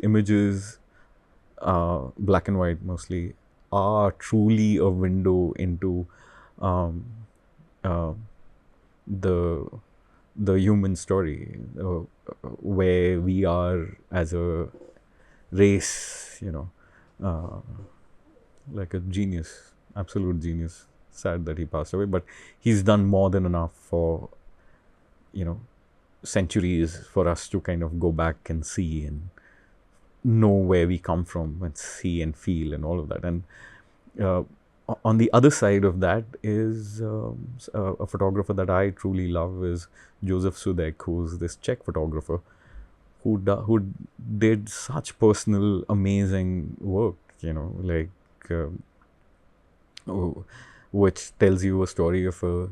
images, black and white mostly, are truly a window into um, uh, the the human story, where we are as a race. Like a genius, absolute genius. Sad that he passed away, but he's done more than enough for centuries for us to kind of go back and see and know where we come from and see and feel and all of that. And on the other side of that is a photographer that I truly love is Joseph Sudek, who's this Czech photographer who did such personal, amazing work. Like oh, which tells you a story of a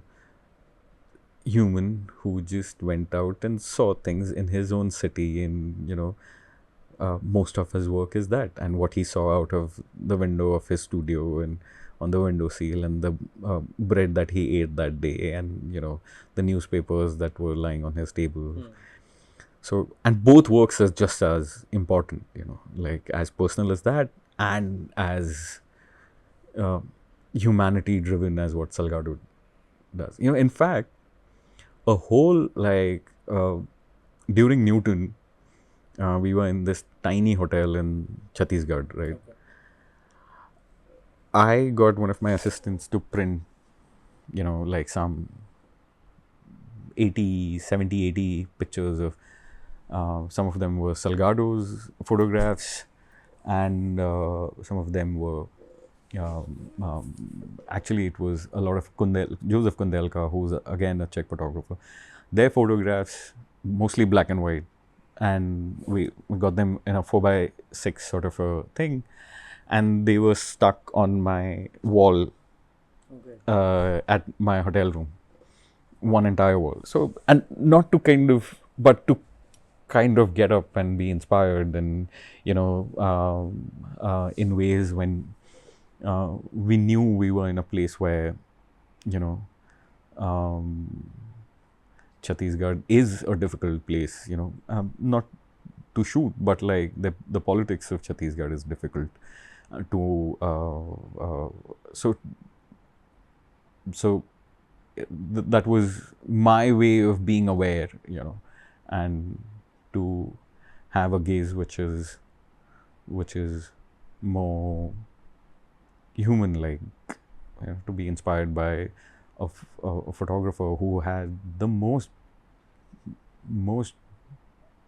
human who just went out and saw things in his own city. And most of his work is that, and what he saw out of the window of his studio and on the window sill, and the bread that he ate that day, and the newspapers that were lying on his table. So, and both works are just as important, like as personal as that, and as uh, humanity driven as what Salgado does. In fact, a whole like during Newton, we were in this tiny hotel in Chhattisgarh, right? Okay. I got one of my assistants to print, like some 80, 70, 80 pictures of, some of them were Salgado's photographs, and some of them were, actually it was a lot of Joseph Kundelka, who's again a Czech photographer. Their photographs, mostly black and white, and we got them in a 4x6 sort of a thing, and they were stuck on my wall. Okay. At my hotel room, one entire wall. So, and not to but to kind of get up and be inspired, and in ways when we knew we were in a place where um, Chhattisgarh is a difficult place, not to shoot, but like the politics of Chhattisgarh is difficult to so that was my way of being aware, and to have a gaze which is more human, like to be inspired by a photographer who had the most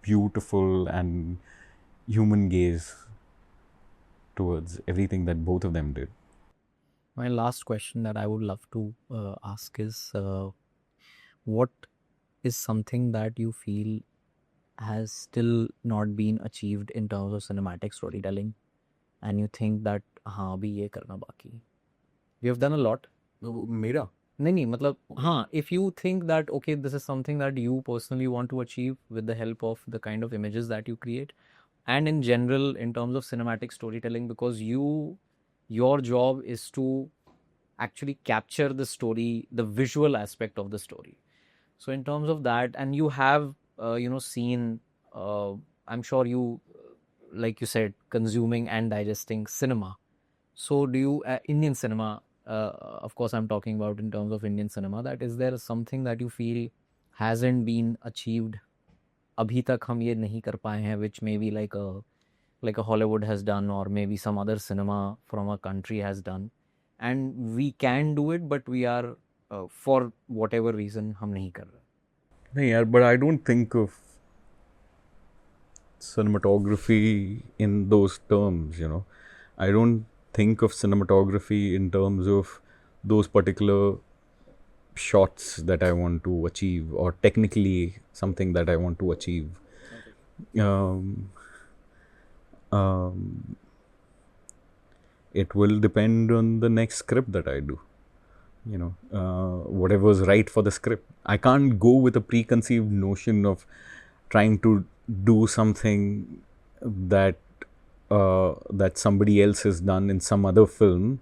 beautiful and human gaze towards everything that both of them did. My last question that I would love to ask is, what is something that you feel has still not been achieved in terms of cinematic storytelling, and you think that हाँ अभी ये करना बाकी है? We have done a lot. मेरा नहीं मतलब हाँ, if you think that okay, this is something that you personally want to achieve with the help of the kind of images that you create, and in general in terms of cinematic storytelling, because your job is to actually capture the story, the visual aspect of the story. So in terms of that, and you have seen, I'm sure you, like you said, consuming and digesting cinema. So do you, Indian cinema, of course I'm talking about in terms of Indian cinema, that is there something that you feel hasn't been achieved, अभी तक हम ये नहीं कर पाए हैं, which maybe like a Hollywood has done, or maybe some other cinema from a country has done, and we can do it, but we are for whatever reason हम नहीं कर रहे. नहीं यार, but I don't think of cinematography in those terms, I don't think of cinematography in terms of those particular shots that I want to achieve, or technically something that I want to achieve. Um, um, it will depend on the next script that I do. Whatever's right for the script. I can't go with a preconceived notion of trying to do something that that somebody else has done in some other film,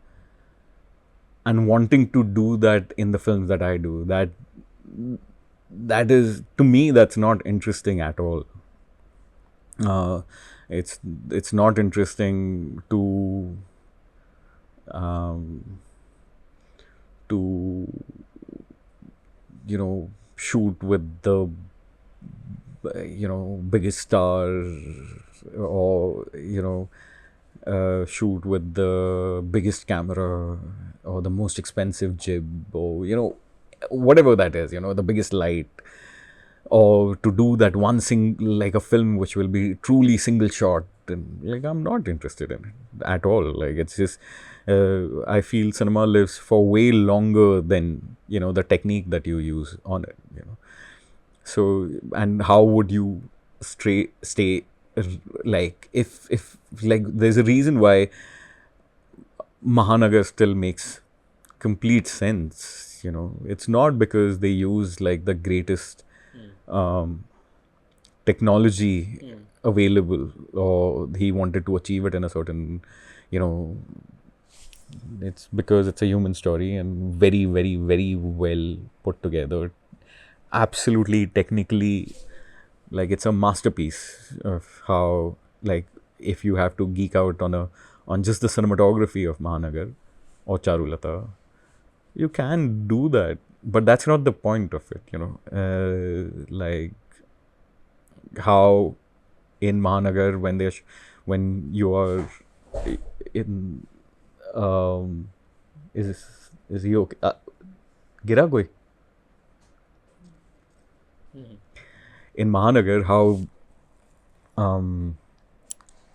and wanting to do that in the films that I do. That is, to me, that's not interesting at all. It's not interesting to to shoot with the biggest star, or shoot with the biggest camera, or the most expensive jib, or whatever that is, the biggest light, or to do that one like a film which will be truly single shot, like I'm not interested in it at all. Like it's just I feel cinema lives for way longer than the technique that you use on it. So, and how would you stay like if like there's a reason why Mahanagar still makes complete sense. It's not because they use like the greatest um, technology available, or he wanted to achieve it in a certain, you know, it's because it's a human story and very, very, very well put together. Absolutely, technically, like it's a masterpiece of how, like, if you have to geek out on just the cinematography of Mahanagar or Charulata, you can do that, but that's not the point of it. Like how in Mahanagar when you are in um is he okay? Gira koi? In Mahanagar, how um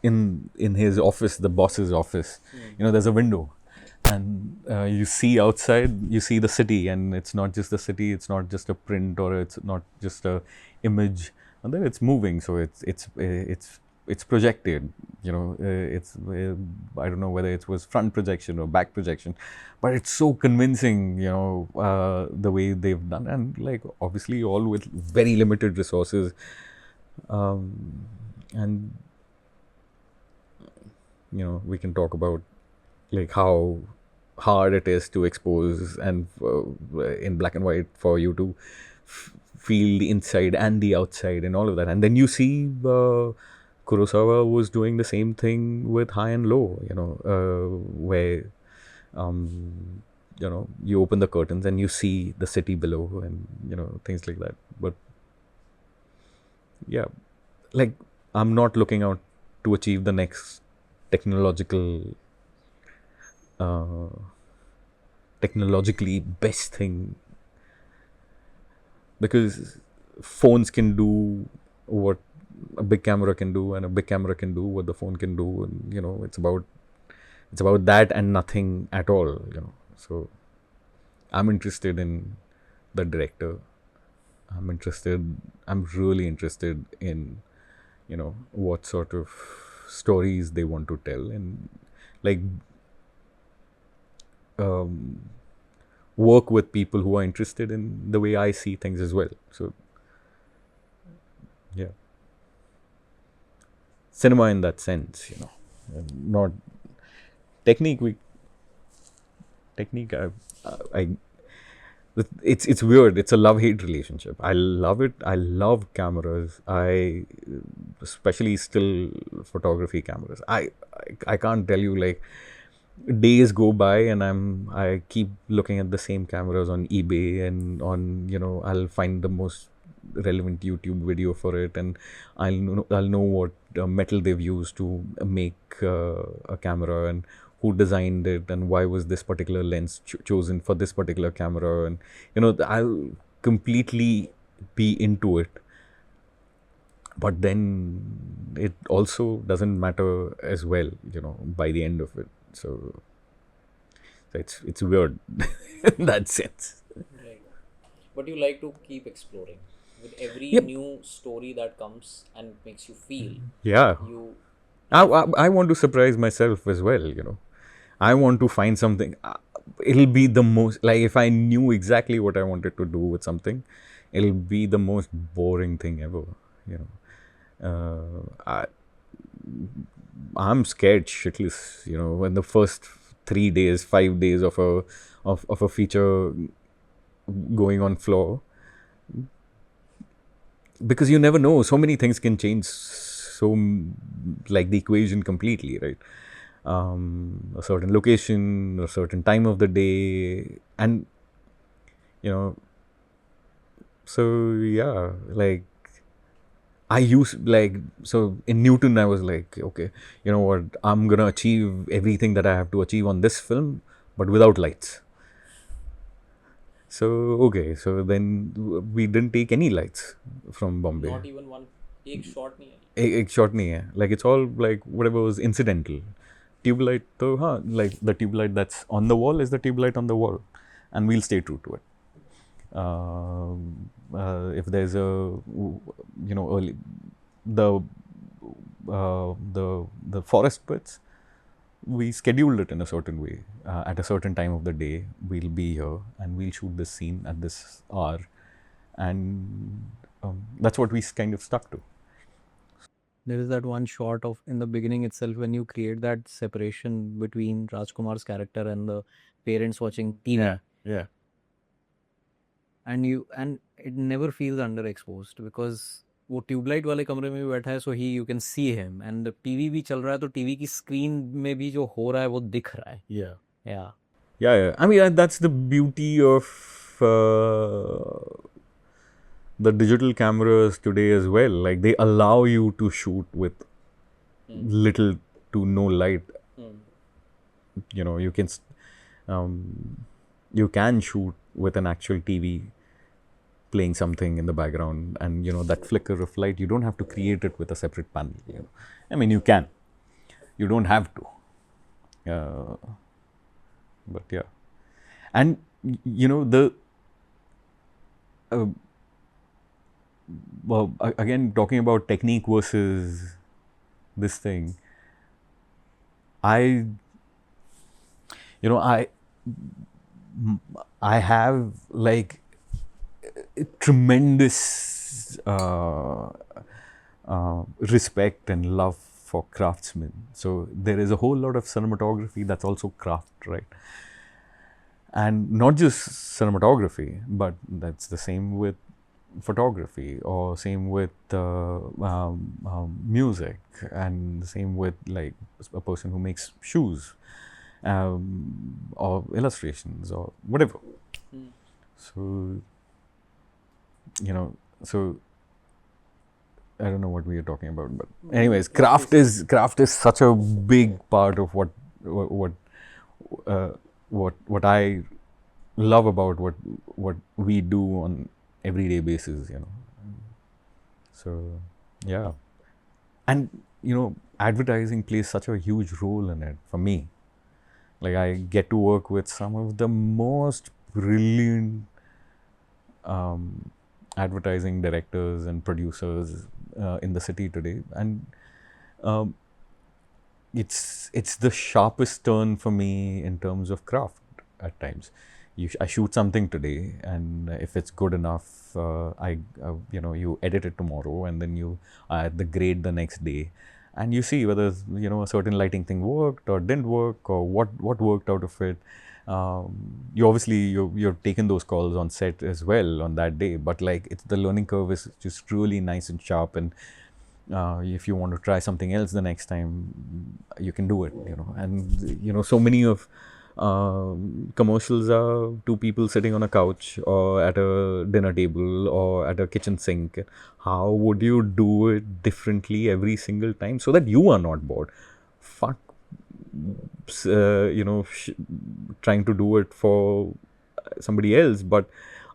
in his office, the boss's office, there's a window, and you see outside, you see the city, and it's not just the city, it's not just a print, or it's not just a image, and then it's moving, so it's projected. It's I don't know whether it was front projection or back projection, but it's so convincing. The way they've done, and like obviously all with very limited resources, and we can talk about like how hard it is to expose and in black and white for you to feel the inside and the outside and all of that. And then you see Kurosawa was doing the same thing with high and low, where you open the curtains and you see the city below, and things like that. But yeah, like I'm not looking out to achieve the next technological uh, technologically best thing, because phones can do what a big camera can do, and a big camera can do what the phone can do, and it's about that and nothing at all. So I'm interested in the director. I'm really interested in what sort of stories they want to tell, and like um, work with people who are interested in the way I see things as well. So yeah, cinema in that sense, and not technique. Technique. I it's weird. It's a love hate relationship. I love it. I love cameras. I especially still photography cameras. I can't tell you, like, days go by and I keep looking at the same cameras on eBay, and on I'll find the most relevant YouTube video for it, and I'll know what metal they've used to make a camera, and who designed it, and why was this particular lens chosen for this particular camera, and I'll completely be into it. But then it also doesn't matter as well, by the end of it. So it's weird in that sense. Right. But you like to keep exploring with every Yep. new story that comes and makes you feel. Yeah. You I want to surprise myself as well. I want to find something. It'll be the most, like, if I knew exactly what I wanted to do with something, it'll be the most boring thing ever. You I'm scared shitless. When the first 3 days, 5 days of a feature going on floor, because you never know. So many things can change. Like the equation completely, right? A certain location, a certain time of the day, and you know. So yeah, like I used, like, so in Newton I was like, okay, you know what, I'm gonna achieve everything that I have to achieve on this film, but without lights. So okay, so then we didn't take any lights from Bombay. not even one एक shot नहीं है. एक shot नहीं है. Like it's all like whatever was incidental. Tube light, तो हाँ, like the tube light that's on the wall is the tube light on the wall, and we'll stay true to it. If there's a, early the the forest bits, we scheduled it in a certain way. At a certain time of the day, we'll be here and we'll shoot this scene at this hour, and that's what we kind of stuck to. There is that one shot of in the beginning itself when you create that separation between Rajkumar's character and the parents watching TV. Yeah. And it never feels underexposed because वो tubelight वाले कमरे में भी बैठा है, so he you can see him, and TV भी चल रहा है तो टीवी की स्क्रीन में भी जो हो रहा है वो दिख रहा है. Yeah. या Yeah. I mean, that's the beauty of the digital cameras today as well. Like they allow you to shoot with little to no light. You can you can shoot with an actual TV playing something in the background, and that flicker of light, you don't have to create it with a separate panel. I mean, you can, you don't have to, but yeah. And the well, again, talking about technique versus this thing, I have like tremendous respect and love for craftsmen. So there is a whole lot of cinematography that's also craft, right? And not just cinematography, but that's the same with photography, or same with music, and same with like a person who makes shoes, or illustrations or whatever. So so I don't know what we are talking about, but anyways, craft is such a big part of what I love about what we do on everyday basis. So yeah, and advertising plays such a huge role in it for me. Like I get to work with some of the most brilliant advertising directors and producers in the city today, and it's the sharpest turn for me in terms of craft at times. I shoot something today, and if it's good enough, you edit it tomorrow, and then you add the grade the next day, and you see whether a certain lighting thing worked or didn't work, or what worked out of it. You obviously you're taking those calls on set as well on that day, but like it's the learning curve is just really nice and sharp, and if you want to try something else the next time, you can do it. And so many of commercials are two people sitting on a couch or at a dinner table or at a kitchen sink. How would you do it differently every single time so that you are not bored? Fuck, trying to do it for somebody else, but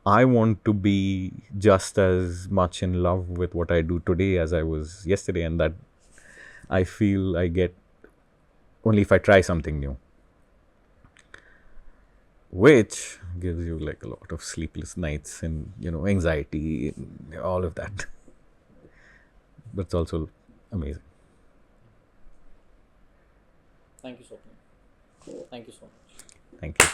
I want to be just as much in love with what I do today as I was yesterday, and that I feel I get only if I try something new, which gives you like a lot of sleepless nights and anxiety and all of that. But it's also amazing. Thank you so much. Thank you so much. Thank you.